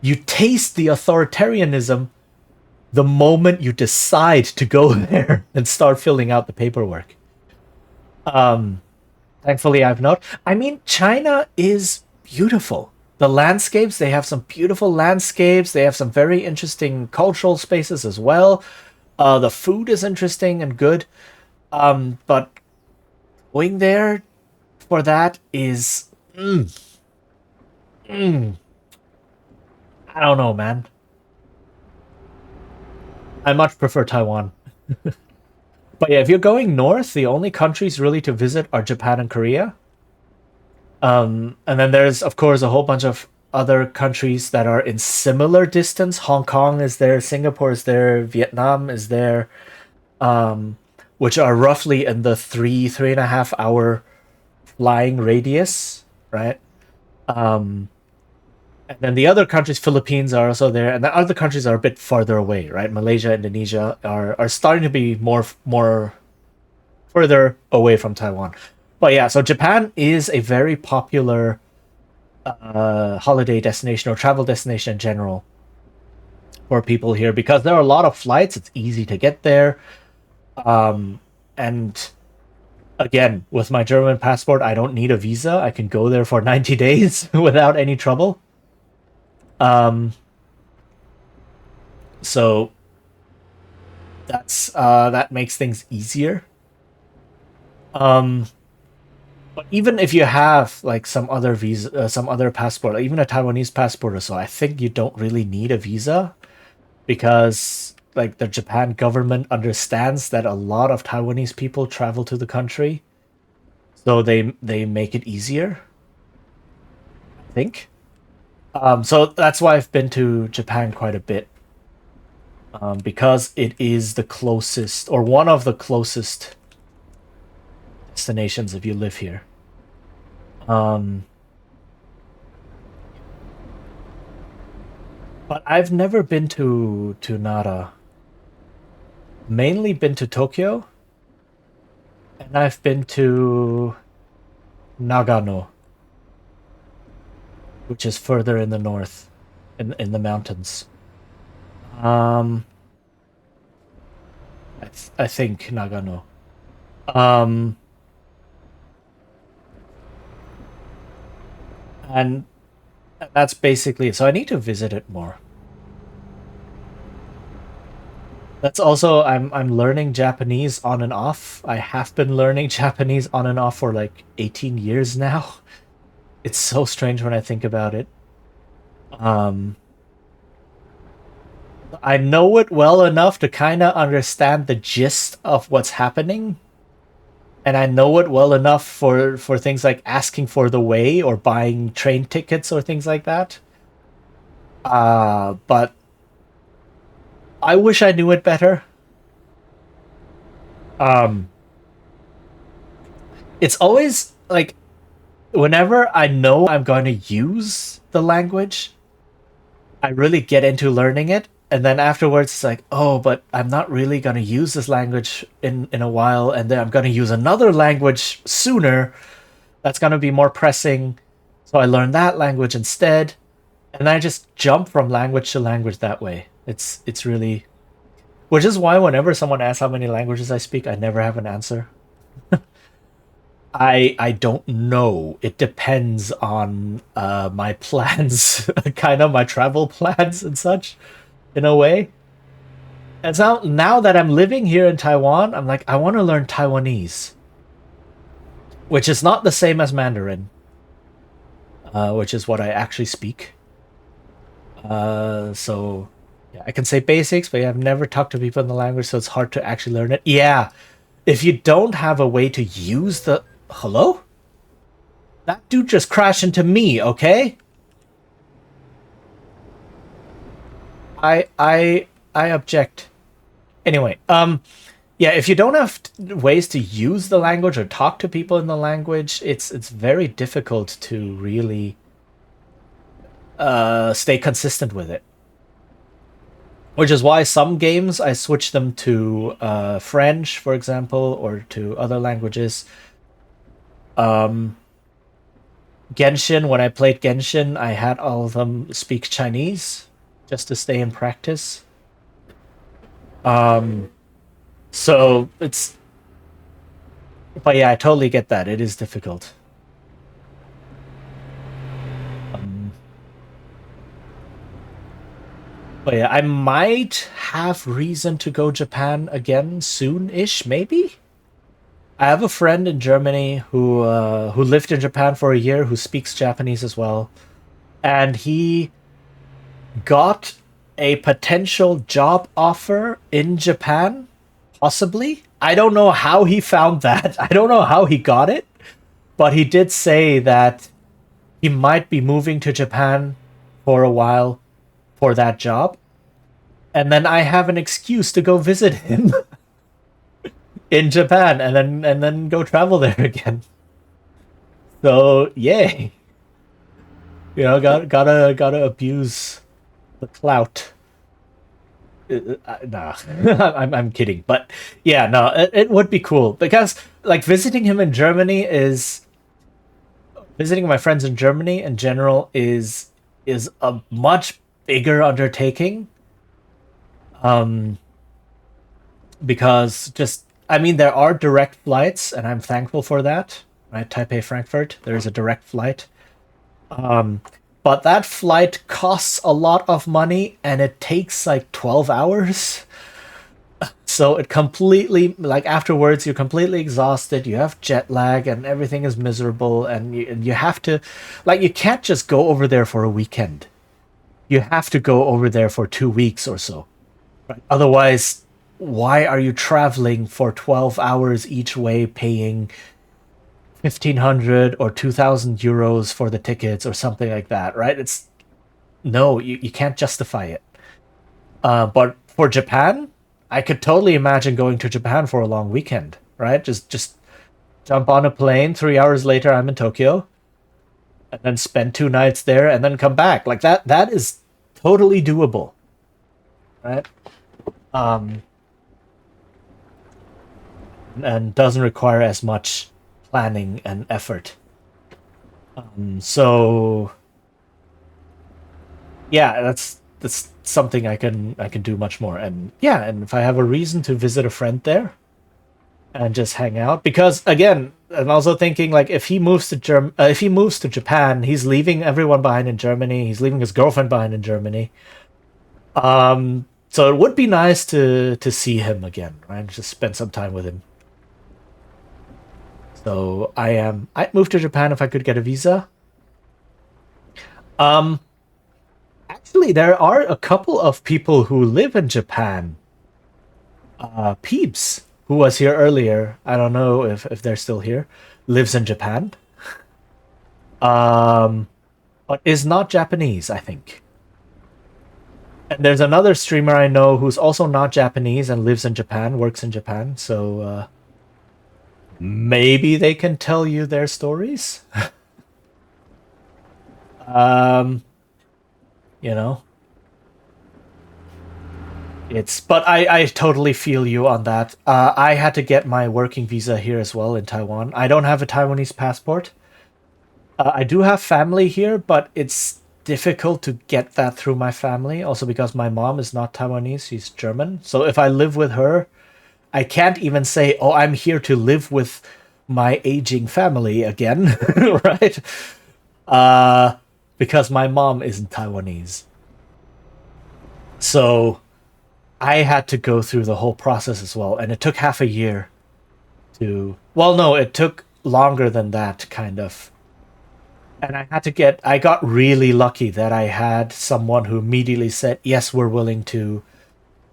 you taste the authoritarianism the moment you decide to go there and start filling out the paperwork. Um, Thankfully, I've not. I mean, China is beautiful. The landscapes, they have some beautiful landscapes. They have some very interesting cultural spaces as well. The food is interesting and good. But going there for that is, I don't know, man. I much prefer Taiwan. But yeah, if you're going north, the only countries really to visit are Japan and Korea. And then there's, of course, a whole bunch of other countries that are in similar distance. Hong Kong is there, Singapore is there, Vietnam is there, which are roughly in the 3.5 hour flying radius, right? Um, and then the other countries, Philippines are also there, and the other countries are a bit farther away, right? Malaysia, Indonesia are starting to be more further away from Taiwan. But yeah, so Japan is a very popular holiday destination or travel destination in general for people here because there are a lot of flights. It's easy to get there. And again, with my German passport, I don't need a visa. I can go there for 90 days without any trouble. Um, so that makes things easier. Um, But even if you have like some other visa, some other passport, even a Taiwanese passport or so, I think you don't really need a visa because like the Japan government understands that a lot of Taiwanese people travel to the country, so they make it easier. I think. So that's why I've been to Japan quite a bit, because it is the closest or one of the closest destinations if you live here. Um, but I've never been to Nara. Mainly been to Tokyo, and I've been to Nagano, which is further in the north, in the mountains. Um, I think Nagano. Um, and that's basically it. So I need to visit it more. That's also I'm learning Japanese on and off. I have been learning Japanese on and off for like 18 years now. It's so strange when I think about it. Um I know it well enough to kind of understand the gist of what's happening, and I know it well enough for things like asking for the way or buying train tickets or things like that. But I wish I knew it better. Um, it's always like whenever I know I'm going to use the language, I really get into learning it. And then afterwards, it's like, oh, but I'm not really going to use this language in a while. And then I'm going to use another language sooner that's going to be more pressing. So I learn that language instead. And I just jump from language to language that way. It's really, which is why whenever someone asks how many languages I speak, I never have an answer. I don't know. It depends on my plans, kind of my travel plans and such, in a way. And so now that I'm living here in Taiwan, I'm like, I want to learn Taiwanese, which is not the same as Mandarin, which is what I actually speak. So yeah, I can say basics, but I've never talked to people in the language, so it's hard to actually learn it. Yeah, if you don't have a way to use the hello, that dude just crashed into me. Okay, I object. Anyway, yeah, if you don't have ways to use the language or talk to people in the language, it's very difficult to really stay consistent with it. Which is why some games I switch them to French, for example, or to other languages. Genshin, when I played Genshin, I had all of them speak Chinese just to stay in practice. So it's, but yeah, I totally get that. It is difficult. But yeah, I might have reason to go Japan again soon-ish, maybe. I have a friend in Germany who lived in Japan for a year, who speaks Japanese as well, and he got a potential job offer in Japan, possibly. I don't know how he found that. I don't know how he got it, but he did say that he might be moving to Japan for a while for that job. And then I have an excuse to go visit him in Japan and then go travel there again. So yay. You know, gotta abuse the clout. Nah, I'm kidding, but yeah, no, it would be cool because like visiting him in Germany is visiting my friends in Germany in general is a much bigger undertaking. Because just I mean there are direct flights and I'm thankful for that. Right, Taipei Frankfurt, there is a direct flight. But that flight costs a lot of money and it takes like 12 hours. So it completely, like afterwards, you're completely exhausted. You have jet lag and everything is miserable. And you have to, like, you can't just go over there for a weekend. You have to go over there for 2 weeks or so. Right? Otherwise, why are you traveling for 12 hours each way, paying 1,500 or 2,000 euros for the tickets or something like that, right? It's no, you can't justify it. But for Japan, I could totally imagine going to Japan for a long weekend, right? Just jump on a plane. 3 hours later, I'm in Tokyo, and then spend 2 nights there, and then come back. Like that. That is totally doable, right? And doesn't require as much planning and effort. So yeah, that's something I can do much more. And yeah, and if I have a reason to visit a friend there and just hang out, because again, I'm also thinking like if he moves to Japan, he's leaving everyone behind in Germany. He's leaving his girlfriend behind in Germany. So it would be nice to see him again, right? Just spend some time with him. So I'd move to Japan if I could get a visa. Um, Actually, there are a couple of people who live in Japan. Peeps, who was here earlier, I don't know if they're still here, lives in Japan. Um, but is not Japanese, I think. And there's another streamer I know who's also not Japanese and lives in Japan, works in Japan. So maybe they can tell you their stories. um, you know, but I totally feel you on that. I had to get my working visa here as well in Taiwan. I don't have a Taiwanese passport. I do have family here, but it's difficult to get that through my family. Also because my mom is not Taiwanese; she's German. So if I live with her, I can't even say, "Oh, I'm here to live with my aging family again, right? Uh, because my mom isn't Taiwanese. So I had to go through the whole process as well, and it took half a year to. Well, no, it took longer than that, kind of. And I got really lucky that I had someone who immediately said, "Yes, we're willing to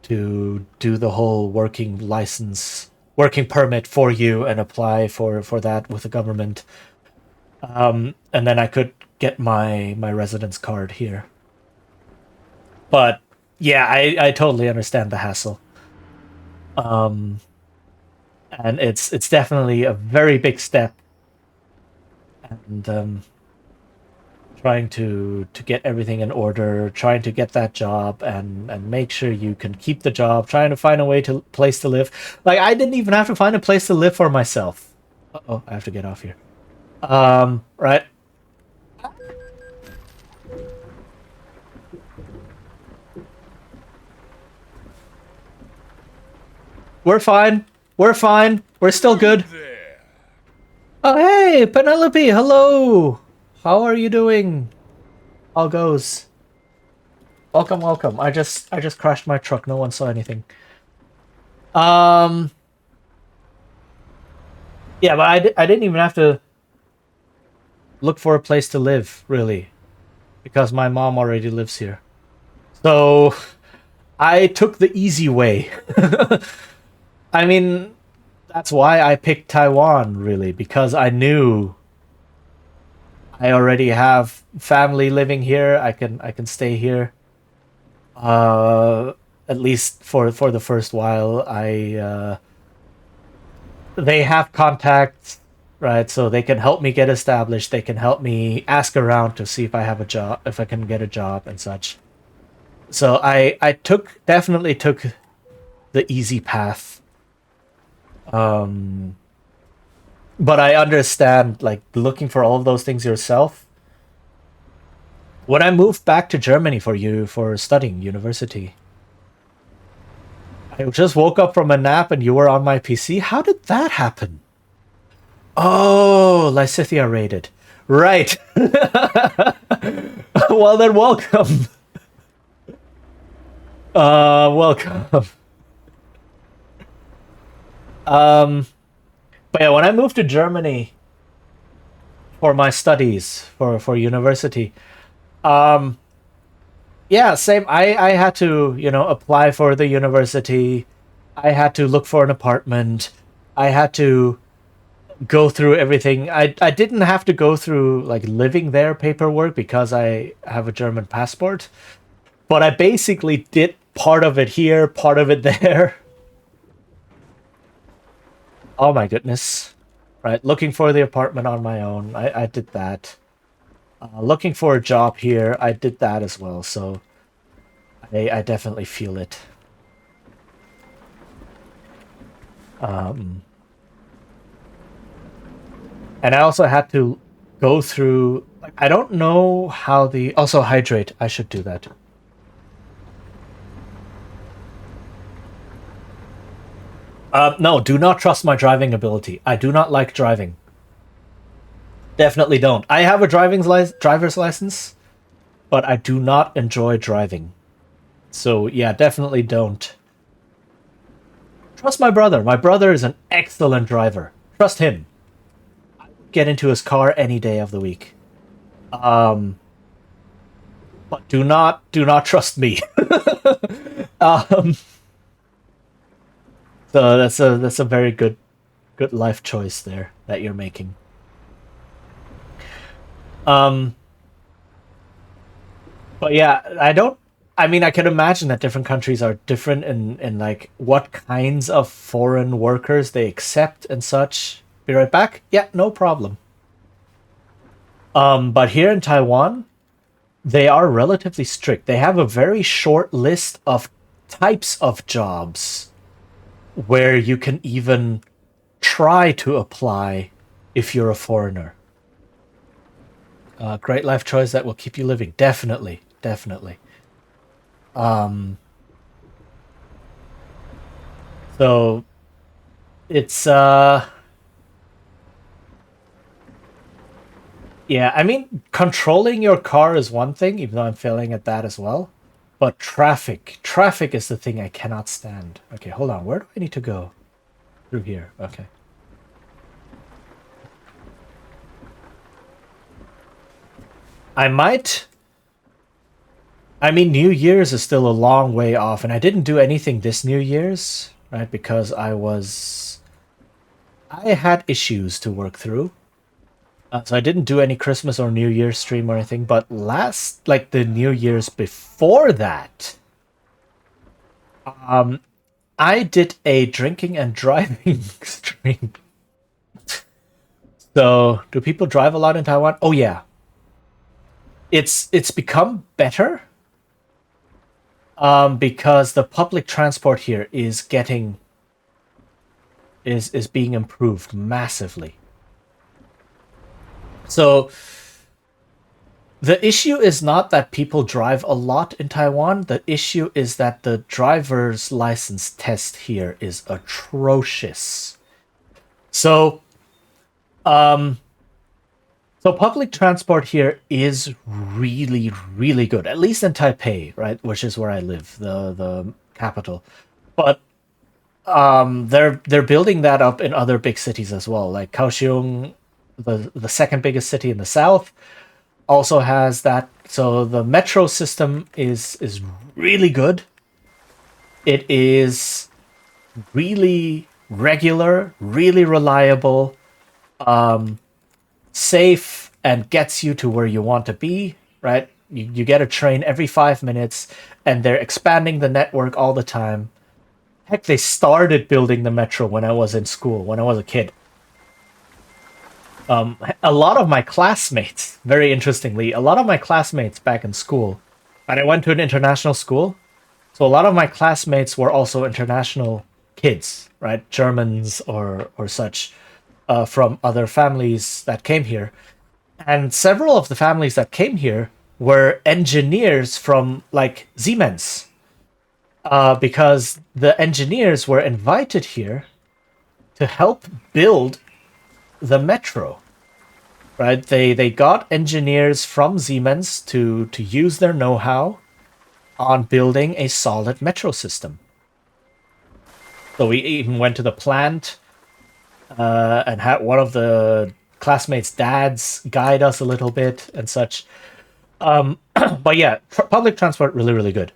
do the whole working permit for you and apply for that with the government." And then I could get my residence card here. But yeah, I totally understand the hassle. Um, and it's definitely a very big step, and trying to get everything in order, trying to get that job, and make sure you can keep the job, trying to find a place to live. Like I didn't even have to find a place to live for myself. Oh, I have to get off here. Right. We're fine. We're fine. We're still good. Oh, hey, Penelope. Hello. How are you doing? How goes? Welcome, welcome. I just crashed my truck. No one saw anything. Um, yeah, but I didn't even have to look for a place to live, really, because my mom already lives here. So I took the easy way. I mean, that's why I picked Taiwan, really, because I knew I already have family living here. I can stay here. Uh, at least for the first while. They have contacts, right? So they can help me get established. They can help me ask around to see if I have a job, if I can get a job and such. So I definitely took the easy path. Um, but I understand like looking for all of those things yourself. When I moved back to Germany for studying university, I just woke up from a nap and you were on my PC. How did that happen? Oh, Lysithia raided. Right. Well then, welcome. Welcome. Um, but yeah, when I moved to Germany for my studies for university, um, yeah, same. I had to apply for the university. I had to look for an apartment. I had to go through everything. I didn't have to go through like living there paperwork because I have a German passport, but I basically did part of it here, part of it there. Oh my goodness. Right, looking for the apartment on my own. I did that. Looking for a job here, I did that as well. So I definitely feel it. Um, and I also had to go through. Like, I don't know how the also hydrate. I should do that. No, do not trust my driving ability. I do not like driving. Definitely don't. I have a driver's license, but I do not enjoy driving. So yeah, definitely don't. Trust my brother. My brother is an excellent driver. Trust him. Get into his car any day of the week. Um, but do not trust me. um, so that's a very good life choice there that you're making. Um, but yeah, I don't. I mean, I can imagine that different countries are different in like what kinds of foreign workers they accept and such. Be right back. Yeah, no problem. But here in Taiwan, they are relatively strict. They have a very short list of types of jobs where you can even try to apply if you're a foreigner. Great life choice that will keep you living. Definitely, definitely. Um, so it's Yeah, I mean, controlling your car is one thing, even though I'm failing at that as well. But traffic is the thing I cannot stand. Okay, hold on. Where do I need to go? Through here. Okay. I might. I mean, New Year's is still a long way off, and I didn't do anything this New Year's, right? Because I had issues to work through. So I didn't do any Christmas or New Year's stream or anything, but like the New Year's before that, um, I did a drinking and driving stream. So, do people drive a lot in Taiwan? Oh yeah, it's become better, because the public transport here is being improved massively. So the issue is not that people drive a lot in Taiwan. The issue is that the driver's license test here is atrocious. So, um, so public transport here is really, really good. At least in Taipei, right, which is where I live, the capital. But they're building that up in other big cities as well, like Kaohsiung, the second biggest city in the south, also has that. So the metro system is really good. It is really regular, really reliable, safe, and gets you to where you want to be, right? You get a train every 5 minutes, and they're expanding the network all the time. Heck, they started building the metro when I was in school, when I was a kid. A lot of my classmates, very interestingly, a lot of my classmates back in school, and I went to an international school, so a lot of my classmates were also international kids, right? Germans or such, from other families that came here. And several of the families that came here were engineers from like Siemens, because the engineers were invited here to help build the metro. Right? They got engineers from Siemens to use their know-how on building a solid metro system. So we even went to the plant, and had one of the classmates' dads guide us a little bit and such. But yeah, public transport really, really good,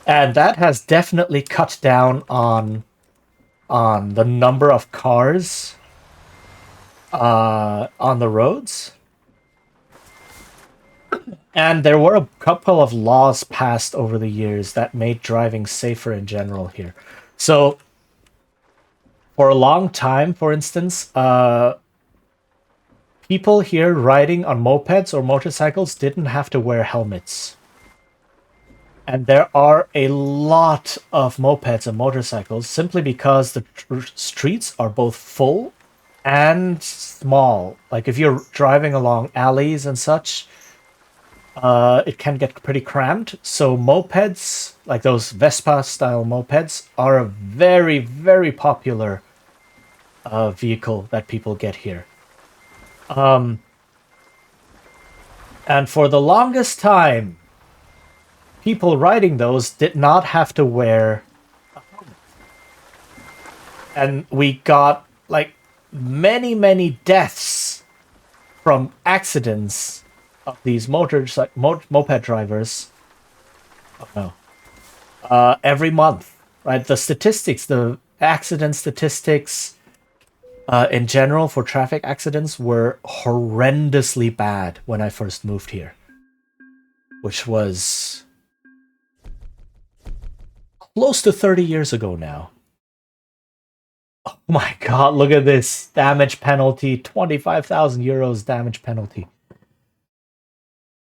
and that has definitely cut down on the number of cars on the roads. And there were a couple of laws passed over the years that made driving safer in general here. So, for a long time, for instance, people here riding on mopeds or motorcycles didn't have to wear helmets. And there are a lot of mopeds and motorcycles simply because the streets are both full and small. Like if you're driving along alleys and such, it can get pretty cramped. So mopeds, like those Vespa style mopeds, are a very, very popular vehicle that people get here. And for the longest time, people riding those did not have to wear a helmet. And we got like many, many deaths from accidents of these moped drivers. Oh no. Every month, right? The statistics, the accident statistics, in general for traffic accidents were horrendously bad when I first moved here, which was close to 30 years ago now. Oh my god, look at this damage penalty, 25,000 euros damage penalty.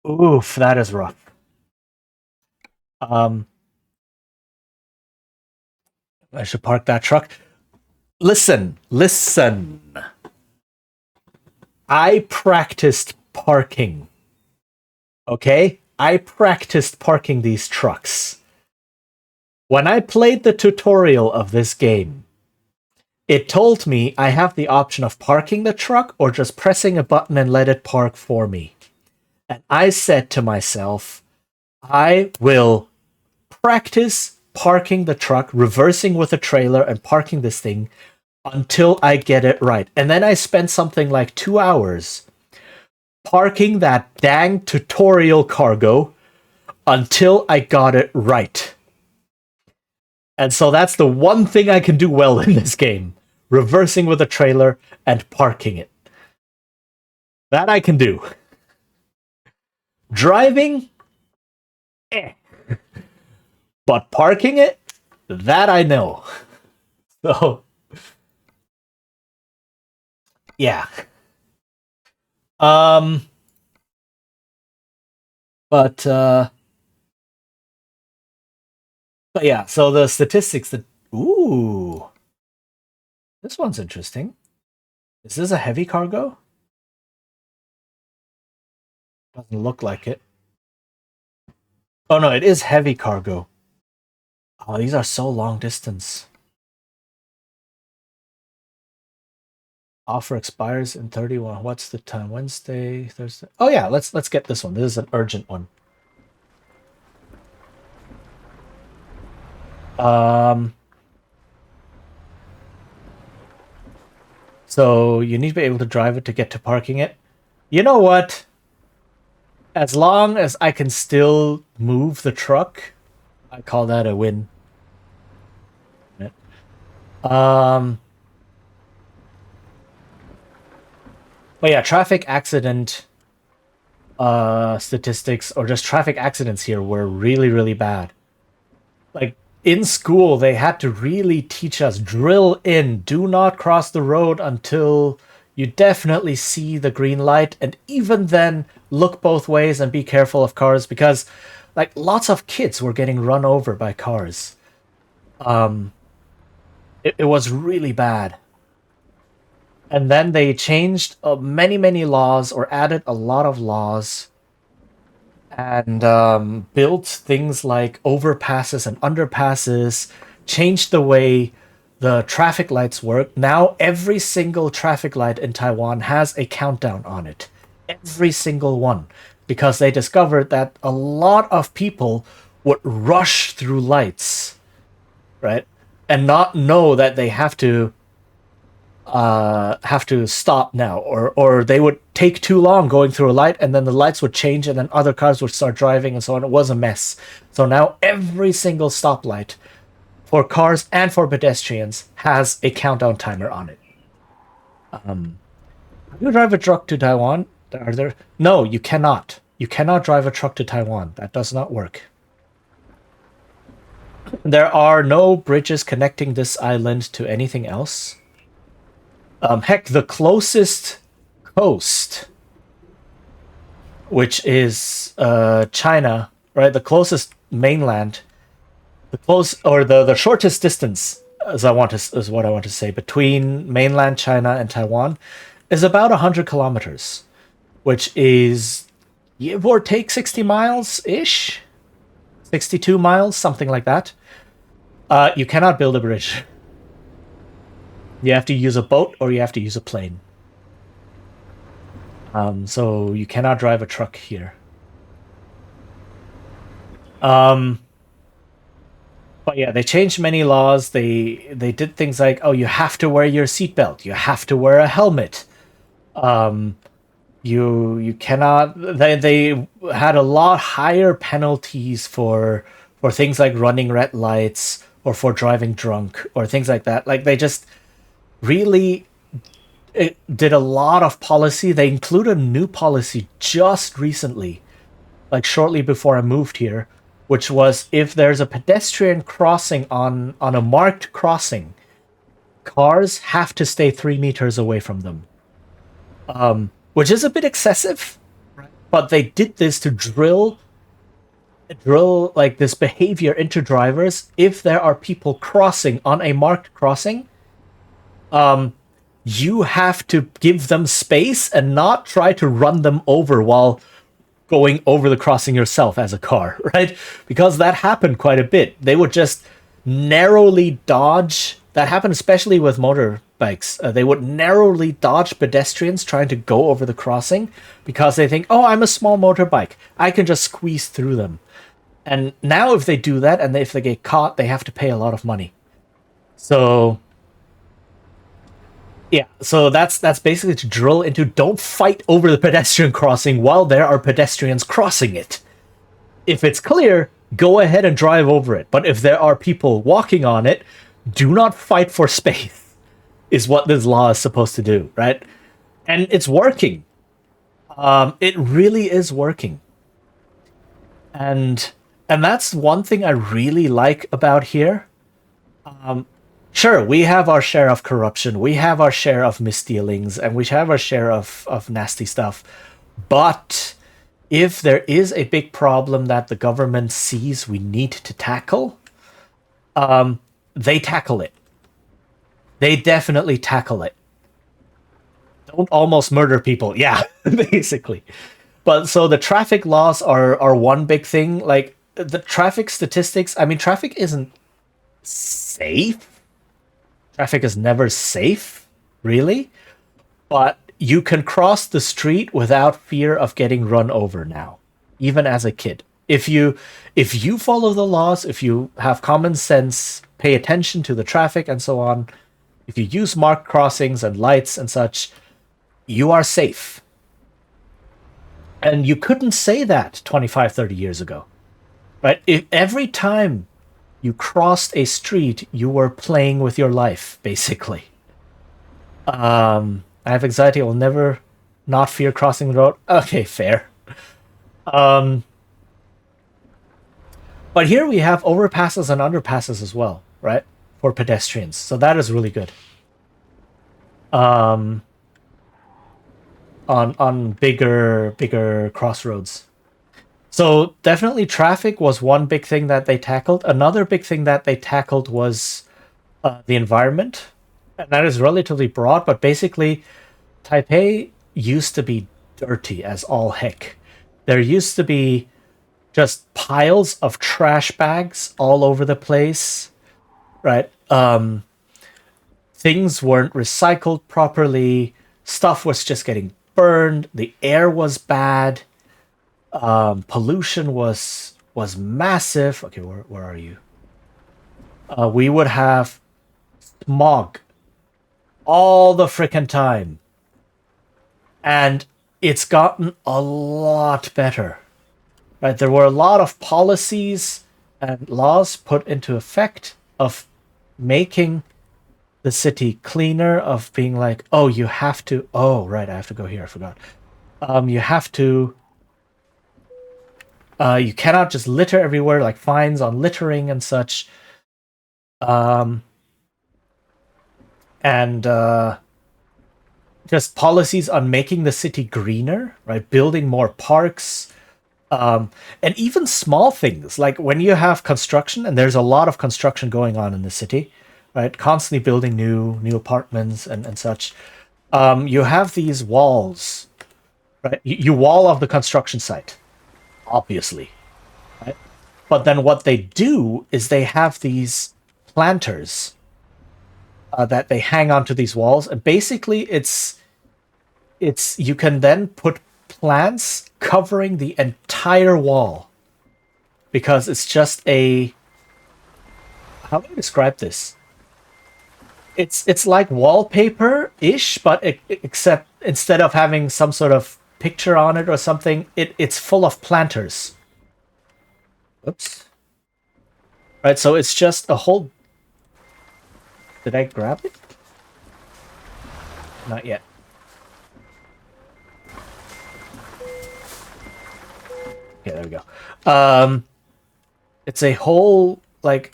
Oof, that is rough. Um, I should park that truck. Listen. I practiced parking. Okay? I practiced parking these trucks. When I played the tutorial of this game, it told me I have the option of parking the truck or just pressing a button and let it park for me. And I said to myself, I will practice parking the truck, reversing with a trailer and parking this thing until I get it right. And then I spent something like 2 hours parking that dang tutorial cargo until I got it right. And so that's the one thing I can do well in this game. Reversing with a trailer and parking it. That I can do. Driving? Eh. But parking it? That I know. So, yeah. But yeah, so the statistics that... Ooh. This one's interesting. Is this a heavy cargo? Doesn't look like it. Oh no, it is heavy cargo. Oh, these are so long distance. Offer expires in 31. What's the time? Wednesday, Thursday. Oh yeah, let's get this one. This is an urgent one. So you need to be able to drive it to get to parking it. You know what? As long as I can still move the truck, I call that a win. But yeah, traffic accident statistics or just traffic accidents here were really, really bad. Like in school, they had to really teach us, drill in, do not cross the road until you definitely see the green light, and even then look both ways and be careful of cars, because like lots of kids were getting run over by cars. It was really bad. And then they changed many laws, or added a lot of laws, and built things like overpasses and underpasses, changed the way the traffic lights work. Now every single traffic light in Taiwan has a countdown on it. Every single one. Because they discovered that a lot of people would rush through lights, right? And not know that they have to stop now, or they would take too long going through a light, and then the lights would change, and then other cars would start driving, and so on. It was a mess. So now every single stoplight for cars and for pedestrians has a countdown timer on it. You drive a truck to Taiwan? Are there? No, you cannot. You cannot drive a truck to Taiwan. That does not work. There are no bridges connecting this island to anything else. Heck, the closest coast, which is China, right? The closest mainland, the shortest distance, is what I want to say, between mainland China and Taiwan, is about 100 kilometers, which is give or take 60 miles ish, 62 miles, something like that. You cannot build a bridge. You have to use a boat or you have to use a plane. So you cannot drive a truck here. But yeah, they changed many laws. They did things like, oh, you have to wear your seatbelt. You have to wear a helmet. You cannot. They had a lot higher penalties for things like running red lights or for driving drunk or things like that. Like they just really did a lot of policy. They included a new policy just recently, like shortly before I moved here, which was if there's a pedestrian crossing on a marked crossing, cars have to stay 3 meters away from them. Which is a bit excessive, but they did this to drill like this behavior into drivers. If there are people crossing on a marked crossing, you have to give them space and not try to run them over while going over the crossing yourself as a car, right? Because that happened quite a bit. They would just narrowly dodge that happened especially with motorbikes. They would narrowly dodge pedestrians trying to go over the crossing because they think, oh, I'm a small motorbike. I can just squeeze through them. And now if they do that and if they get caught, they have to pay a lot of money. So yeah, so that's basically to drill into don't fight over the pedestrian crossing while there are pedestrians crossing it. If it's clear, go ahead and drive over it. But if there are people walking on it, do not fight for space, is what this law is supposed to do, right? And it's working. It really is working. And that's one thing I really like about here. Sure, we have our share of corruption, we have our share of misdealings, and we have our share of nasty stuff. But if there is a big problem that the government sees we need to tackle, they tackle it. They definitely tackle it. Don't almost murder people. Yeah, basically. But so the traffic laws are one big thing. Like the traffic statistics, I mean, traffic isn't safe. Traffic is never safe, really. But you can cross the street without fear of getting run over now, even as a kid. If you follow the laws, if you have common sense, pay attention to the traffic and so on, if you use marked crossings and lights and such, you are safe. And you couldn't say that 25, 30 years ago, right? If every time you crossed a street, you were playing with your life, basically. I have anxiety. I will never not fear crossing the road. Okay, fair. But here we have overpasses and underpasses as well, right? For pedestrians. So that is really good. On bigger crossroads. So definitely traffic was one big thing that they tackled. Another big thing that they tackled was the environment. And that is relatively broad, but basically Taipei used to be dirty as all heck. There used to be just piles of trash bags all over the place, right? Things weren't recycled properly. Stuff was just getting burned. The air was bad. Pollution was massive. Okay, where are you? We would have smog all the frickin' time. And it's gotten a lot better. Right? There were a lot of policies and laws put into effect of making the city cleaner, of being like, oh, you have to, oh, right, I have to go here, I forgot. You have to, you cannot just litter everywhere, like fines on littering and such. And just policies on making the city greener, right? Building more parks, and even small things like when you have construction, and there's a lot of construction going on in the city, right? Constantly building new apartments and such. You have these walls, right? You wall off the construction site, obviously, right? But then what they do is they have these planters that they hang onto these walls, and basically it's you can then put plants covering the entire wall, because it's just a, how do I describe this? It's like wallpaper-ish, but except instead of having some sort of picture on it or something, it's full of planters. Oops. Right, so it's just a whole... Did I grab it? Not yet. Okay, there we go. It's a whole, like,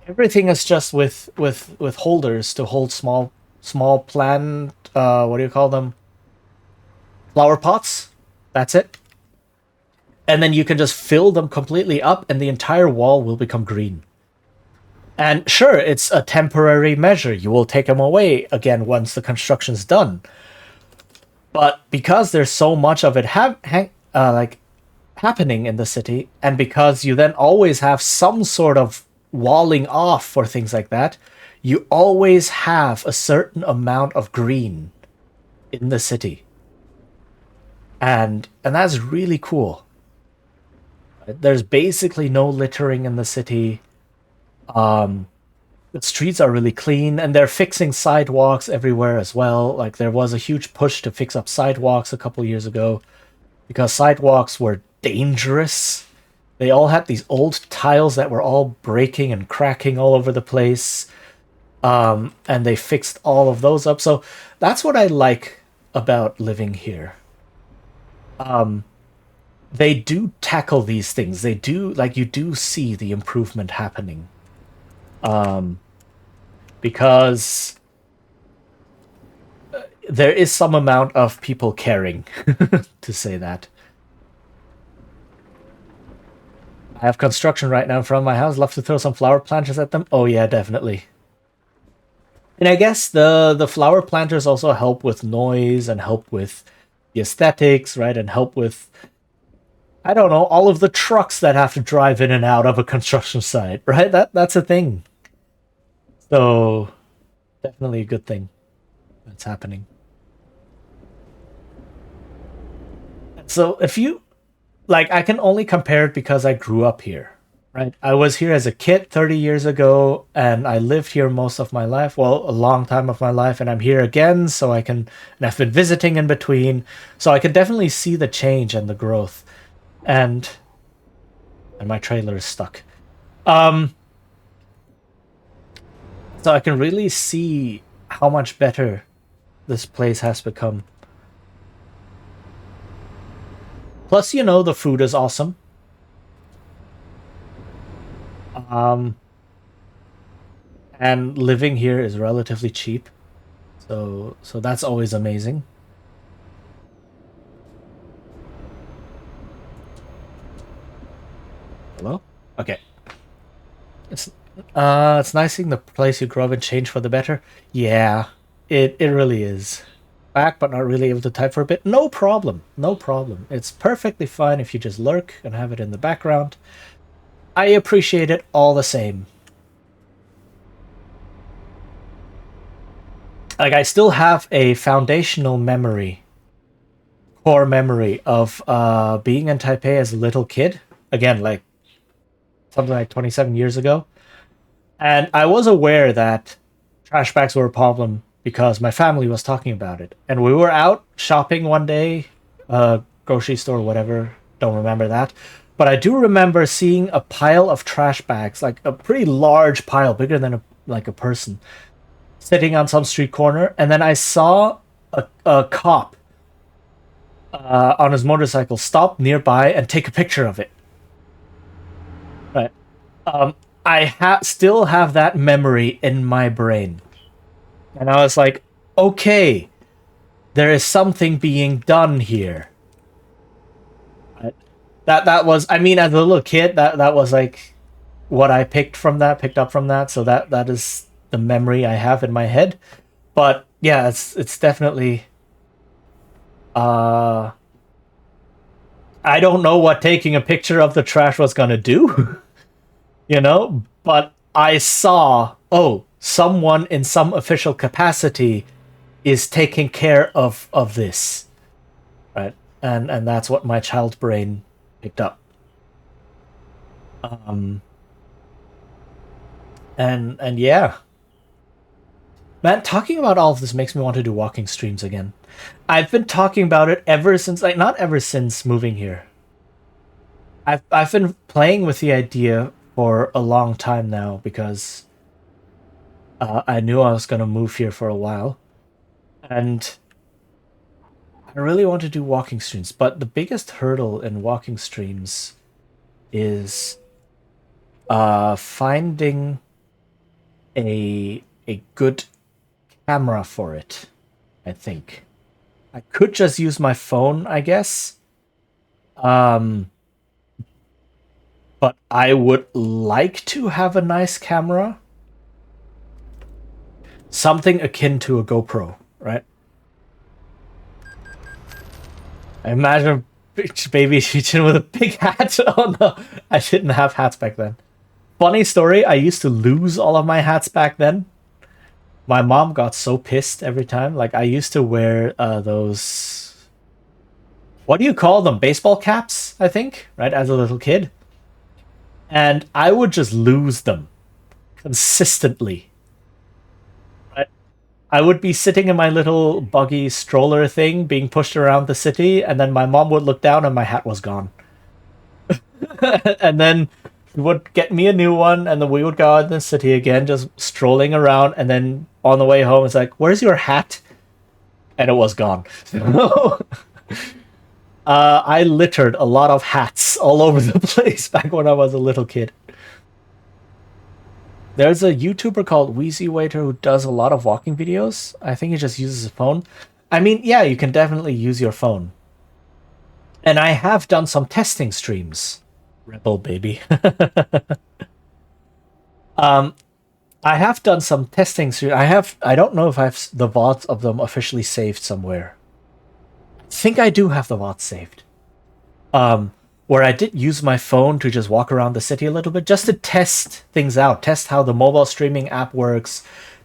everything is just with holders to hold small plant, what do you call them? Flower pots. That's it. And then you can just fill them completely up and the entire wall will become green. And sure, it's a temporary measure. You will take them away again once the construction's done. But because there's so much of it happening in the city, and because you then always have some sort of walling off for things like that, you always have a certain amount of green in the city. And that's really cool. There's basically no littering in the city. The streets are really clean, and they're fixing sidewalks everywhere as well. Like, there was a huge push to fix up sidewalks a couple years ago because sidewalks were dangerous. They all had these old tiles that were all breaking and cracking all over the place. And they fixed all of those up. So that's what I like about living here. They do tackle these things. They do, like, you do see the improvement happening. Because there is some amount of people caring, to say that. I have construction right now in front of my house. Love to throw some flower planters at them. Oh yeah, definitely. And I guess the flower planters also help with noise and help with the aesthetics, right? And help with, I don't know, all of the trucks that have to drive in and out of a construction site, right? That's a thing. So definitely a good thing that's happening. So if you like, I can only compare it because I grew up here, right? I was here as a kid 30 years ago, and I lived here most of my life. Well, a long time of my life, and I'm here again, so I can, and I've been visiting in between, so I can definitely see the change and the growth. And my trailer is stuck. So I can really see how much better this place has become. Plus, you know, the food is awesome. And living here is relatively cheap. So that's always amazing. Hello? Okay. It's nice seeing the place you grew up in change for the better. Yeah, it really is. Back, but not really able to type for a bit. No problem. No problem. It's perfectly fine if you just lurk and have it in the background. I appreciate it all the same. Like, I still have a foundational memory, core memory of being in Taipei as a little kid. Again, like something like 27 years ago. And I was aware that trash bags were a problem because my family was talking about it. And we were out shopping one day, grocery store, whatever, don't remember that. But I do remember seeing a pile of trash bags, like a pretty large pile, bigger than a person, sitting on some street corner. And then I saw a cop on his motorcycle stop nearby and take a picture of it. Right. I still have that memory in my brain. And I was like, okay, there is something being done here. Right? That was, I mean, as a little kid, that was like what I picked up from that. So that is the memory I have in my head. But yeah, it's definitely I don't know what taking a picture of the trash was gonna do. You know, but I saw, oh, someone in some official capacity is taking care of this, right? And that's what my child brain picked up. And yeah, man, talking about all of this makes me want to do walking streams again. I've been talking about it ever since, like, not ever since moving here. I've been playing with the idea for a long time now because I knew I was going to move here for a while. And I really want to do walking streams. But the biggest hurdle in walking streams is finding a good camera for it, I think. I could just use my phone, I guess. But I would like to have a nice camera. Something akin to a GoPro, right? I imagine baby Shichin with a big hat. Oh no, I didn't have hats back then. Funny story, I used to lose all of my hats back then. My mom got so pissed every time. Like I used to wear those, what do you call them? Baseball caps, I think, right? As a little kid. And I would just lose them consistently. Right? I would be sitting in my little buggy stroller thing being pushed around the city, and then my mom would look down and my hat was gone. And then she would get me a new one, and then we would go out in the city again, just strolling around, and then on the way home, it's like, where's your hat? And it was gone. I littered a lot of hats all over the place back when I was a little kid. There's a YouTuber called Wheezy Waiter who does a lot of walking videos. I think he just uses a phone. I mean, yeah, you can definitely use your phone. And I have done some testing streams. Rebel baby. I have done some testing. I don't know if I've the VODs of them officially saved somewhere. I think I do have the VODs saved. Where I did use my phone to just walk around the city a little bit, just to test things out, test how the mobile streaming app works,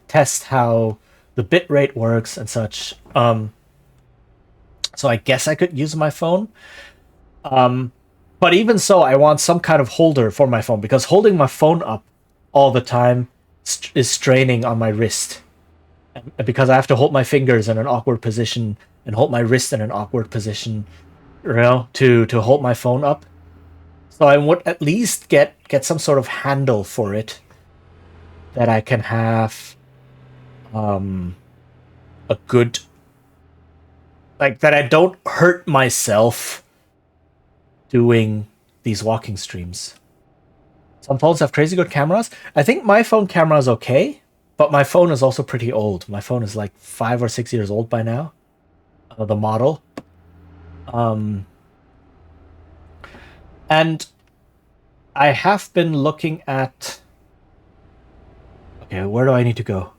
test how the bitrate works and such. So I guess I could use my phone. But even so, I want some kind of holder for my phone, because holding my phone up all the time is straining on my wrist. And because I have to hold my fingers in an awkward position and hold my wrist in an awkward position, you know, to hold my phone up. So I would at least get some sort of handle for it that I can have a good, like, that I don't hurt myself doing these walking streams. Some phones have crazy good cameras. I think my phone camera is okay, but my phone is also pretty old. My phone is like 5 or 6 years old by now. The model. And I have been looking at... Okay, where do I need to go?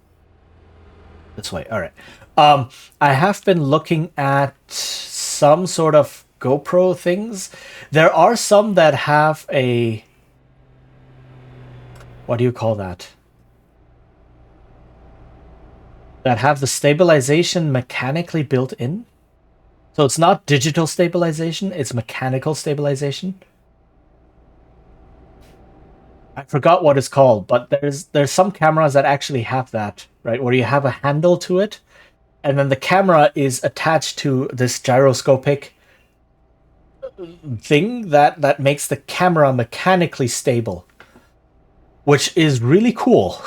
This way, alright. I have been looking at some sort of GoPro things. There are some that have a... What do you call that? That have the stabilization mechanically built in. So it's not digital stabilization, it's mechanical stabilization. I forgot what it's called, but there's some cameras that actually have that, right? Where you have a handle to it, and then the camera is attached to this gyroscopic thing that makes the camera mechanically stable, which is really cool.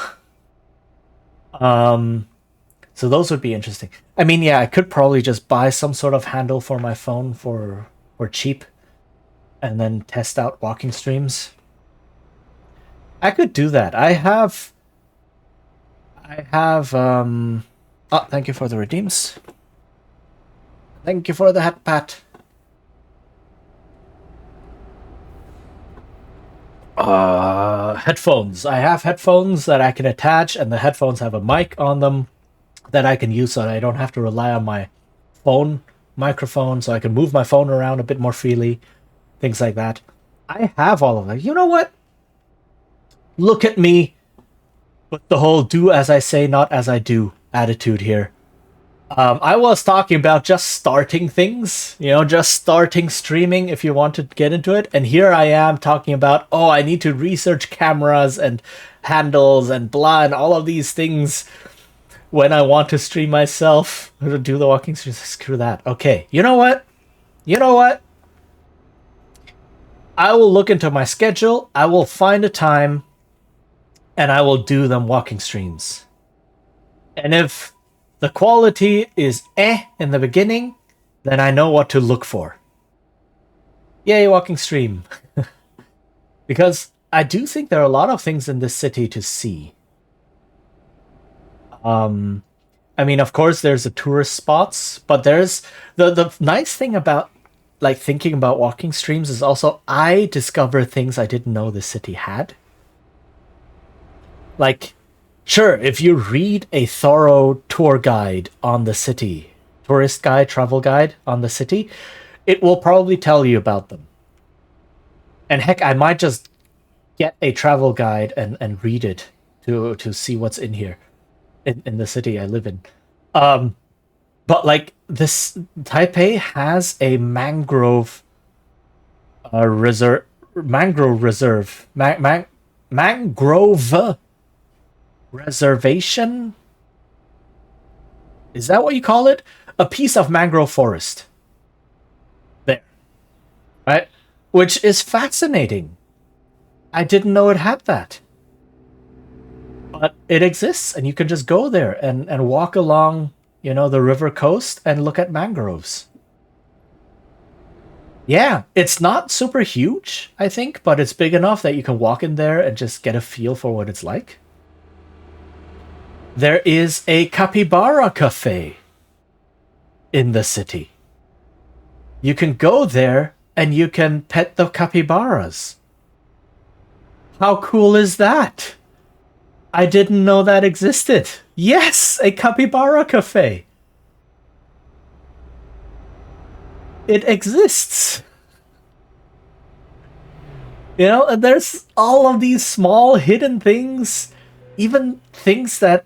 So those would be interesting. I mean, yeah, I could probably just buy some sort of handle for my phone for cheap, and then test out walking streams. I could do that. I have oh, thank you for the redeems. Thank you for the hat pat. Headphones. I have headphones that I can attach, and the headphones have a mic on them that I can use, so that I don't have to rely on my phone microphone, so I can move my phone around a bit more freely. Things like that. I have all of that. You know what? Look at me with the whole do as I say, not as I do attitude here. I was talking about just starting things, you know, just starting streaming if you want to get into it. And here I am talking about, oh, I need to research cameras and handles and blah and all of these things when I want to stream myself, or do the walking streams. Screw that. Okay, you know what? You know what? I will look into my schedule. I will find a time, and I will do them walking streams. And if the quality is in the beginning, then I know what to look for. Yay, walking stream. Because I do think there are a lot of things in this city to see. I mean, of course, there's the tourist spots, but there's the nice thing about, like, thinking about walking streams is also I discover things I didn't know the city had. Like, sure, if you read a thorough tour guide on the city, tourist guide, travel guide on the city, it will probably tell you about them. And heck, I might just get a travel guide and read it to see what's in here. in the city I live in. But like this, Taipei has a reserve, mangrove reservation. Is that what you call it? A piece of mangrove forest. There, right? Which is fascinating. I didn't know it had that. But it exists, and you can just go there and walk along, the river coast and look at mangroves. Yeah, it's not super huge, I think, but it's big enough that you can walk in there and just get a feel for what it's like. There is a capybara cafe in the city. You can go there and you can pet the capybaras. How cool is that? I didn't know that existed. Yes, a capybara cafe. It exists. And there's all of these small hidden things, even things that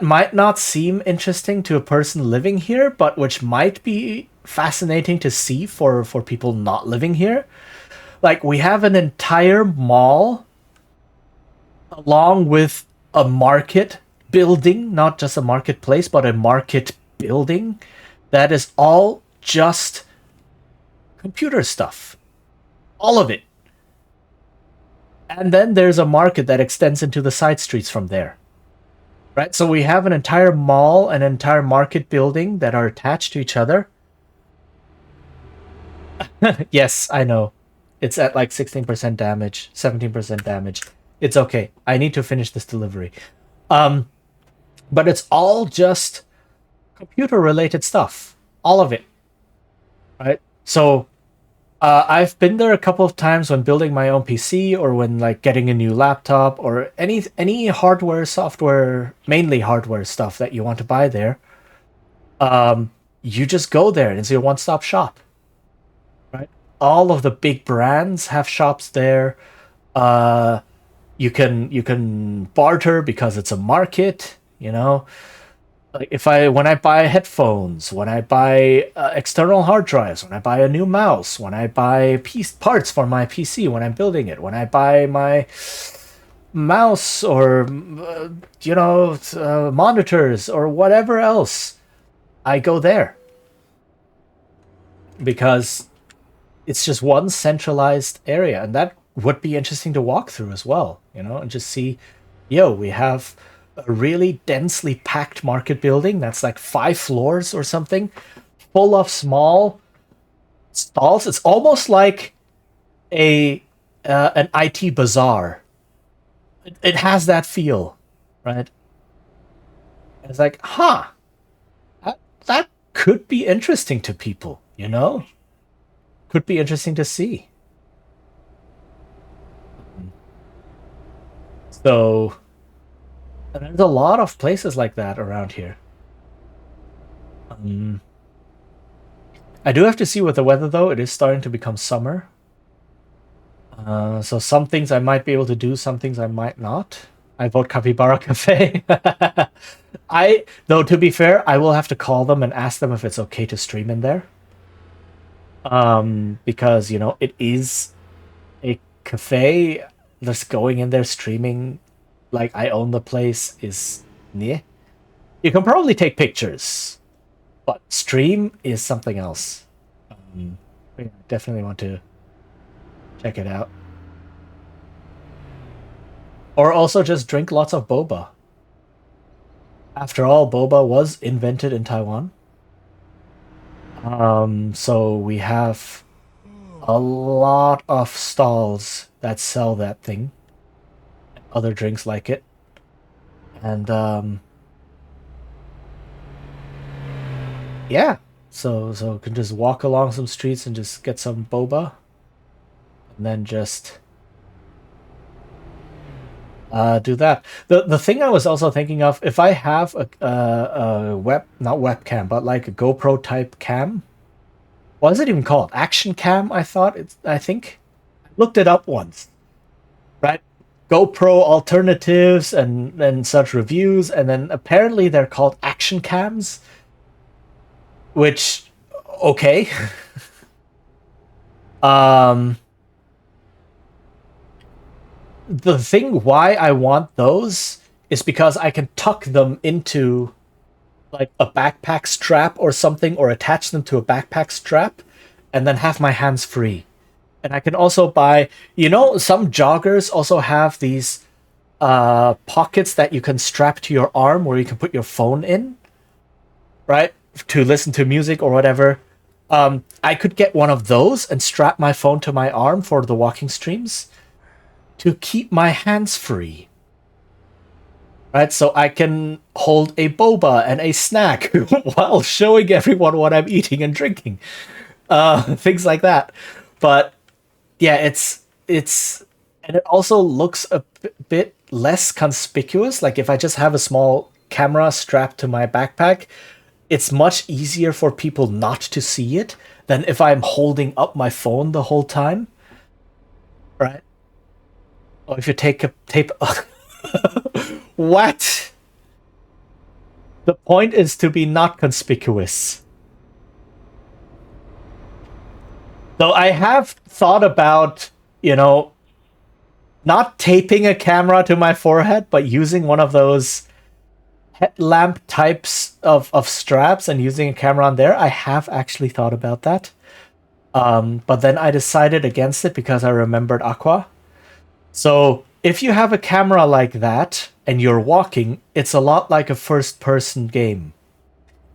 might not seem interesting to a person living here, but which might be fascinating to see for people not living here. Like, we have an entire mall along with a market building, not just a marketplace, but a market building that is all just computer stuff. All of it. And then there's a market that extends into the side streets from there. Right? So we have an entire mall, an entire market building that are attached to each other. Yes, I know. It's at like 16% damage, 17% damage. It's okay. I need to finish this delivery. But it's all just computer-related stuff. All of it. Right? So I've been there a couple of times when building my own PC or when like getting a new laptop or any hardware, software, mainly hardware stuff that you want to buy there. You just go there and it's your one-stop shop. Right? All of the big brands have shops there. You can barter because it's a market, Like when I buy headphones, when I buy external hard drives, when I buy a new mouse, when I buy parts for my PC when I'm building it, when I buy my mouse or monitors or whatever else, I go there because it's just one centralized area, and that would be interesting to walk through as well, and just see, we have a really densely packed market building that's like 5 floors or something, full of small stalls. It's almost like an IT bazaar. It has that feel, right? It's like, that could be interesting to people, Could be interesting to see. So, and there's a lot of places like that around here. I do have to see with the weather, though. It is starting to become summer. So some things I might be able to do, some things I might not. I vote Capybara Cafe. Though, to be fair, I will have to call them and ask them if it's okay to stream in there. Because, it is a cafe. Just going in there streaming like I own the place is yeah. You can probably take pictures, but stream is something else. I definitely want to check it out. Or also just drink lots of boba. After all, boba was invented in Taiwan. So we have a lot of stalls that sell that thing. Other drinks like it. And yeah. So can just walk along some streets and just get some boba. And then just do that. The thing I was also thinking of, if I have a not webcam, but like a GoPro type cam. What is it even called? Action cam, I think. I looked it up once. Right? GoPro alternatives and such reviews, and then apparently they're called action cams, which okay. um the thing why I want those is because I can tuck them into like a backpack strap or something, or attach them to a backpack strap, and then have my hands free. And I can also buy, some joggers also have these pockets that you can strap to your arm where you can put your phone in, right? To listen to music or whatever. I could get one of those and strap my phone to my arm for the walking streams to keep my hands free. Right, so I can hold a boba and a snack while showing everyone what I'm eating and drinking. Things like that. But yeah, it's and it also looks a bit less conspicuous. Like if I just have a small camera strapped to my backpack, it's much easier for people not to see it than if I'm holding up my phone the whole time. Right? Or if you take a tape. What? The point is to be not conspicuous. Though I have thought about, not taping a camera to my forehead, but using one of those headlamp types of straps and using a camera on there. I have actually thought about that. But then I decided against it because I remembered Aqua. So if you have a camera like that and you're walking, it's a lot like a first-person game.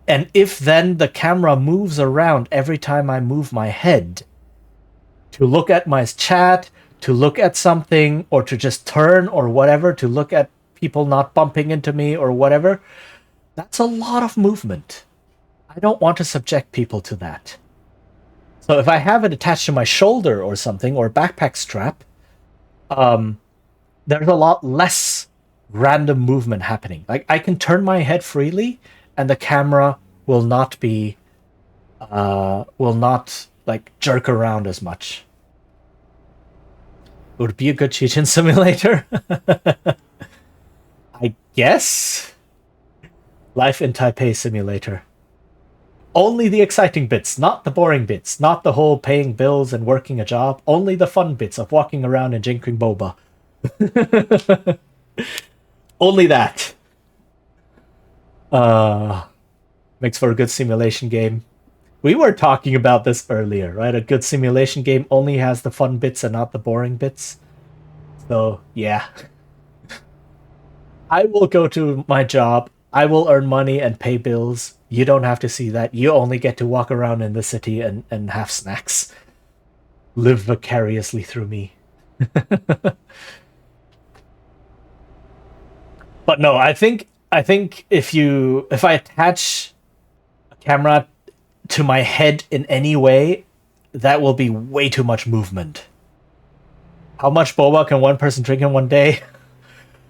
And if then the camera moves around every time I move my head to look at my chat, to look at something, or to just turn or whatever, to look at people not bumping into me or whatever, that's a lot of movement. I don't want to subject people to that. So if I have it attached to my shoulder or something, or backpack strap, there's a lot less random movement happening. Like I can turn my head freely, and the camera will not like jerk around as much. Would it be a good Cheech-in simulator? I guess. Life in Taipei simulator. Only the exciting bits, not the boring bits, not the whole paying bills and working a job. Only the fun bits of walking around and drinking boba. Only that. Makes for a good simulation game. We were talking about this earlier, right? A good simulation game only has the fun bits and not the boring bits. So, yeah. I will go to my job. I will earn money and pay bills. You don't have to see that. You only get to walk around in the city and have snacks. Live vicariously through me. But no, I think if I attach a camera to my head in any way, that will be way too much movement. How much boba can one person drink in one day?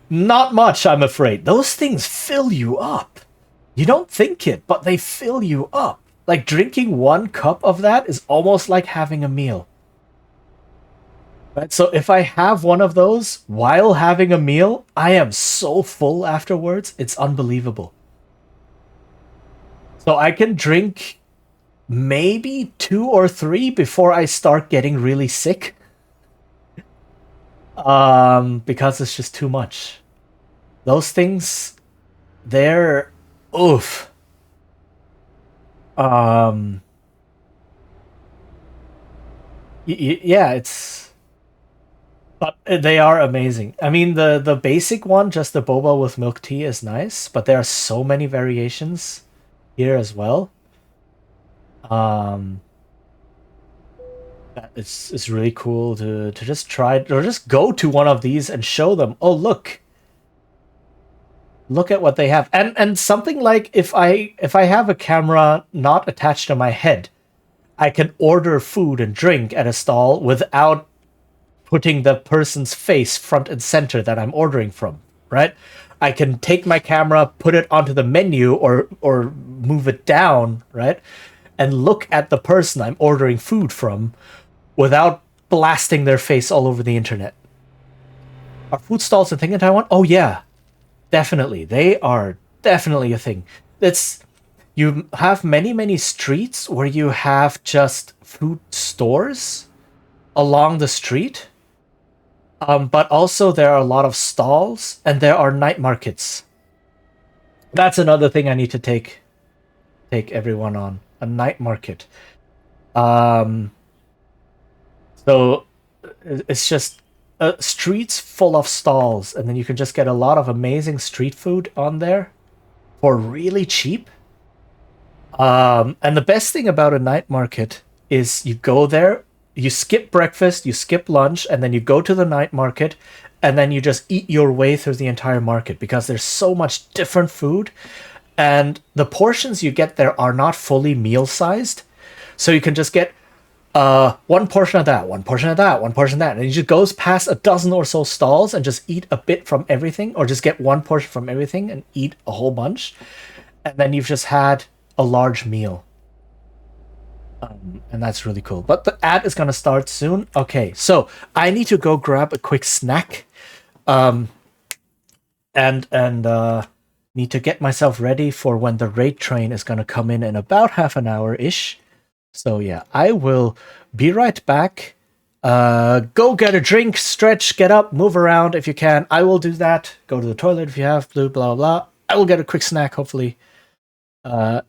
Not much, I'm afraid. Those things fill you up. You don't think it, but they fill you up. Like drinking 1 cup of that is almost like having a meal. Right? So if I have one of those while having a meal, I am so full afterwards, it's unbelievable. So I can drink maybe 2 or 3 before I start getting really sick. Because it's just too much. Those things, they're oof. Yeah, but they are amazing. I mean, the basic one, just the boba with milk tea, is nice, but there are so many variations here as well. It's really cool to just try or just go to one of these and show them. Oh, look at what they have. And something like if I have a camera not attached to my head, I can order food and drink at a stall without putting the person's face front and center that I'm ordering from, right? I can take my camera, put it onto the menu or move it down, right? And look at the person I'm ordering food from without blasting their face all over the internet. Are food stalls a thing in Taiwan? Oh yeah, definitely. They are definitely a thing. It's you have many streets where you have just food stores along the street. But also there are a lot of stalls and there are night markets. That's another thing I need to take everyone on. A night market. Um so it's just streets full of stalls, and then you can just get a lot of amazing street food on there for really cheap. And the best thing about a night market is you go there, you skip breakfast, you skip lunch, and then you go to the night market, and then you just eat your way through the entire market because there's so much different food, and the portions you get there are not fully meal sized. So you can just get one portion of that, one portion of that, one portion of that, and he just goes past a dozen or so stalls and just eat a bit from everything, or just get one portion from everything and eat a whole bunch, and then you've just had a large meal. And that's really cool. But the ad is gonna start soon. Okay, so I need to go grab a quick snack, um, and need to get myself ready for when the raid train is gonna come in about half an hour ish. So yeah, I will be right back. Go get a drink, stretch, get up, move around if you can. I will do that. Go to the toilet if you have, blah blah blah. I will get a quick snack, hopefully.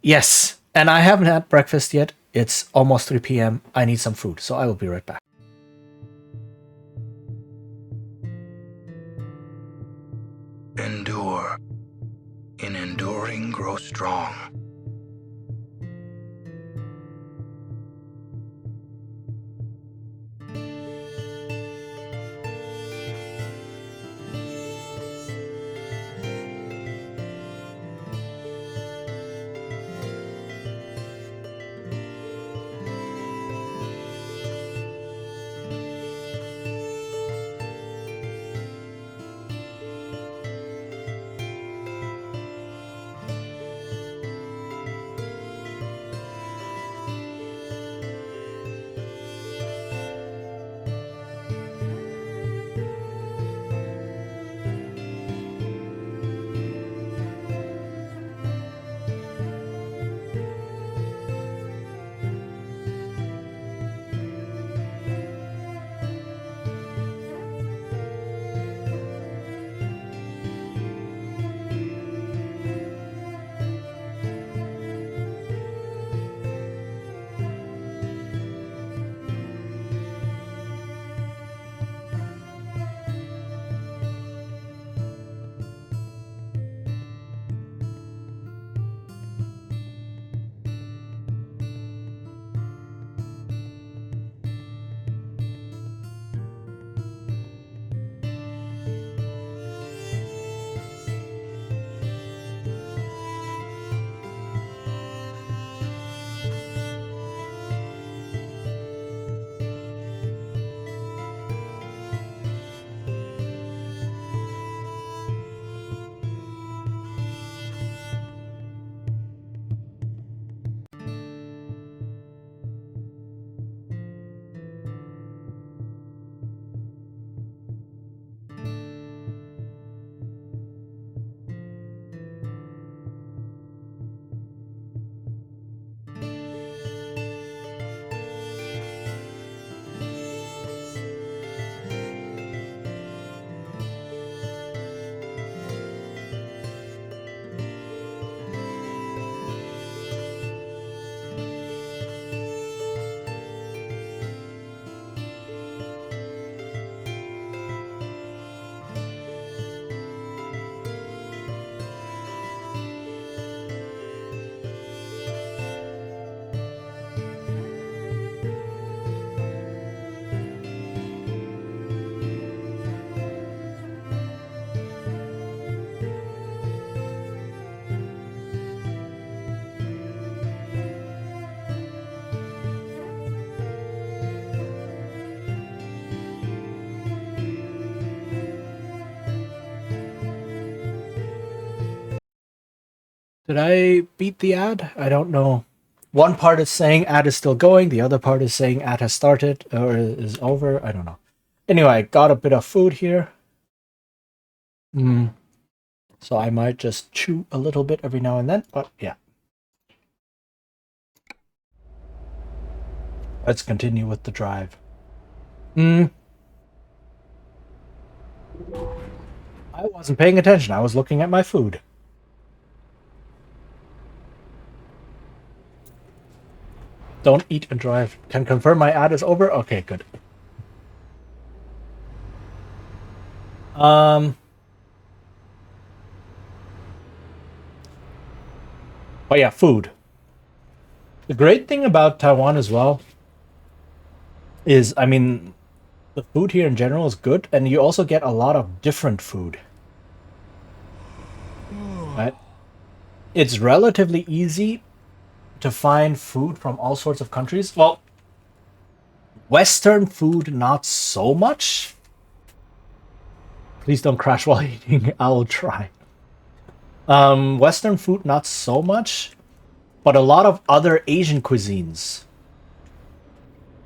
Yes, and I haven't had breakfast yet. It's almost 3 p.m. I need some food, so I will be right back. Endure. In enduring, grow strong. Did I beat the ad? I don't know. One part is saying ad is still going, the other part is saying ad has started or is over. I don't know. Anyway, I got a bit of food here. So I might just chew a little bit every now and then, but yeah. Let's continue with the drive. I wasn't paying attention. I was looking at my food. Don't eat and drive. Can confirm my ad is over? Okay, good. But yeah, food. The great thing about Taiwan as well is, I mean, the food here in general is good, and you also get a lot of different food. Right? It's relatively easy to find food from all sorts of countries. Well, Western food, not so much. Please don't crash while eating. I'll try. Western food, not so much, but a lot of other Asian cuisines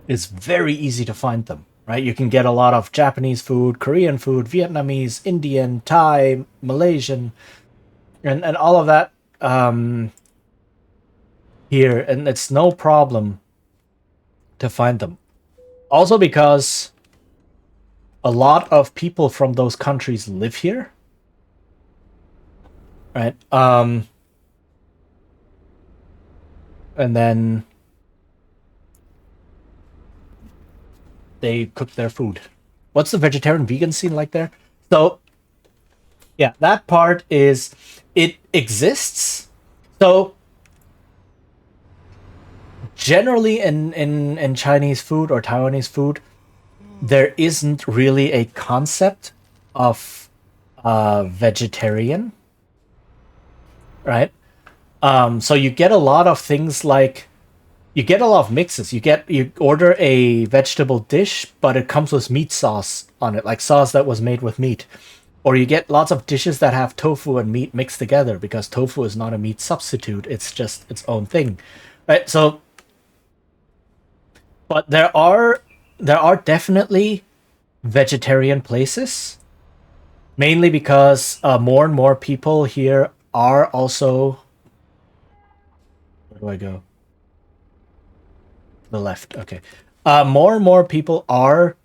is very easy to find them. Right? You can get a lot of Japanese food, Korean food, Vietnamese, Indian, Thai, Malaysian, and all of that here, and it's no problem to find them. Also because a lot of people from those countries live here. Right? And then they cook their food. What's the vegetarian vegan scene like there? So yeah, that part is, it exists. So generally in Chinese food or Taiwanese food, there isn't really a concept of vegetarian, right? So you get a lot of things like, you get a lot of mixes. You order a vegetable dish, but it comes with meat sauce on it, like sauce that was made with meat. Or you get lots of dishes that have tofu and meat mixed together, because tofu is not a meat substitute, it's just its own thing. Right? So but there are definitely vegetarian places, mainly because more and more people here are also, where do I go? The left. Okay. More and more people are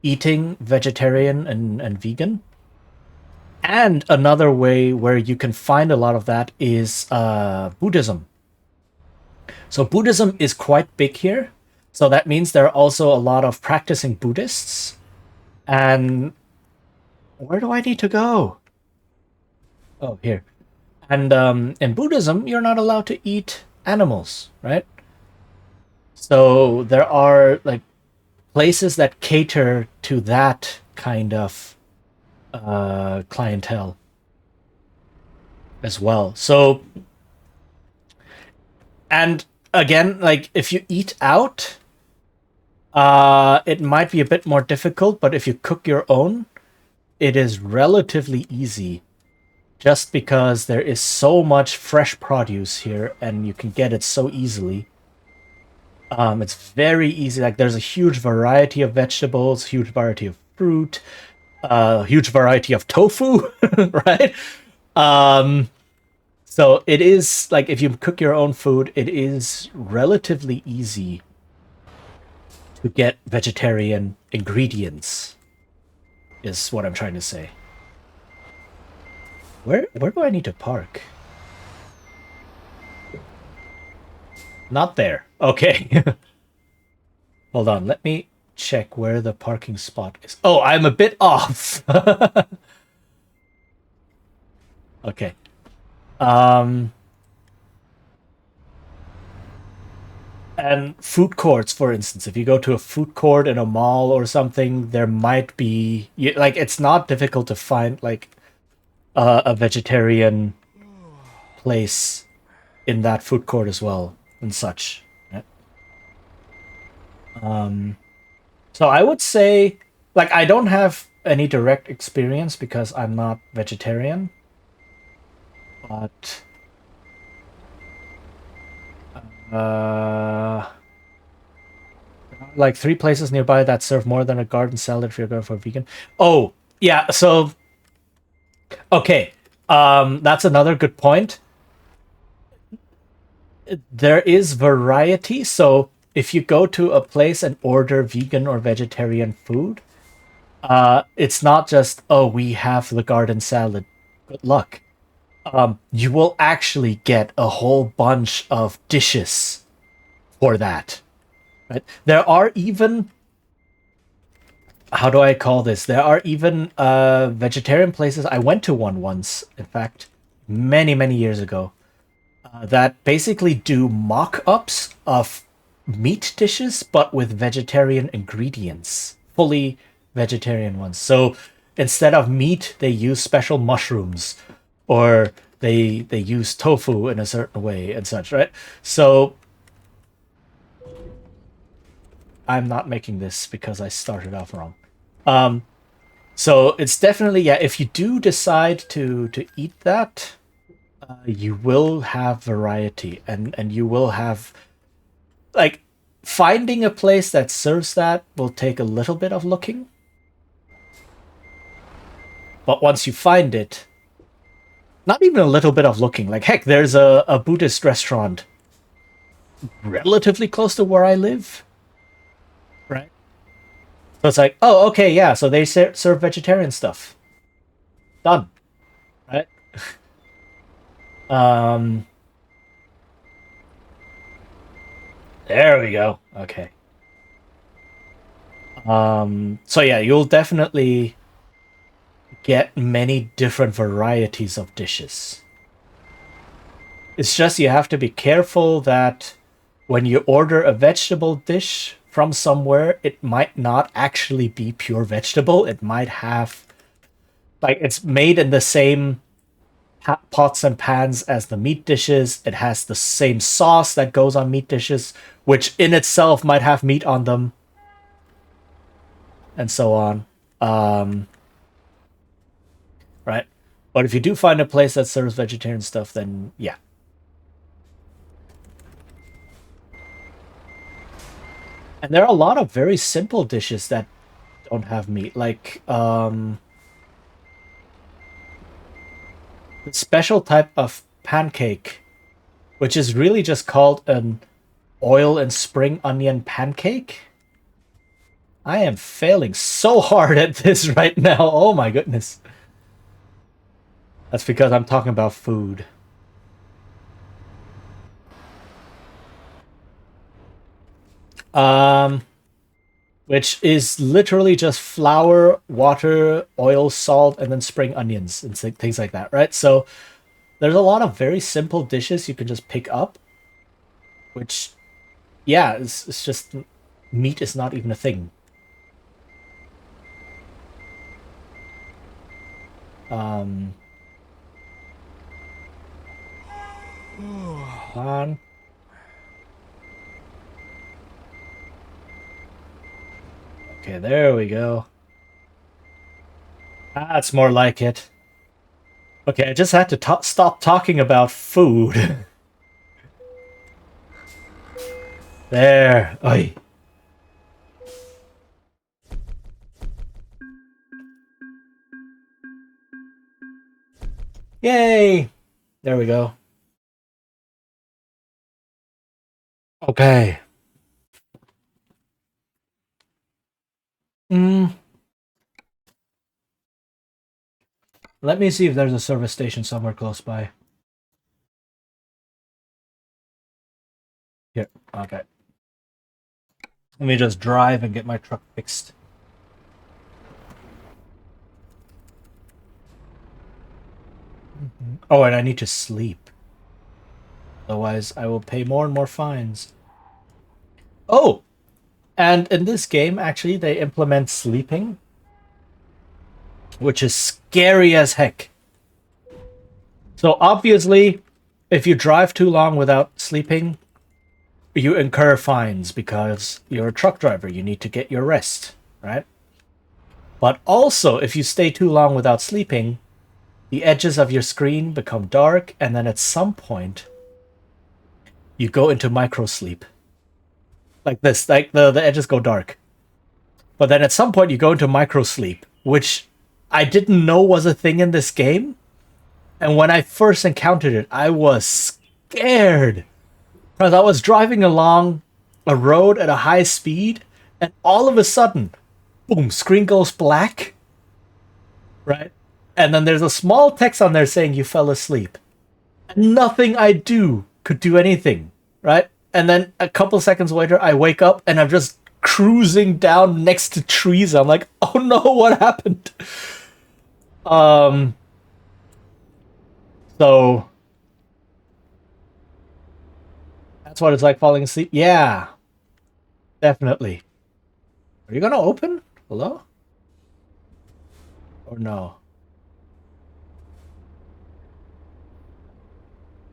eating vegetarian and vegan. And another way where you can find a lot of that is Buddhism. So Buddhism is quite big here. So that means there are also a lot of practicing Buddhists. And where do I need to go? Oh, here. And in Buddhism, you're not allowed to eat animals, right? So there are like places that cater to that kind of clientele as well. So, and again, like if you eat out, it might be a bit more difficult, but if you cook your own, it is relatively easy, just because there is so much fresh produce here and you can get it so easily. It's very easy. Like there's a huge variety of vegetables, huge variety of fruit, huge variety of tofu, right? So it is like, if you cook your own food, it is relatively easy to get vegetarian ingredients, is what I'm trying to say. Where do I need to park? Not there. Okay. Hold on, let me check where the parking spot is. Oh, I'm a bit off. Okay. And food courts, for instance, if you go to a food court in a mall or something, there might be, like, it's not difficult to find like a vegetarian place in that food court as well and such. Right? So I would say, like, I don't have any direct experience because I'm not vegetarian, but like 3 places nearby that serve more than a garden salad if you're going for vegan. Oh, yeah, so Okay, that's another good point. There is variety, so if you go to a place and order vegan or vegetarian food, it's not just, oh, we have the garden salad. Good luck. You will actually get a whole bunch of dishes for that. Right? There are even, how do I call this? There are even vegetarian places. I went to one once, in fact, many, many years ago, that basically do mock-ups of meat dishes, but with vegetarian ingredients, fully vegetarian ones. So instead of meat, they use special mushrooms, or they use tofu in a certain way and such, right? So I'm not making this because I started off wrong. So it's definitely, yeah. If you do decide to eat that, you will have variety, and you will have, like, finding a place that serves that will take a little bit of looking. But once you find it, not even a little bit of looking. Like, heck, there's a Buddhist restaurant relatively close to where I live, right? So it's like, oh, okay, yeah. So they serve vegetarian stuff. Done, right? Um, there we go. Okay. So yeah, you'll definitely get many different varieties of dishes. It's just you have to be careful that when you order a vegetable dish from somewhere, it might not actually be pure vegetable. It might have, like, it's made in the same pots and pans as the meat dishes. It has the same sauce that goes on meat dishes, which in itself might have meat on them, and so on. Right? But if you do find a place that serves vegetarian stuff, then yeah. And there are a lot of very simple dishes that don't have meat, like the special type of pancake, which is really just called an oil and spring onion pancake. I am failing so hard at this right now. Oh my goodness. That's because I'm talking about food. Um, which is literally just flour, water, oil, salt, and then spring onions and things like that, right? So there's a lot of very simple dishes you can just pick up, which, yeah, it's just meat is not even a thing. Um, Come on. Okay, there we go. That's more like it. Okay, I just had to stop talking about food. There. Oi. Yay! There we go. Okay. Mm, Let me see if there's a service station somewhere close by. Here. Okay. Let me just drive and get my truck fixed. Oh, and I need to sleep. Otherwise, I will pay more and more fines. Oh! And in this game, actually, they implement sleeping, which is scary as heck. So obviously, if you drive too long without sleeping, you incur fines because you're a truck driver. You need to get your rest, right? But also, if you stay too long without sleeping, the edges of your screen become dark, and then at some point, you go into micro sleep. Like this, like the edges go dark. But then at some point, you go into micro sleep, which I didn't know was a thing in this game. And when I first encountered it, I was scared. Because I was driving along a road at a high speed, and all of a sudden, boom, screen goes black. Right? And then there's a small text on there saying you fell asleep. Nothing I do could do anything. Right? And then a couple seconds later, I wake up and I'm just cruising down next to trees. I'm like, oh no, what happened? So that's what it's like falling asleep. Yeah, definitely. Are you gonna open? Hello? Or no?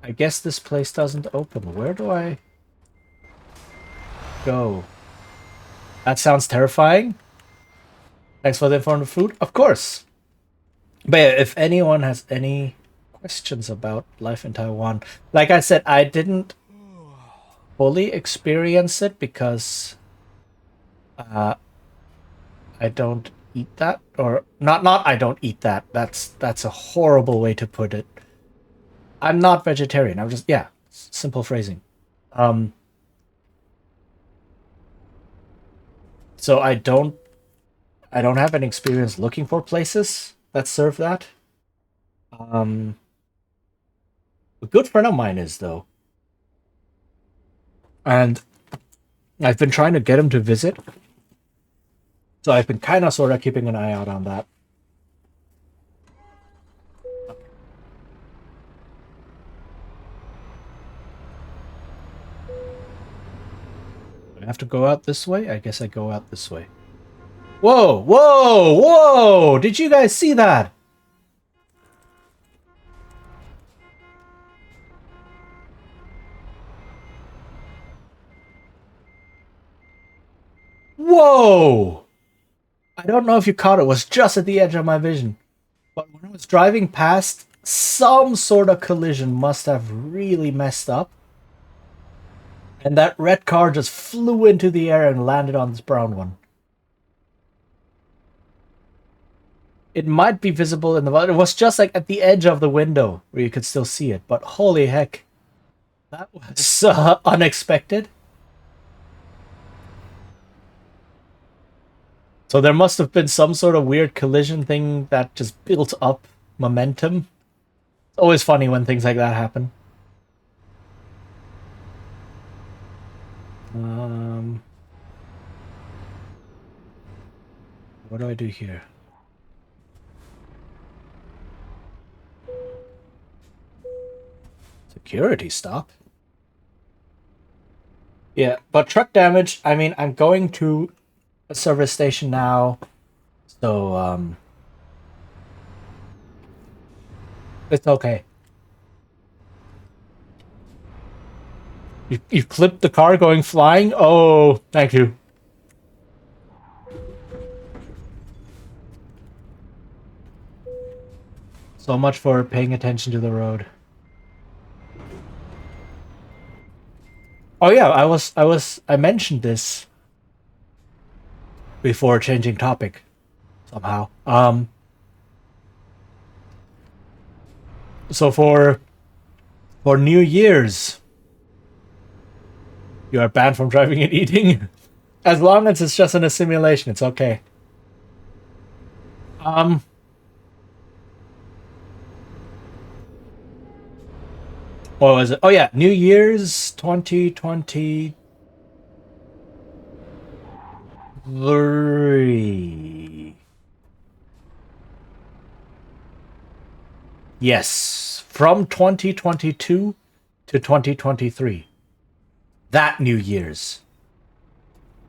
I guess this place doesn't open. Where do I go? That sounds terrifying. Thanks for the informative food. Of course. But yeah, if anyone has any questions about life in Taiwan, like I said, I didn't fully experience it because I don't eat that, or not I don't eat that. That's a horrible way to put it. I'm not vegetarian. I'm just, yeah, simple phrasing. So I don't have any experience looking for places that serve that. A good friend of mine is, though. And I've been trying to get him to visit. So I've been kind of sort of keeping an eye out on that. Do I have to go out this way? I guess I go out this way. Whoa, whoa, whoa! Did you guys see that? Whoa! I don't know if you caught it. It was just at the edge of my vision. But when I was driving past, some sort of collision must have really messed up. And that red car just flew into the air and landed on this brown one. It might be visible in the... It was just like at the edge of the window where you could still see it. But holy heck. That was unexpected. So there must have been some sort of weird collision thing that just built up momentum. It's always funny when things like that happen. What do I do here? Security stop? Yeah, but truck damage, I mean, I'm going to a service station now, so, it's okay. You clipped the car going flying? Oh, thank you. So much for paying attention to the road. Oh yeah, I mentioned this before changing topic somehow. So for New Year's, you are banned from driving and eating. As long as it's just in a simulation, it's okay. What was it? Oh yeah, New Year's 2023. Yes, from 2022 to 2023. That New Year's.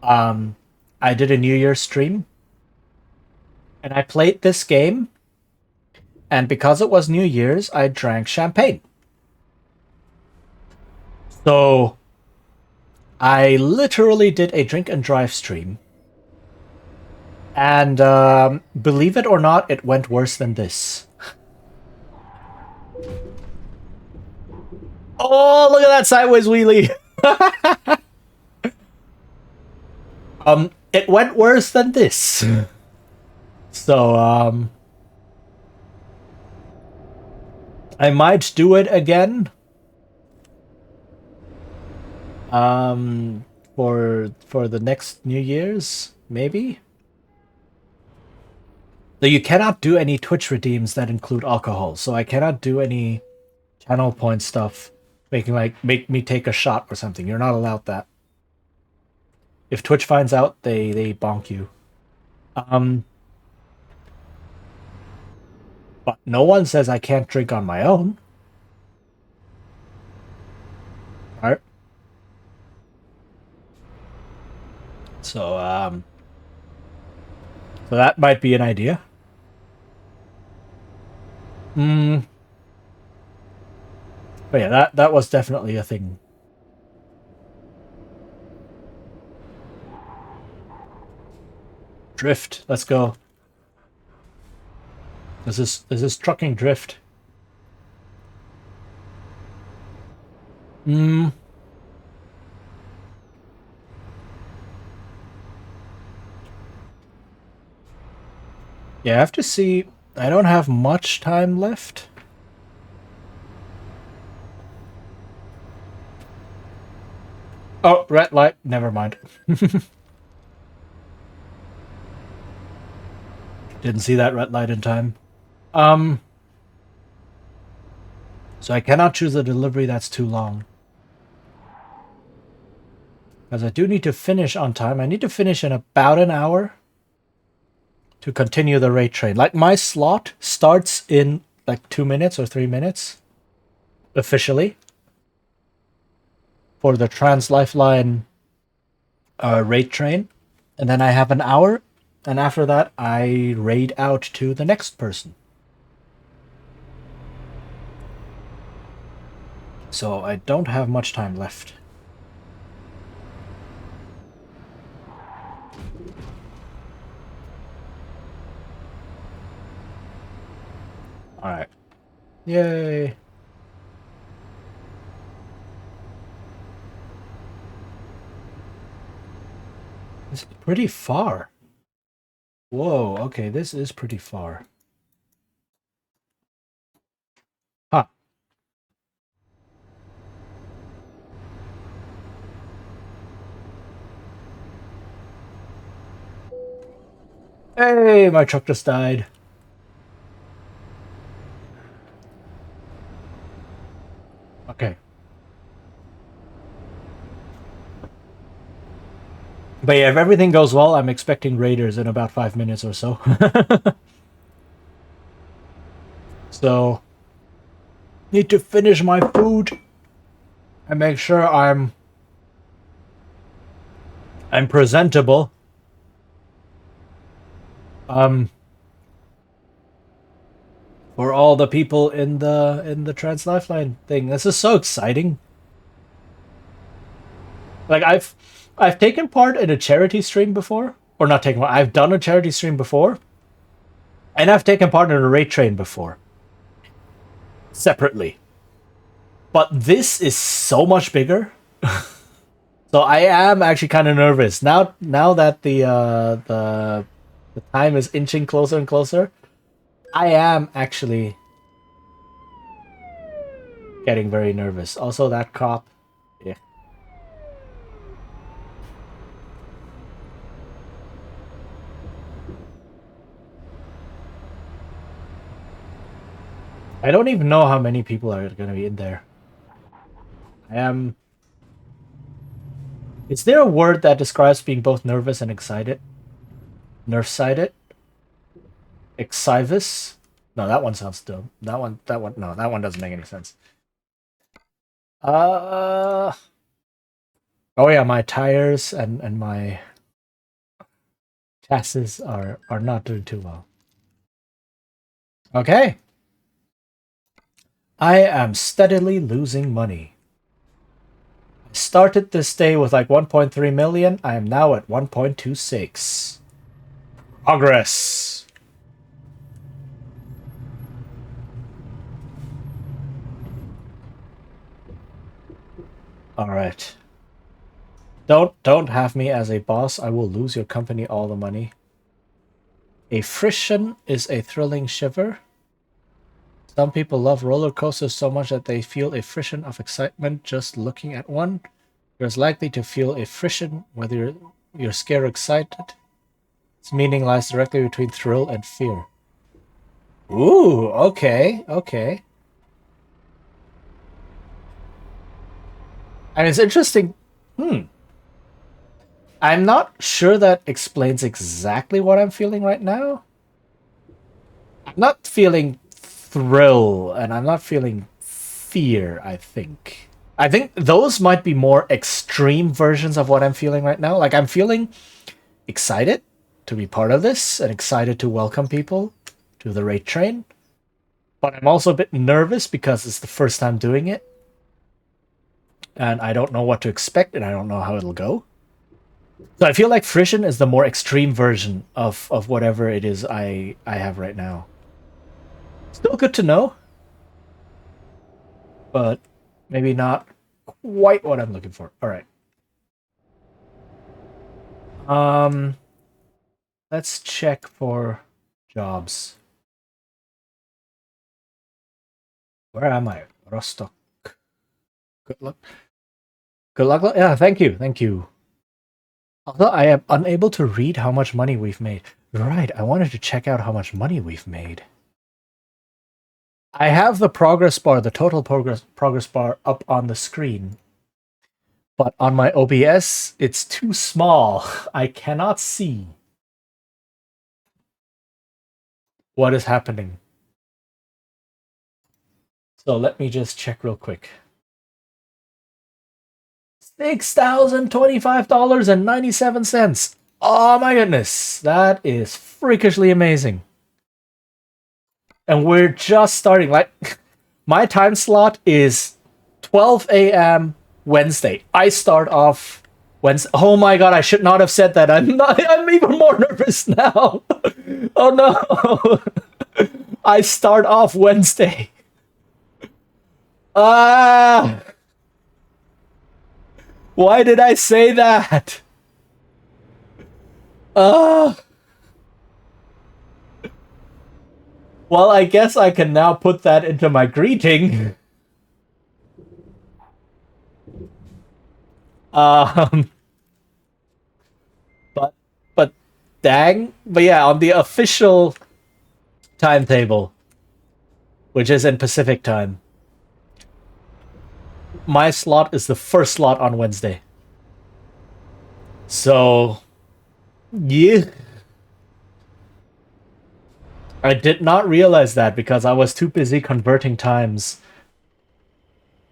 I did a New Year's stream. And I played this game. And because it was New Year's, I drank champagne. So I literally did a drink and drive stream. And believe it or not, it went worse than this. Oh, look at that sideways wheelie. It went worse than this. So, I might do it again. For the next New Year's, maybe. Though you cannot do any Twitch redeems that include alcohol, so I cannot do any channel point stuff, make me take a shot or something. You're not allowed that. If Twitch finds out, they bonk you. But no one says I can't drink on my own. Right? So so that might be an idea. But yeah, that was definitely a thing. Drift, let's go. This is trucking drift. Yeah, I have to see. I don't have much time left. Oh, red light. Never mind. Didn't see that red light in time. So I cannot choose a delivery that's too long. Because I do need to finish on time. I need to finish in about an hour to continue the rate train. Like, my slot starts in like 2 minutes or 3 minutes officially for the Trans Lifeline rate train, and then I have an hour, and after that I raid out to the next person. So I don't have much time left. Alright. Yay. This is pretty far. Whoa, okay, this is pretty far. Huh. Hey, my truck just died. Okay. But yeah, if everything goes well, I'm expecting raiders in about 5 minutes or so. So, need to finish my food and make sure I'm presentable. For all the people in the Trans Lifeline thing. This is so exciting. Like, I've taken part in a charity stream before, or not taken part. I've done a charity stream before, and I've taken part in a raid train before, separately. But this is so much bigger. So I am actually kind of nervous now. Now that the time is inching closer and closer, I am actually getting very nervous. Also, that cop. Yeah. I don't even know how many people are going to be in there. I am. Is there a word that describes being both nervous and excited? Nerve-sided? Exivus? No, that one sounds dumb. That one, no, that one doesn't make any sense. Oh yeah, my tires and my chassis are not doing too well. Okay. I am steadily losing money. I started this day with like 1.3 million. I am now at 1.26. Progress. All right. Don't have me as a boss. I will lose your company all the money. A frisson is a thrilling shiver. Some people love roller coasters so much that they feel a frisson of excitement just looking at one. You're as likely to feel a frisson whether you're scared or excited. Its meaning lies directly between thrill and fear. Ooh, okay, okay. And it's interesting. I'm not sure that explains exactly what I'm feeling right now. I'm not feeling thrill, and I'm not feeling fear, I think. I think those might be more extreme versions of what I'm feeling right now. Like, I'm feeling excited to be part of this and excited to welcome people to the raid train. But I'm also a bit nervous because it's the first time doing it. And I don't know what to expect, and I don't know how it'll go. So I feel like Frisson is the more extreme version of whatever it is I have right now. Still good to know, but maybe not quite what I'm looking for. All right. Let's check for jobs. Where am I? Rostock. Good luck. Good luck. Yeah, thank you. Thank you. Although I am unable to read how much money we've made. Right, I wanted to check out how much money we've made. I have the progress bar, the total progress bar up on the screen. But on my OBS, it's too small. I cannot see what is happening. So let me just check real quick. $6,025.97. Oh my goodness. That is freakishly amazing. And we're just starting. Like, my time slot is 12 a.m. Wednesday. I start off Wednesday. Oh my god, I should not have said that. I'm even more nervous now. Oh no. I start off Wednesday. Why did I say that? Well, I guess I can now put that into my greeting. But dang. But yeah, on the official timetable, which is in Pacific time, my slot is the first slot on Wednesday. So, yeah. I did not realize that because I was too busy converting times.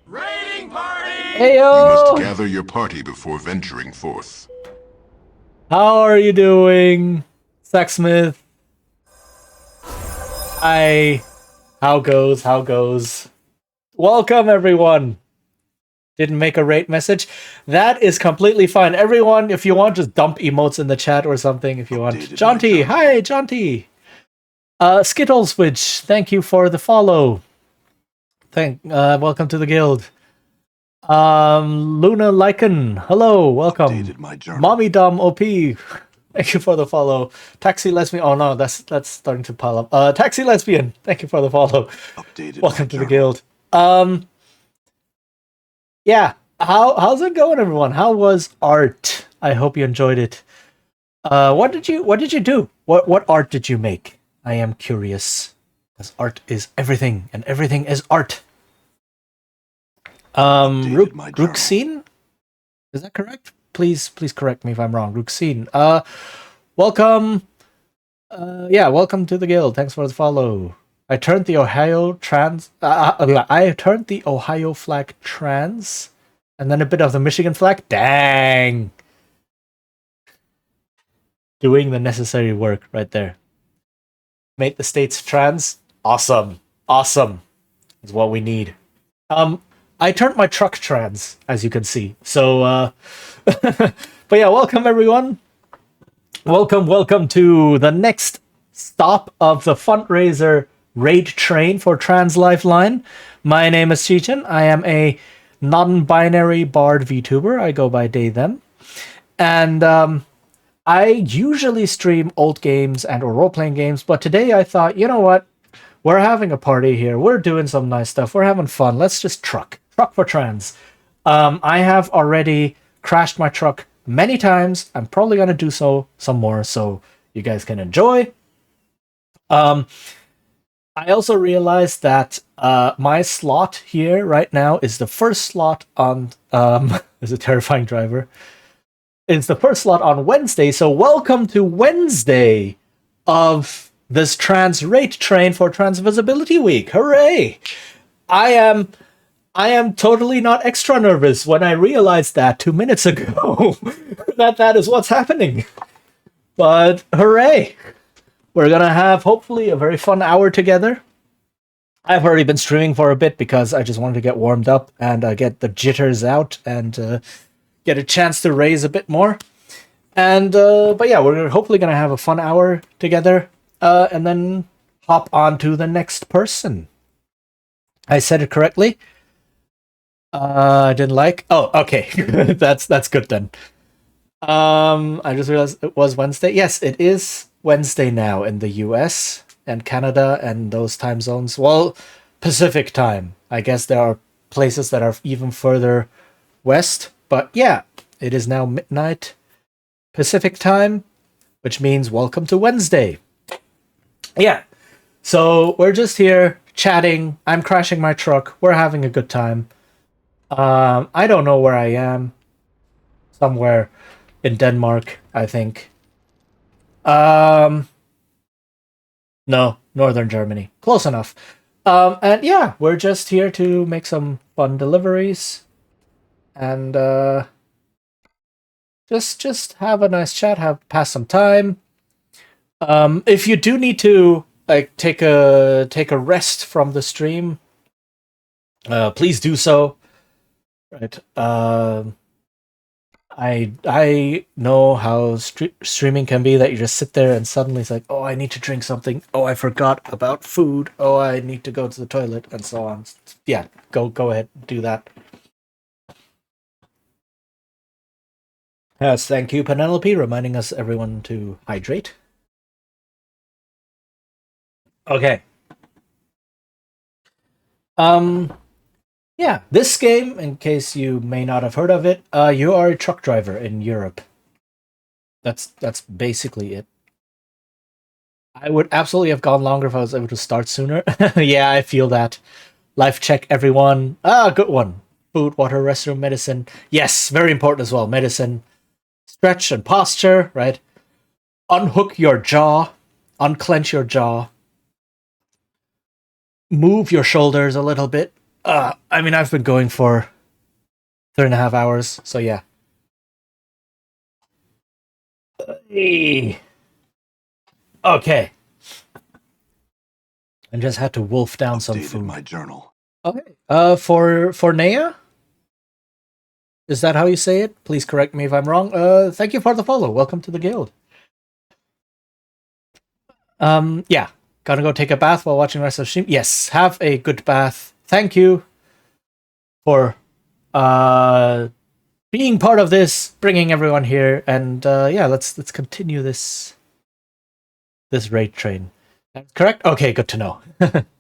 Raiding party! Heyo! You must gather your party before venturing forth. How are you doing, Sacksmith? Hi. How goes? Welcome, everyone. Didn't make a rate message. That is completely fine. Everyone, if you want, just dump emotes in the chat or something if you want. Jonty, hi, Jonty. Skittleswitch, thank you for the follow. Welcome to the guild. Luna Lycan, hello, welcome. Mommy Dom OP, thank you for the follow. Taxi Lesbian, oh no, that's starting to pile up. Taxi Lesbian, thank you for the follow. Welcome to the guild. Yeah, how's it going, everyone? How was art? I hope you enjoyed it. What did you do? What art did you make? I am curious, because art is everything, and everything is art. Ruxine? Is that correct? Please correct me if I'm wrong. Ruxine. Welcome. Welcome to the guild. Thanks for the follow. I turned the Ohio flag trans, and then a bit of the Michigan flag. Dang. Doing the necessary work right there. Made the states trans. Awesome. Is what we need. I turned my truck trans, as you can see. So, but yeah, welcome everyone. Welcome to the next stop of the fundraiser raid train for Trans Lifeline. My name is Cheechan. I am a non-binary bard VTuber. I go by they, them. And I usually stream old games and or role-playing games, but today I thought, you know what? We're having a party here. We're doing some nice stuff. We're having fun. Let's just truck for trans. I have already crashed my truck many times. I'm probably gonna do so some more, so you guys can enjoy. I also realized that my slot here right now is the first slot on is a terrifying driver. It's the first slot on Wednesday, so welcome to Wednesday of this trans rate train for Trans Visibility Week. Hooray! I am totally not extra nervous when I realized that 2 minutes ago that is what's happening. But hooray! We're gonna have hopefully a very fun hour together. I've already been streaming for a bit because I just wanted to get warmed up and get the jitters out and get a chance to raise a bit more. And but yeah, we're hopefully gonna have a fun hour together, and then hop on to the next person. I said it correctly. I didn't like. Oh, okay, that's good then. I just realized it was Wednesday. Yes, it is Wednesday now in the US and Canada and those time zones. Well, Pacific time. I guess there are places that are even further west. But yeah, it is now midnight Pacific time, which means welcome to Wednesday. Yeah, so we're just here chatting. I'm crashing my truck. We're having a good time. I don't know where I am. Somewhere in Denmark, I think. No, northern Germany. Close enough. And yeah, we're just here to make some fun deliveries and just have a nice chat, pass some time. If you do need to like take a rest from the stream, please do so. Right. I know how streaming can be, that you just sit there and suddenly it's like, oh, I need to drink something. Oh, I forgot about food. Oh, I need to go to the toilet and so on. Yeah, go ahead, do that. Yes, thank you, Penelope, reminding us everyone to hydrate. Okay. Yeah, this game, in case you may not have heard of it, you are a truck driver in Europe. That's basically it. I would absolutely have gone longer if I was able to start sooner. Yeah, I feel that. Life check, everyone. Good one. Food, water, restroom, medicine. Yes, very important as well. Medicine, stretch and posture, right? Unhook your jaw, unclench your jaw, move your shoulders a little bit. I mean, I've been going for 3.5 hours, so yeah. Okay. I just had to wolf down some food. My journal. Okay. For Naya? Is that how you say it? Please correct me if I'm wrong. Thank you for the follow. Welcome to the guild. Yeah. Gonna go take a bath while watching the rest of the stream. Yes, have a good bath. Thank you for being part of this, bringing everyone here, and yeah, let's continue this raid train. That's correct? Okay, good to know.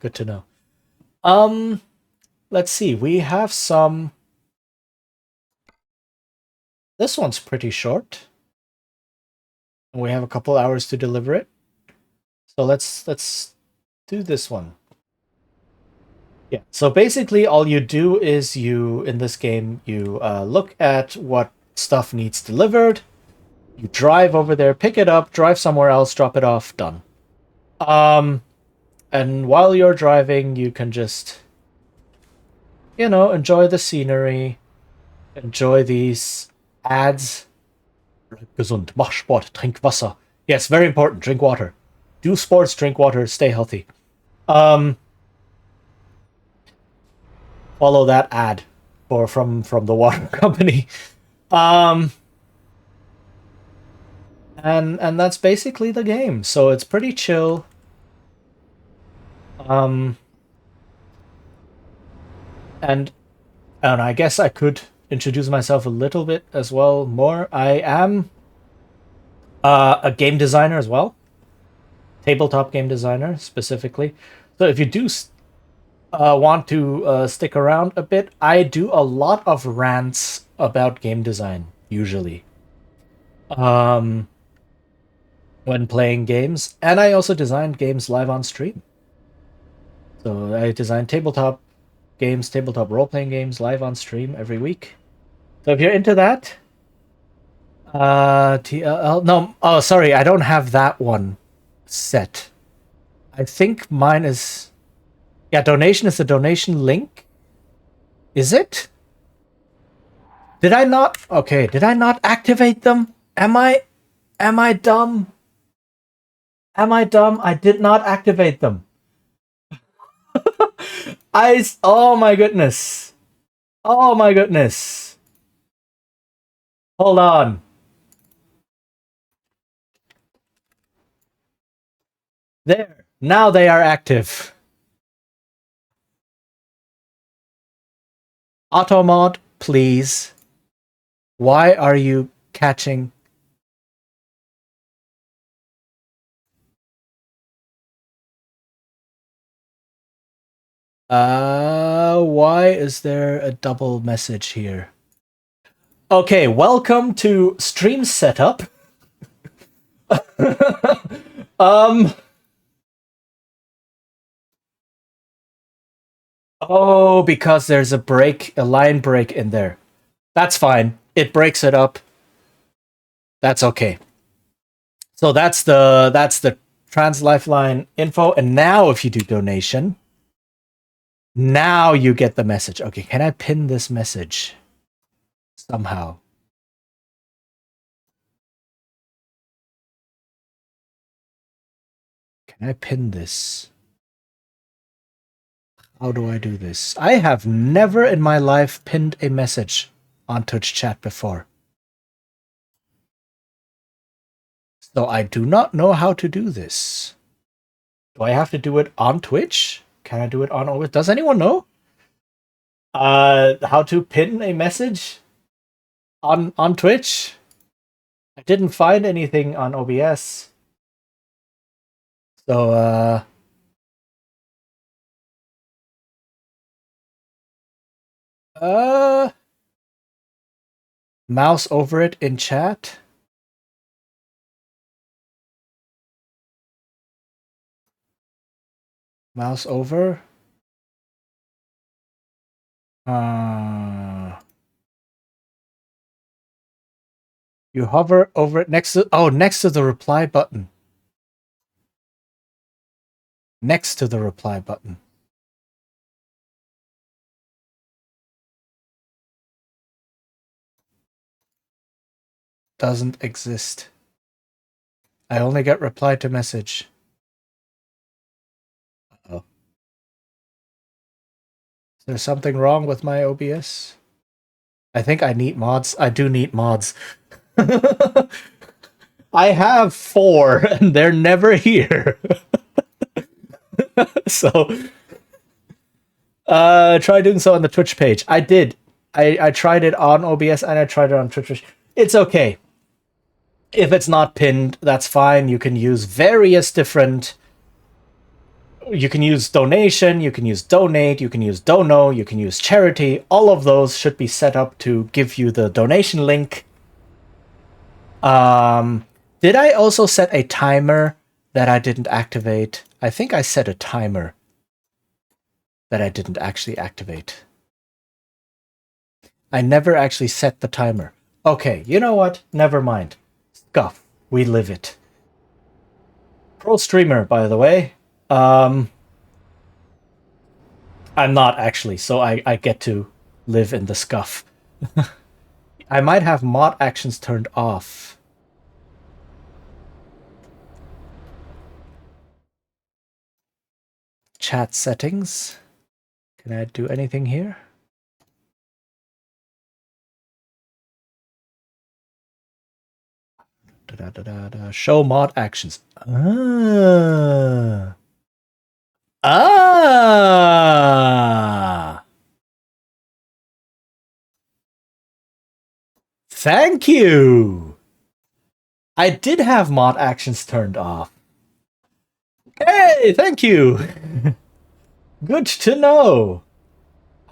Good to know. Let's see. We have some. This one's pretty short. We have a couple hours to deliver it. So let's do this one. Yeah. So basically, all you do is in this game, you look at what stuff needs delivered. You drive over there, pick it up, drive somewhere else, drop it off, done. And while you're driving, you can just, enjoy the scenery, enjoy these ads. Gesund, mach Sport, trink Wasser. Yes, very important. Drink water. Do sports, drink water, stay healthy. Follow that ad from the water company. And that's basically the game. So it's pretty chill. And I guess I could introduce myself a little bit as well more. I am a game designer as well. Tabletop game designer, specifically. So if you do want to stick around a bit, I do a lot of rants about game design usually. When playing games, and I also designed games live on stream. So I design tabletop games, tabletop role-playing games live on stream every week. So if you're into that, TLL. No, oh, sorry, I don't have that one set. I think mine is. Yeah, donation is the donation link. Is it? Did I not? Okay, did I not activate them? Am I dumb? Am I dumb? I did not activate them. Oh my goodness. Oh my goodness. Hold on. There. Now they are active. Automod, please. Why are you catching? Why is there a double message here? Okay, welcome to stream setup. Oh, because there's a line break in there. That's fine. It breaks it up. That's okay. So that's the trans lifeline info. And now if you do donation, now you get the message. Okay, can I pin this message somehow? Can I pin this? How do I do this? I have never in my life pinned a message on Twitch chat before. So I do not know how to do this. Do I have to do it on Twitch? Can I do it on OBS? Does anyone know? How to pin a message on Twitch? I didn't find anything on OBS. So mouse over it in chat. Mouse over. You hover over it next to the reply button. Next to the reply button. Doesn't exist. I only get reply to message. Uh-oh. Is there something wrong with my OBS? I think I need mods. I do need mods. I have 4 and they're never here. So try doing so on the Twitch page. I did. I tried it on OBS and I tried it on Twitch. It's okay. If it's not pinned, that's fine. You can use various different. You can use donation, you can use donate, you can use dono, you can use charity. All of those should be set up to give you the donation link. Did I also set a timer that I didn't activate? I think I set a timer that I didn't actually activate. I never actually set the timer. Okay, you know what? Never mind. Scuff. We live it. Pro streamer, by the way. I'm not actually, so I get to live in the scuff. I might have mod actions turned off. Chat settings. Can I do anything here? Show mod actions. Thank you. I did have mod actions turned off. Hey, thank you. Good to know.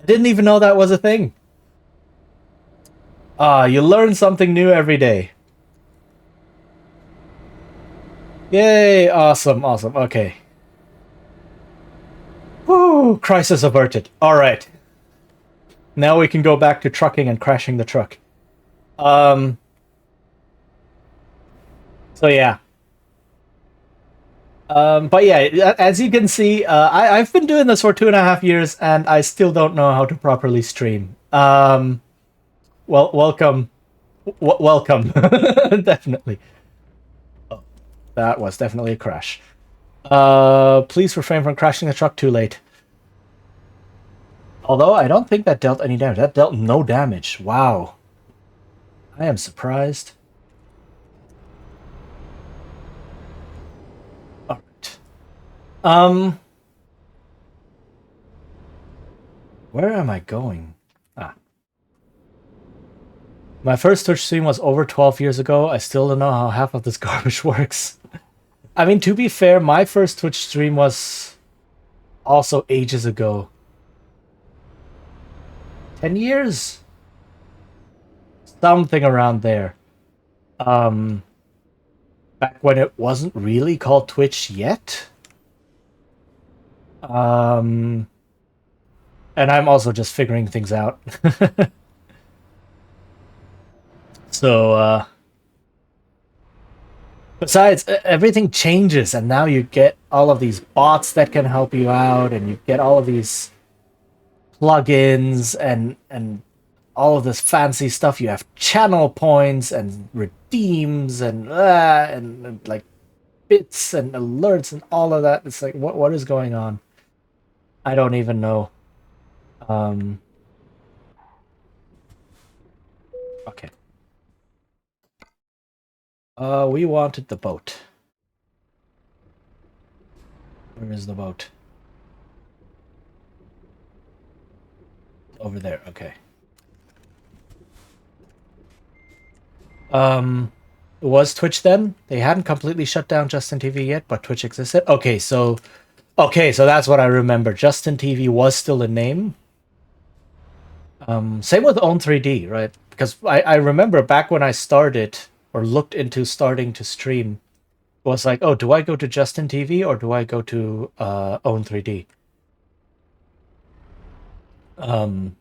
I didn't even know that was a thing. Ah, you learn something new every day. Yay, awesome, awesome. Okay. Woo, crisis averted. All right. Now we can go back to trucking and crashing the truck. So yeah. But yeah, as you can see, I've been doing this for 2.5 years, and I still don't know how to properly stream. Well, welcome, welcome, definitely. Oh, that was definitely a crash. Please refrain from crashing the truck too late. Although I don't think that dealt any damage. That dealt no damage. Wow. I am surprised. Alright. Where am I going? Ah. My first Twitch stream was over 12 years ago. I still don't know how half of this garbage works. I mean, to be fair, my first Twitch stream was also ages ago. 10 years? Something around there. Back when it wasn't really called Twitch yet. And I'm also just figuring things out. So, besides, everything changes, and now you get all of these bots that can help you out, and you get all of these plugins and all of this fancy stuff. You have channel points and redeems and like bits and alerts and all of that. It's like, what is going on? I don't even know. Okay. We wanted the boat. Where is the boat? Over there. Okay. It was Twitch then? They hadn't completely shut down Justin TV yet, but Twitch existed? Okay, so that's what I remember. Justin TV was still a name. Same with Own3D, right? Because I remember back when I started, or looked into starting to stream, it was like, oh, do I go to Justin TV or do I go to Own3D? And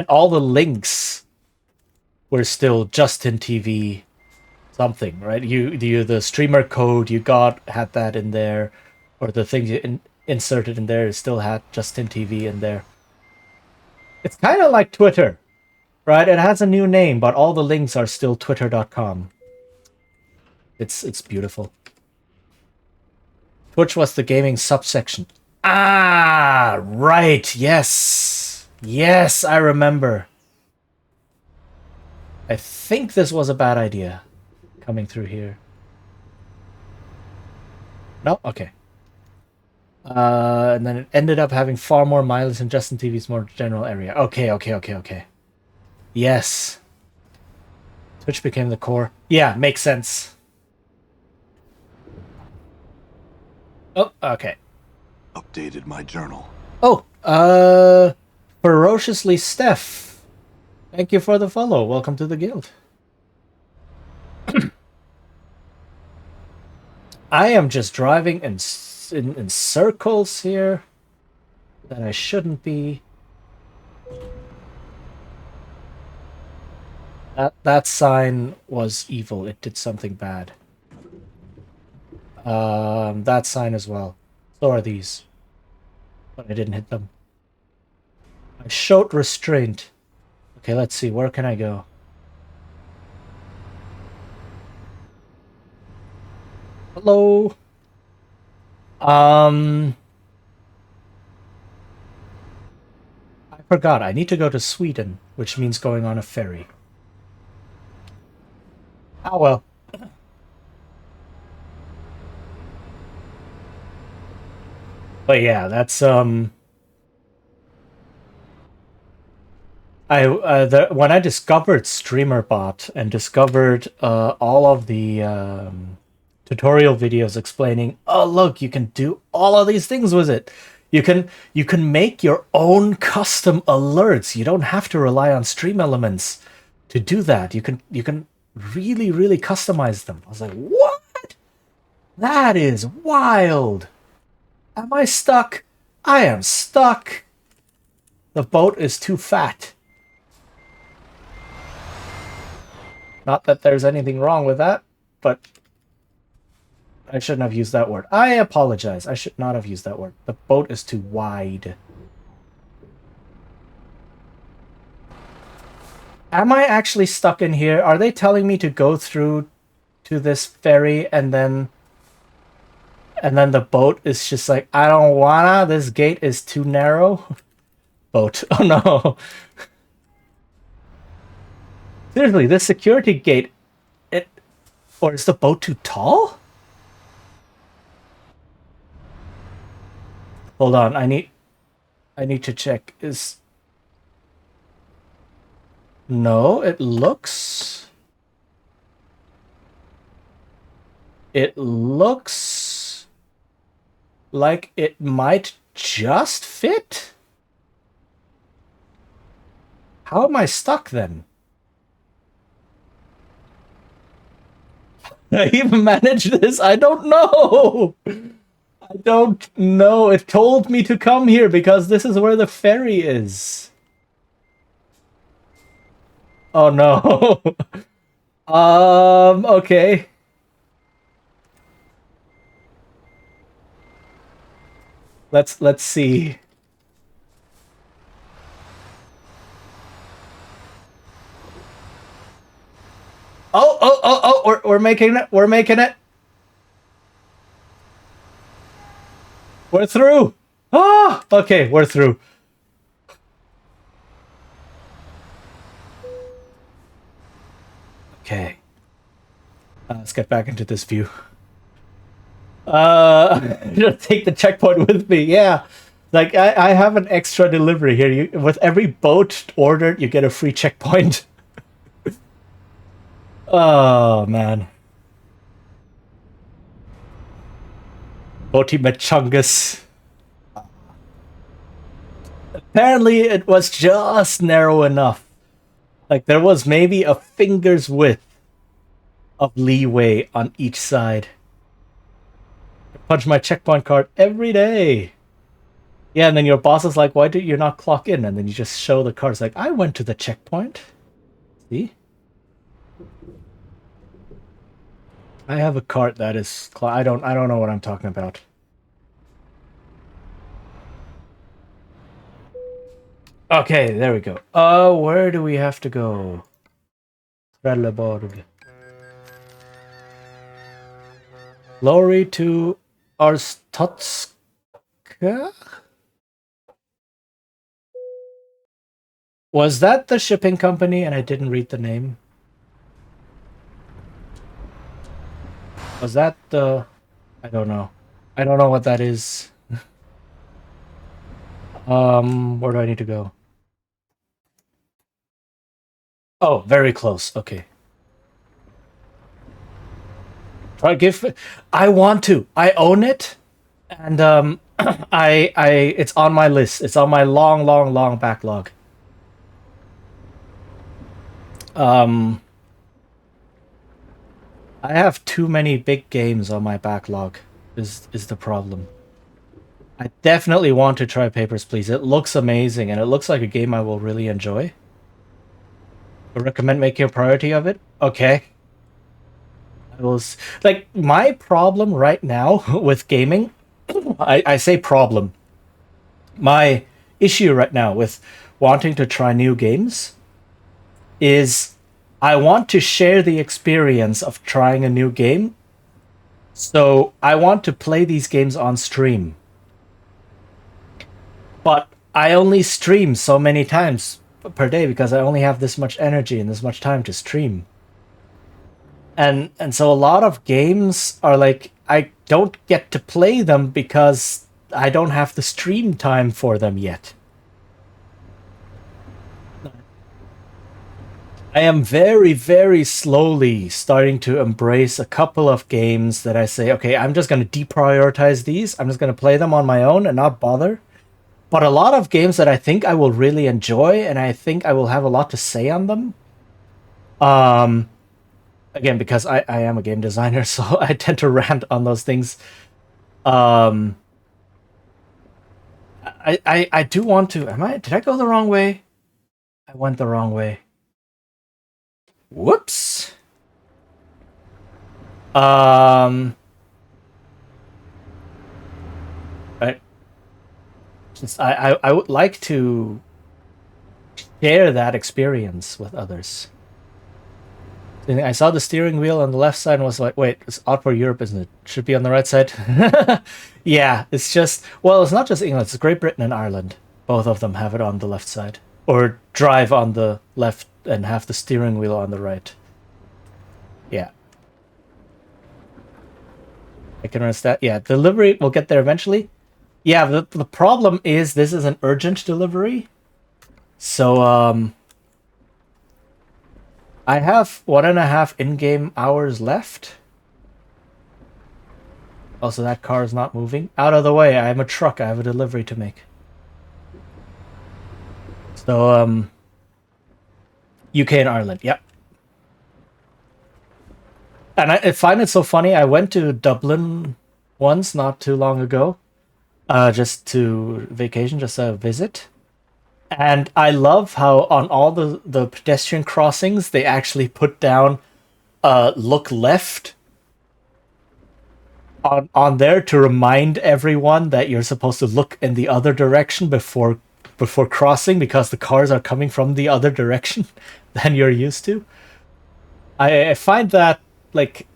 all the links were still Justin TV something, right? The streamer code you got had that in there, or the things you inserted in there still had Justin TV in there. It's kind of like Twitter, right? It has a new name, but all the links are still twitter.com. It's beautiful. Twitch was the gaming subsection. Ah, right. Yes. Yes, I remember. I think this was a bad idea coming through here. No? Okay. And then it ended up having far more mileage than Justin TV's more general area. Okay. Yes. Twitch became the core. Yeah, makes sense. Oh, okay. Updated my journal. Oh, Ferociously Steph. Thank you for the follow. Welcome to the guild. I am just driving in circles here that I shouldn't be. That sign was evil. It did something bad. That sign as well. So are these. But I didn't hit them. I showed restraint. Okay, let's see. Where can I go? Hello? I forgot. I need to go to Sweden, which means going on a ferry. Oh well. But yeah, that's when I discovered StreamerBot and discovered all of the tutorial videos explaining, oh look, you can do all of these things with it. You can make your own custom alerts. You don't have to rely on stream elements to do that. You can really, really customize them. I was like, what? That is wild. Am I stuck? I am stuck. The boat is too fat. Not that there's anything wrong with that, but I shouldn't have used that word. I apologize. I should not have used that word. The boat is too wide. Am I actually stuck in here? Are they telling me to go through to this ferry and then the boat is just like, I don't wanna, this gate is too narrow? Boat. Oh no. Seriously, this security gate, or is the boat too tall? Hold on, I need to check. No, it looks like it might just fit. How am I stuck then? I even managed this? I don't know. I don't know. It told me to come here because this is where the ferry is. Oh no. Okay. Let's see. Oh, we're making it. We're making it. We're through. Ah, okay, we're through. Okay. Let's get back into this view. Just take the checkpoint with me. Yeah. Like, I have an extra delivery here. With every boat ordered, you get a free checkpoint. Oh, man. Boti Mechungus. Apparently, it was just narrow enough. Like, there was maybe a finger's width of leeway on each side. I punch my checkpoint card every day. Yeah, and then your boss is like, why do you not clock in? And then you just show the cards like, I went to the checkpoint. See? I have a cart that is... I don't know what I'm talking about. Okay, there we go. Where do we have to go? Trelleborg. Glory to Arstotska? Was that the shipping company and I didn't read the name? Was that the... I don't know. I don't know what that is. Where do I need to go? Oh, very close. Okay. Try give... I want to. I own it. And, it's on my list. It's on my long backlog. I have too many big games on my backlog, is the problem. I definitely want to try Papers, Please. It looks amazing, and it looks like a game I will really enjoy. I recommend making a priority of it? Okay. I will... Like, my problem right now with gaming... I say problem. My issue right now with wanting to try new games is I want to share the experience of trying a new game. So I want to play these games on stream. But I only stream so many times per day because I only have this much energy and this much time to stream. And so a lot of games are like, I don't get to play them because I don't have the stream time for them yet. I am very, very slowly starting to embrace a couple of games that I say, okay, I'm just going to deprioritize these. I'm just going to play them on my own and not bother. But a lot of games that I think I will really enjoy and I think I will have a lot to say on them. Again, because I am a game designer, so I tend to rant on those things. I do want to. Did I go the wrong way? I went the wrong way. Whoops. Right. Just I would like to share that experience with others. I saw the steering wheel on the left side and was like, wait, it's odd for Europe, isn't it? Should be on the right side. Yeah, it's just, well, it's not just England, it's Great Britain and Ireland. Both of them have it on the left side. Or drive on the left and have the steering wheel on the right. Yeah. I can understand. Yeah, delivery, we'll get there eventually. Yeah, the problem is this is an urgent delivery. So, I have 1.5 in-game hours left. Also, that car is not moving. Out of the way, I'm a truck. I have a delivery to make. So, UK and Ireland, yep. And I find it so funny. I went to Dublin once, not too long ago, just to vacation, just a visit. And I love how on all the pedestrian crossings, they actually put down look left on there to remind everyone that you're supposed to look in the other direction before crossing because the cars are coming from the other direction than you're used to. I find that like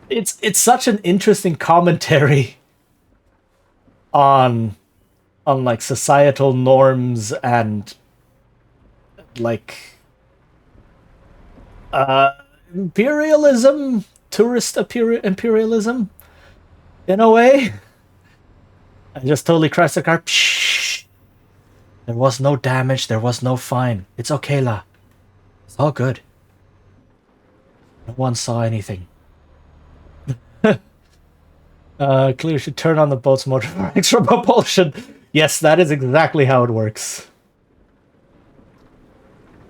it's such an interesting commentary on like societal norms and like imperialism, tourist imperialism in a way. I just totally crashed the car. Psh! There was no damage, there was no fine. It's okay, la. It's all good. No one saw anything. Clear should turn on the boat's motor for extra propulsion. Yes, that is exactly how it works.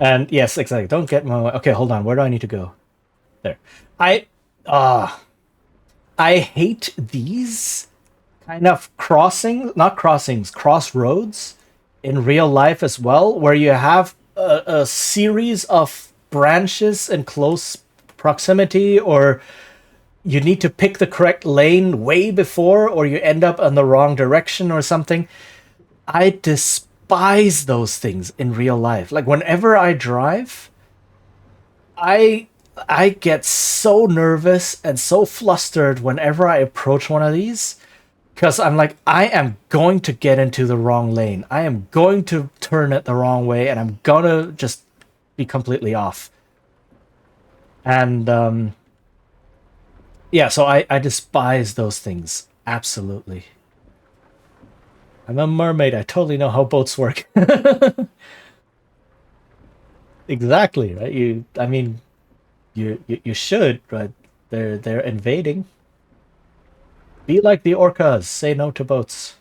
And yes, exactly. Don't get my way. Okay, hold on. Where do I need to go? There. I hate these kind of crossroads in real life as well, where you have a series of branches in close proximity, or you need to pick the correct lane way before, or you end up in the wrong direction or something. I despise those things in real life. Like whenever I drive, I get so nervous and so flustered whenever I approach one of these, because I'm like, I am going to get into the wrong lane. I am going to turn it the wrong way, and I'm gonna just be completely off. And yeah, so I despise those things. Absolutely. I'm a mermaid. I totally know how boats work. Exactly, right? You should, right? They're invading. Be like the orcas. Say no to boats.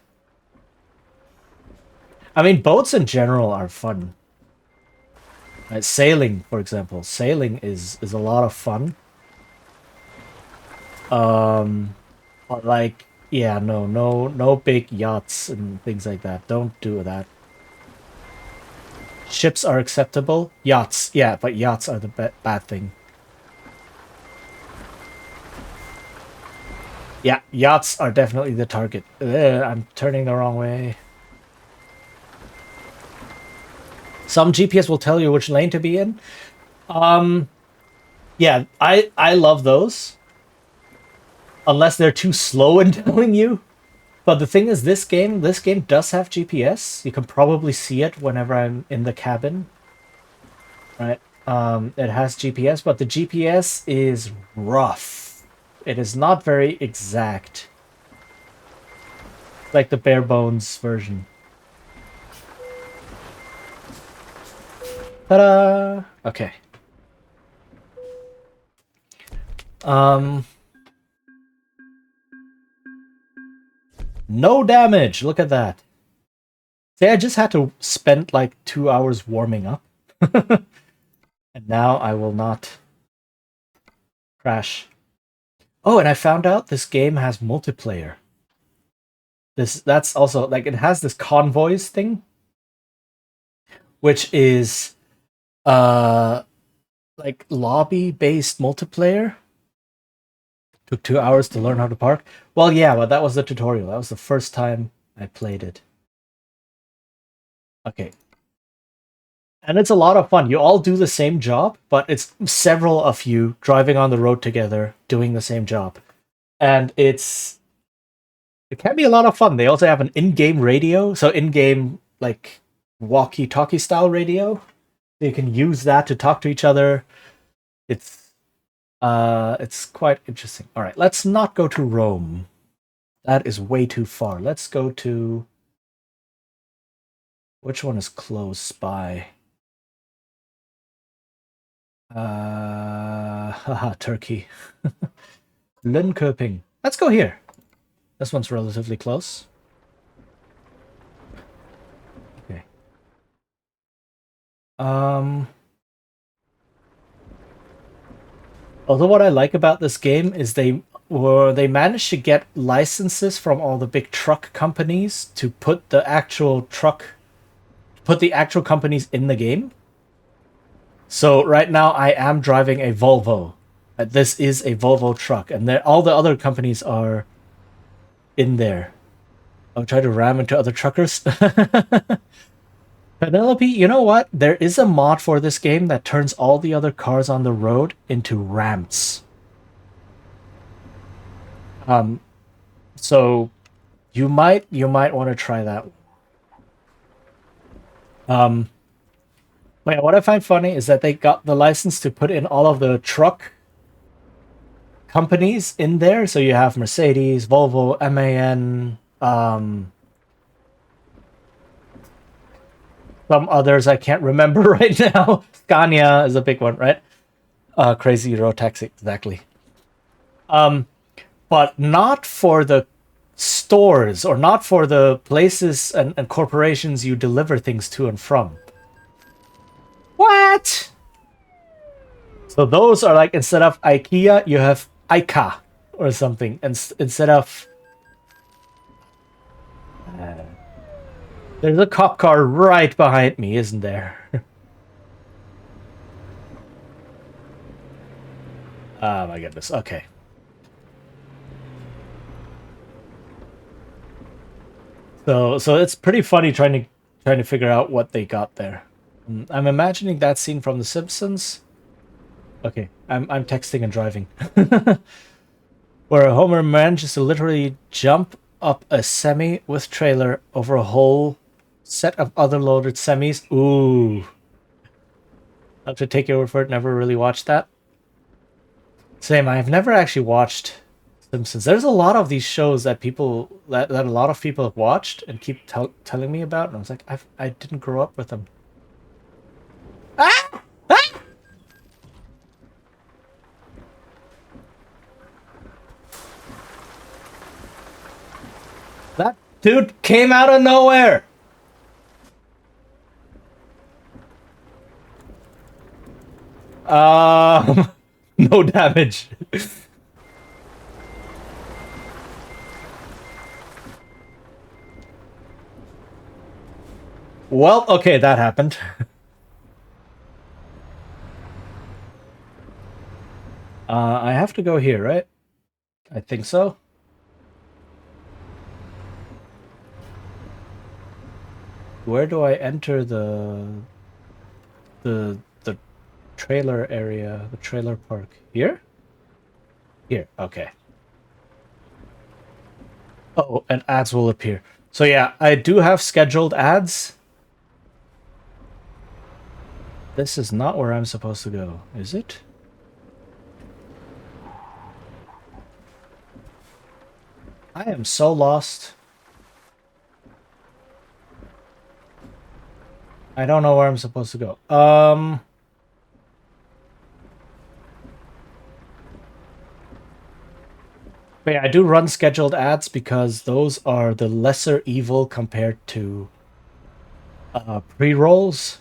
I mean, boats in general are fun. Right? Sailing, for example. Sailing is a lot of fun. But like, yeah, no big yachts and things like that. Don't do that. Ships are acceptable. Yachts, yeah, but yachts are the bad thing. Yeah, yachts are definitely the target. I'm turning the wrong way. Some GPS will tell you which lane to be in. Yeah, I love those. Unless they're too slow in telling you. But the thing is, this game does have GPS. You can probably see it whenever I'm in the cabin. Right? It has GPS, but the GPS is rough. It is not very exact. Like the bare bones version. Ta-da! Okay. No damage! Look at that. See, I just had to spend like 2 hours warming up. And now I will not crash. Oh, and I found out this game has multiplayer. That's also like it has this convoys thing, which is like lobby based multiplayer. Took 2 hours to learn how to park. Well, yeah, but that was the tutorial. That was the first time I played it. Okay. And it's a lot of fun. You all do the same job, but it's several of you driving on the road together doing the same job. And it can be a lot of fun. They also have an in-game radio, so in-game like walkie-talkie style radio. You can use that to talk to each other. It's quite interesting. All right, let's not go to Rome. That is way too far. Let's go to which one is close by? Haha, Turkey. Linköping. Let's go here. This one's relatively close. Okay. Although what I like about this game is they managed to get licenses from all the big truck companies to put the actual companies in the game. So right now I am driving a Volvo. This is a Volvo truck, and all the other companies are in there. I'll try to ram into other truckers. Penelope, you know what? There is a mod for this game that turns all the other cars on the road into ramps. So you might want to try that. But yeah, what I find funny is that they got the license to put in all of the truck companies in there. So you have Mercedes, Volvo, MAN, some others I can't remember right now. Scania is a big one, right? Crazy Euro Taxi, exactly. But not for the stores or not for the places and corporations you deliver things to and from. What? So those are like, instead of IKEA, you have IKA or something. And instead of... there's a cop car right behind me, isn't there? Oh my goodness. Okay. So it's pretty funny trying to figure out what they got there. I'm imagining that scene from The Simpsons. Okay, I'm texting and driving. Where Homer manages to literally jump up a semi with trailer over a whole set of other loaded semis. Ooh. I'll have to take your word for it. Never really watched that. Same, I've never actually watched Simpsons. There's a lot of these shows that a lot of people have watched and keep telling me about, and I was like, I didn't grow up with them. Ah! Ah! That dude came out of nowhere. No damage. Well, okay, that happened. I have to go here, right? I think so. Where do I enter the trailer area, the trailer park? Here? Here, okay. Oh, and ads will appear. So yeah, I do have scheduled ads. This is not where I'm supposed to go, is it? I am so lost. I don't know where I'm supposed to go. But yeah, I do run scheduled ads because those are the lesser evil compared to pre-rolls.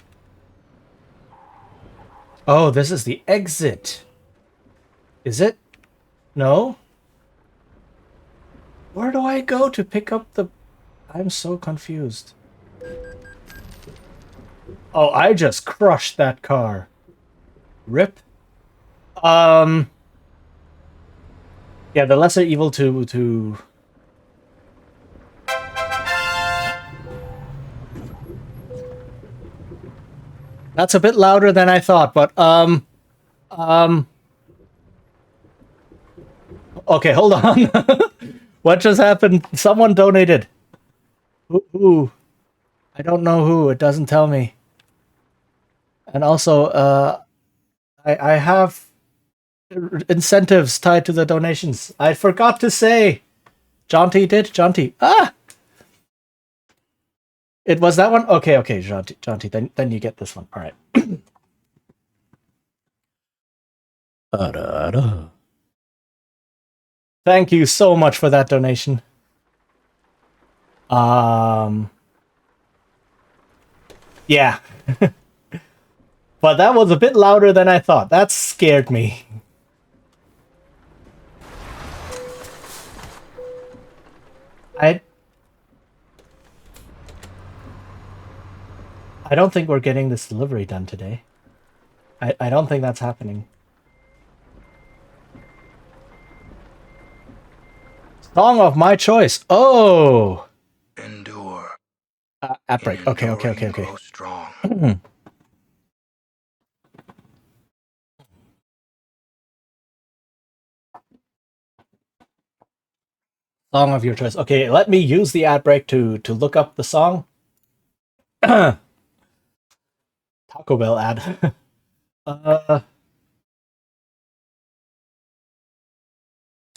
Oh, this is the exit. Is it? No? Where do I go to pick up the... I'm so confused. Oh, I just crushed that car. Rip. Yeah, the lesser evil to... That's a bit louder than I thought, but, okay, hold on. What just happened? Someone donated. Who? I don't know who. It doesn't tell me. And also, I have incentives tied to the donations. I forgot to say. Jaunty did? Jaunty. Ah! It was that one? Okay, okay, Jaunty. Then you get this one. All right. Thank you so much for that donation. Yeah. But that was a bit louder than I thought. That scared me. I don't think we're getting this delivery done today. I don't think that's happening. Song of my choice. Oh! Endure. App In break. Okay. enduring grow strong. Song of your choice. Okay, let me use the ad break to look up the song. Taco Bell ad.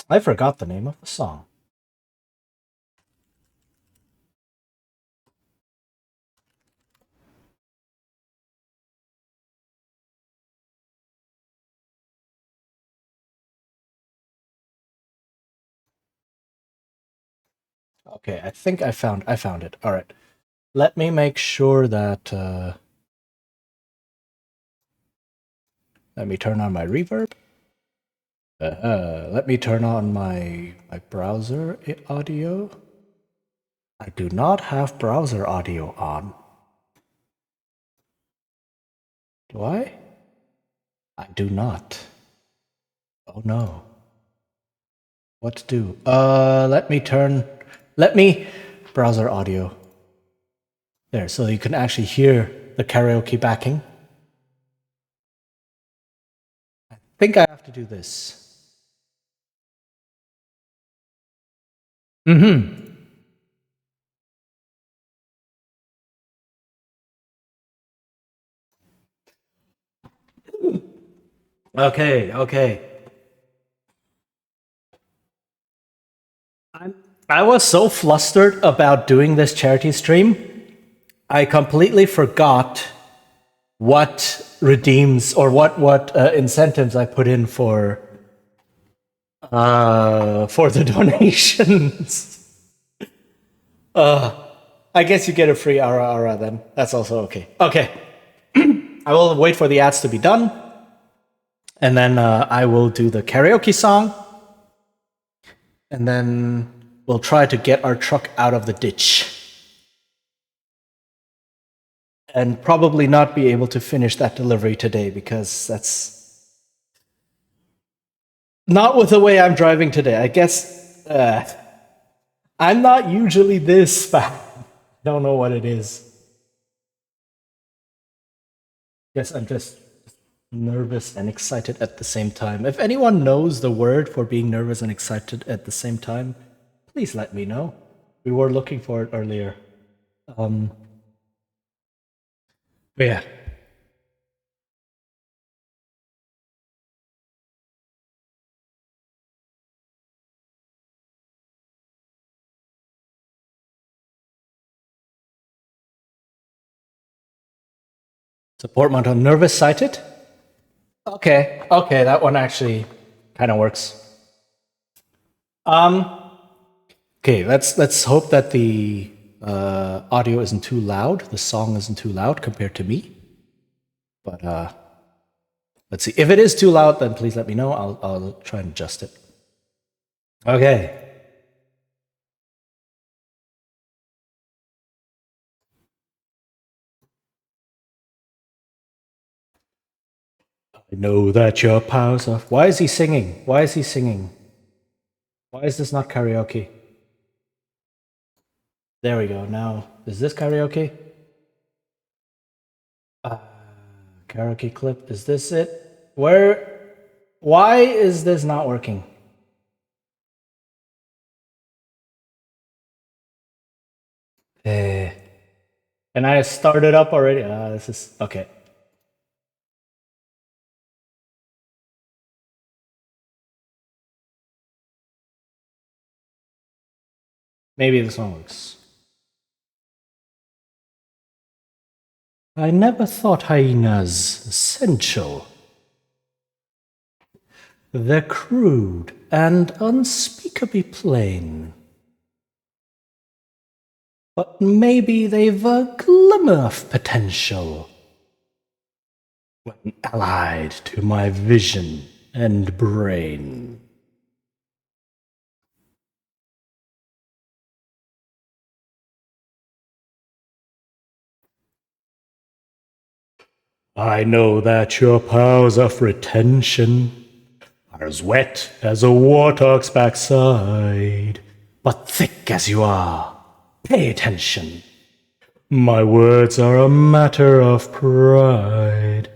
I forgot the name of the song. Okay, I think I found it. All right. Let me make sure that let me turn on my reverb. Let me turn on my browser audio. I do not have browser audio on. Do I? I do not. Oh no. What to do? Let me browser audio. There, so you can actually hear the karaoke backing. I think I have to do this. Mm-hmm. Okay. I was so flustered about doing this charity stream, I completely forgot what redeems or what incentives I put in for the donations. I guess you get a free ara then. That's also okay. Okay. I will wait for the ads to be done. And then I will do the karaoke song. And then we'll try to get our truck out of the ditch. And probably not be able to finish that delivery today because that's not with the way I'm driving today. I guess I'm not usually this bad. Don't know what it is. Guess I'm just nervous and excited at the same time. If anyone knows the word for being nervous and excited at the same time, please let me know. We were looking for it earlier. But yeah. Support mount on nervous sighted? Okay, that one actually kind of works. Okay, let's hope that the audio isn't too loud, the song isn't too loud compared to me. But let's see. If it is too loud, then please let me know. I'll try and adjust it. Okay. I know that your powers are... Why is he singing? Why is he singing? Why is this not karaoke? There we go. Now, is this karaoke? Karaoke clip. Is this it? Where? Why is this not working? And I started up already. This is okay. Maybe this one works. I never thought hyenas essential. They're crude and unspeakably plain. But maybe they've a glimmer of potential when allied to my vision and brain. I know that your powers of retention are as wet as a warthog's backside, but thick as you are, pay attention. My words are a matter of pride.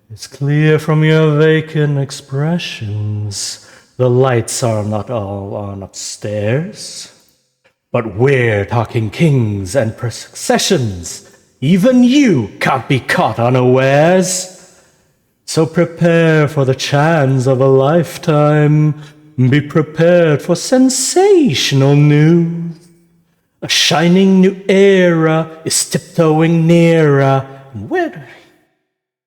It's clear from your vacant expressions the lights are not all on upstairs. But we're talking kings and processions. Even you can't be caught unawares. So prepare for the chance of a lifetime. Be prepared for sensational news. A shining new era is tiptoeing nearer. And where?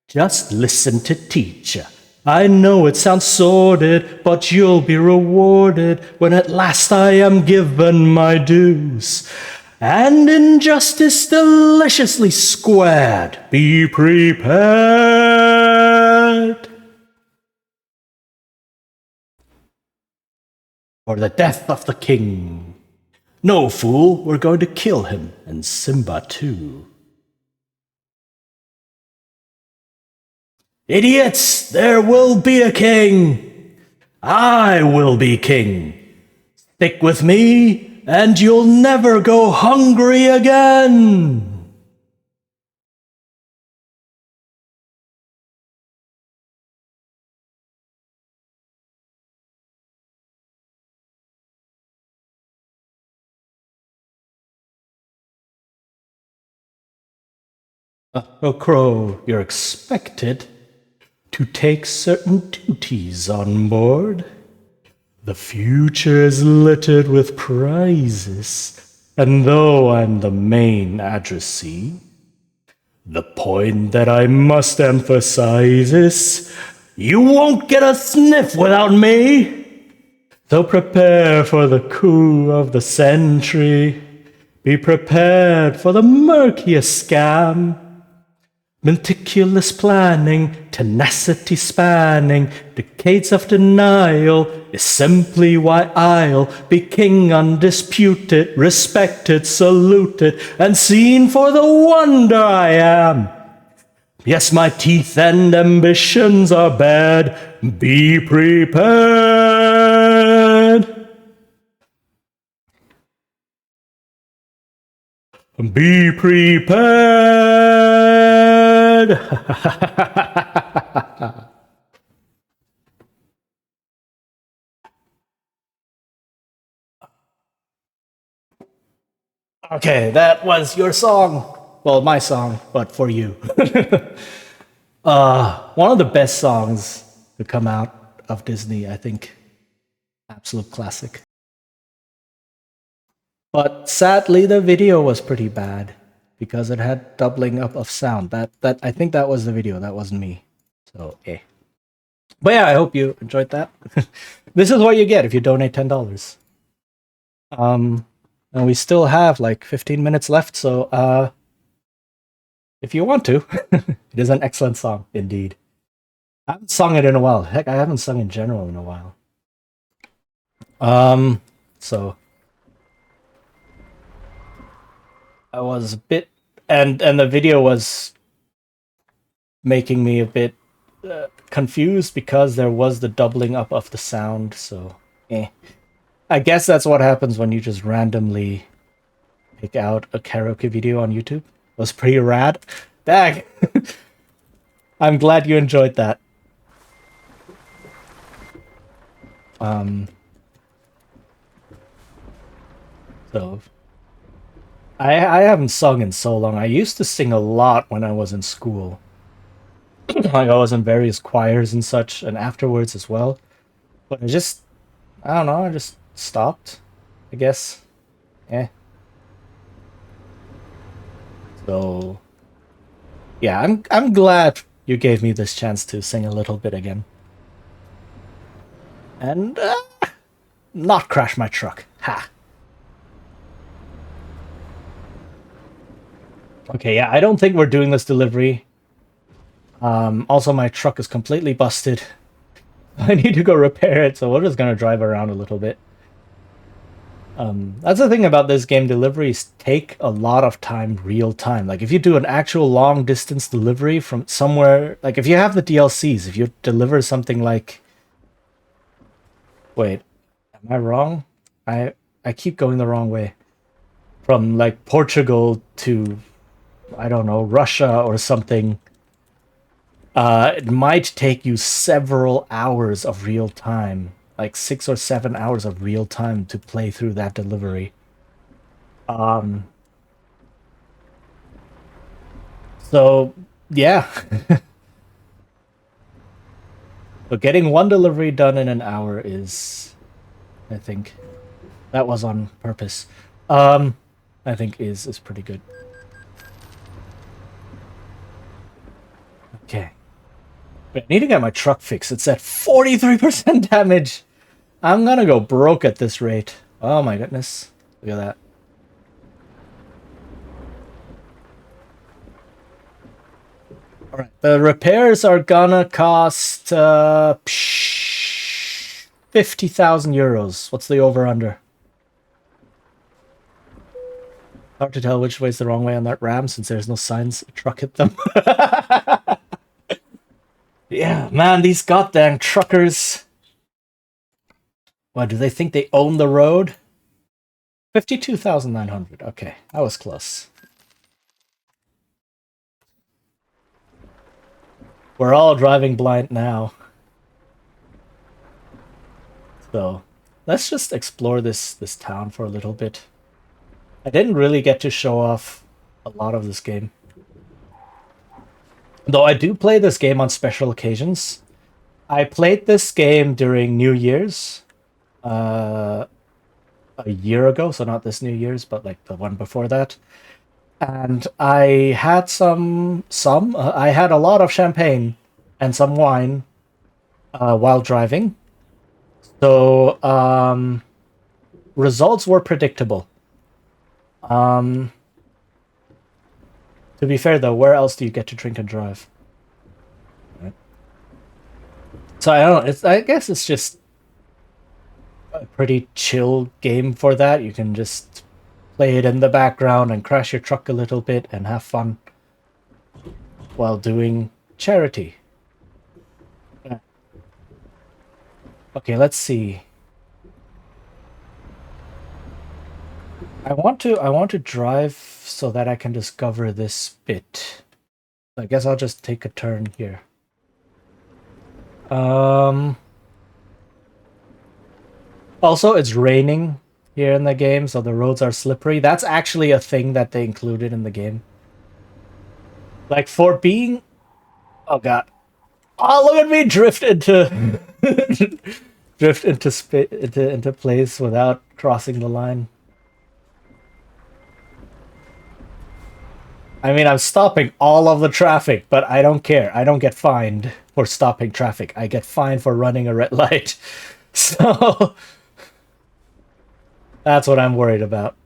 Just listen to teacher. I know it sounds sordid, but you'll be rewarded when at last I am given my dues. And injustice deliciously squared. Be prepared for the death of the king. No, fool, we're going to kill him, and Simba too. Idiots, there will be a king. I will be king. Stick with me, and you'll never go hungry again. Oh, Crow, you're expected to take certain duties on board. The future is littered with prizes, and though I'm the main addressee, the point that I must emphasize is you won't get a sniff without me. So prepare for the coup of the century. Be prepared for the murkiest scam. Meticulous planning, tenacity spanning, decades of denial is simply why I'll be king undisputed, respected, saluted, and seen for the wonder I am. Yes, my teeth and ambitions are bad. Be prepared. Be prepared. Okay, that was your song. Well, my song, but for you. One of the best songs to come out of Disney, I think. Absolute classic. But sadly, the video was pretty bad. because it had doubling up of sound. That I think that was the video. That wasn't me. So But yeah, I hope you enjoyed that. This is what you get if you donate $10. And we still have like 15 minutes left, so if you want to, it is an excellent song indeed. I haven't sung it in a while. Heck, I haven't sung in general in a while. So I was a bit, and the video was making me a bit confused because there was the doubling up of the sound. So, I guess that's what happens when you just randomly pick out a karaoke video on YouTube. It was pretty rad. Dang. I'm glad you enjoyed that. So I haven't sung in so long. I used to sing a lot when I was in school. Like I was in various choirs and such, and afterwards as well. But I don't know, I just stopped, I guess. So yeah, I'm glad you gave me this chance to sing a little bit again. And not crash my truck. Ha. Okay, yeah, I don't think we're doing this delivery. Also, my truck is completely busted. I need to go repair it, so we're just gonna drive around a little bit. That's the thing about this game. Deliveries take a lot of time, real time. Like, if you do an actual long distance delivery from somewhere, like if you have the DLCs, if you deliver something like... Wait, am I wrong? I keep going the wrong way. From, like, Portugal to, I don't know, Russia or something. It might take you several hours of real time, like 6 or 7 hours of real time to play through that delivery. So yeah. But getting one delivery done in an hour is, I think, that was on purpose. I think is pretty good. Okay. I need to get my truck fixed. It's at 43% damage. I'm gonna go broke at this rate. Oh my goodness. Look at that. Alright, the repairs are gonna cost 50,000 euros. What's the over-under? Hard to tell which way's the wrong way on that ram since there's no signs a truck hit them. Yeah, man, these goddamn truckers. What, do they think they own the road? 52,900. Okay, that was close. We're all driving blind now. So, let's just explore this town for a little bit. I didn't really get to show off a lot of this game. Though I do play this game on special occasions. I played this game during New Year's. A year ago, so not this New Year's, but like the one before that. And I had I had a lot of champagne and some wine while driving. So, results were predictable. To be fair though, where else do you get to drink and drive? Right. So I don't know, I guess it's just a pretty chill game for that. You can just play it in the background and crash your truck a little bit and have fun while doing charity. Yeah. Okay, let's see. I want to drive so that I can discover this bit. I guess I'll just take a turn here. Also, it's raining here in the game, so the roads are slippery. That's actually a thing that they included in the game. Like, for being... Oh, God. Oh, look at me drift into... drift into place without crossing the line. I mean, I'm stopping all of the traffic, but I don't care. I don't get fined for stopping traffic. I get fined for running a red light. So that's what I'm worried about.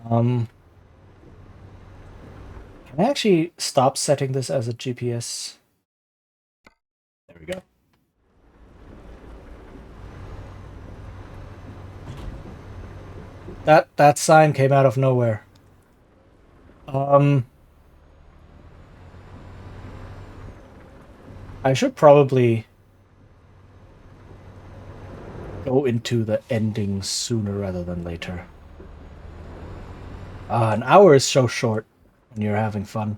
Can I actually stop setting this as a GPS? There we go. That sign came out of nowhere. I should probably go into the ending sooner rather than later. An hour is so short when you're having fun.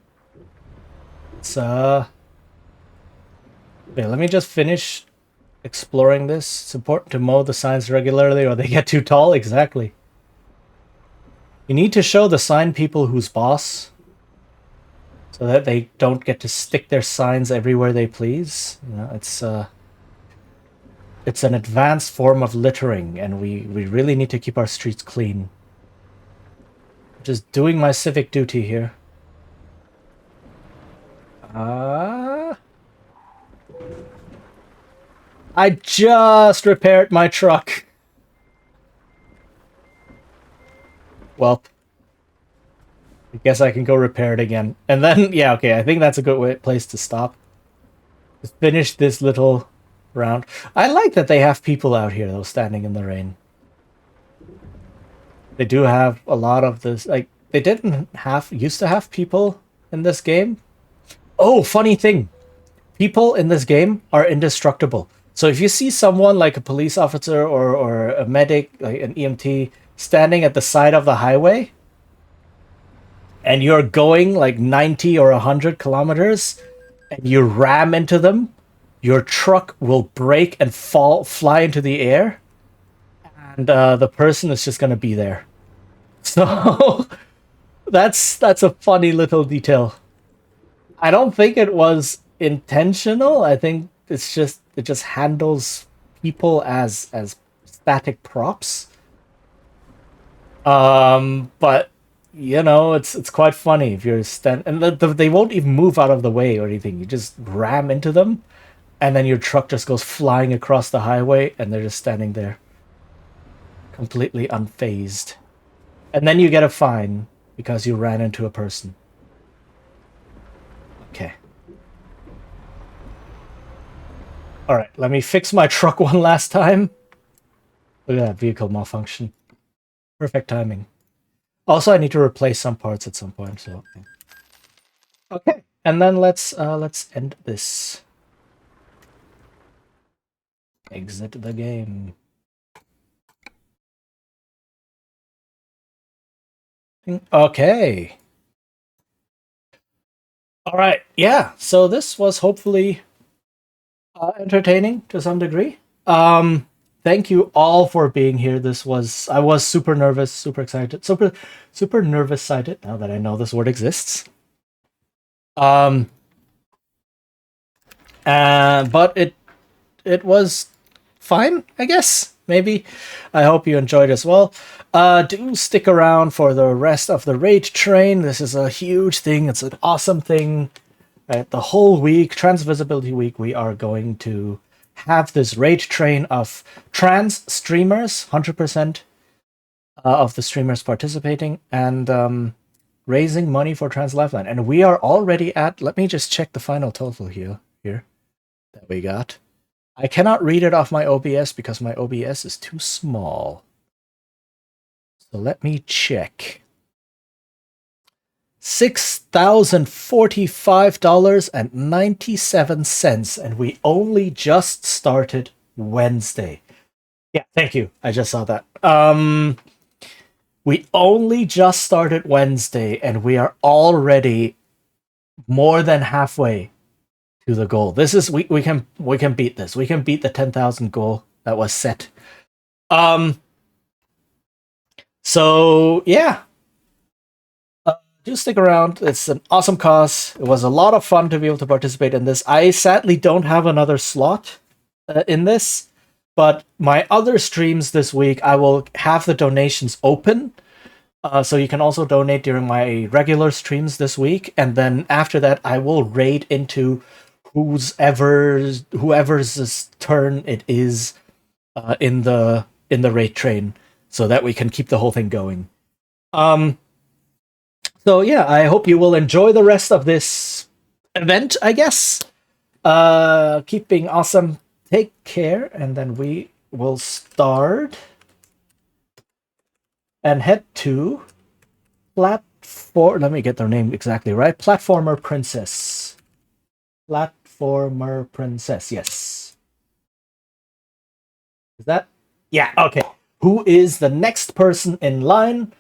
It's let me just finish exploring this. It's important to mow the signs regularly or they get too tall. Exactly. You need to show the sign people who's boss, so that they don't get to stick their signs everywhere they please. You know, it's an advanced form of littering, and we really need to keep our streets clean. Just doing my civic duty here. I just repaired my truck. Well, I guess I can go repair it again. And then, yeah, okay, I think that's a good place to stop. Just finish this little round. I like that they have people out here, though, standing in the rain. They do have a lot of this, like, they used to have people in this game. Oh, funny thing. People in this game are indestructible. So if you see someone like a police officer or a medic, like an EMT, standing at the side of the highway, and you're going like 90 or 100 kilometers, and you ram into them, your truck will break and fly into the air, and the person is just gonna be there. So that's a funny little detail. I don't think it was intentional. I think it just handles people as static props. But you know, it's quite funny if you're and they won't even move out of the way or anything. You just ram into them, and then your truck just goes flying across the highway, and they're just standing there, completely unfazed. And then you get a fine because you ran into a person. Okay. All right, let me fix my truck one last time. Look at that vehicle malfunction. Perfect timing. Also, I need to replace some parts at some point, so okay. And then let's end this. Exit the game. Okay. All right. Yeah. So this was hopefully entertaining to some degree. Thank you all for being here. I was super nervous, super excited, super nervous sighted now that I know this word exists. But it was fine, I guess. Maybe. I hope you enjoyed as well. Do stick around for the rest of the raid train. This is a huge thing. It's an awesome thing. Right? The whole week, Transvisibility Week, we are going to have this raid train of trans streamers, 100% of the streamers participating, and raising money for Trans Lifeline. And we are already at, let me just check the final total here that we got. I cannot read it off my OBS because my OBS is too small. So let me check. $6,045.97, and we only just started Wednesday. Yeah, thank you. I just saw that. We only just started Wednesday, and we are already more than halfway to the goal. This is we can beat this. We can beat the 10,000 goal that was set. So yeah. Do stick around. It's an awesome cause. It was a lot of fun to be able to participate in this. I sadly don't have another slot in this, but my other streams this week, I will have the donations open. So you can also donate during my regular streams this week, and then after that, I will raid into whoever's turn it is in the raid train, so that we can keep the whole thing going. So yeah, I hope you will enjoy the rest of this event, I guess. Keep being awesome. Take care, and then we will start and head to platform. Let me get their name exactly right. Platformer Princess. Platformer Princess. Yes. Is that? Yeah. Okay. Who is the next person in line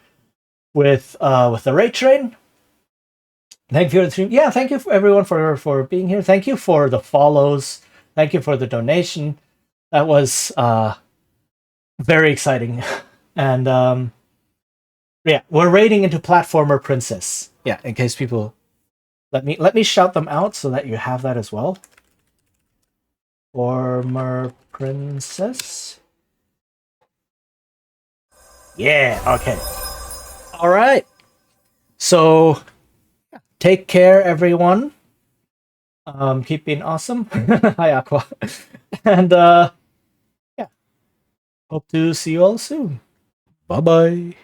with the raid train? Thank you for the stream. Yeah, thank you for everyone for being here. Thank you for the follows. Thank you for the donation. That was very exciting. And yeah, we're raiding into Platformer Princess. Yeah, in case people let me shout them out so that you have that as well. Former Princess. Yeah, okay. All right. So take care, everyone. Keep being awesome. Hi, Aqua. And yeah, hope to see you all soon. Bye bye.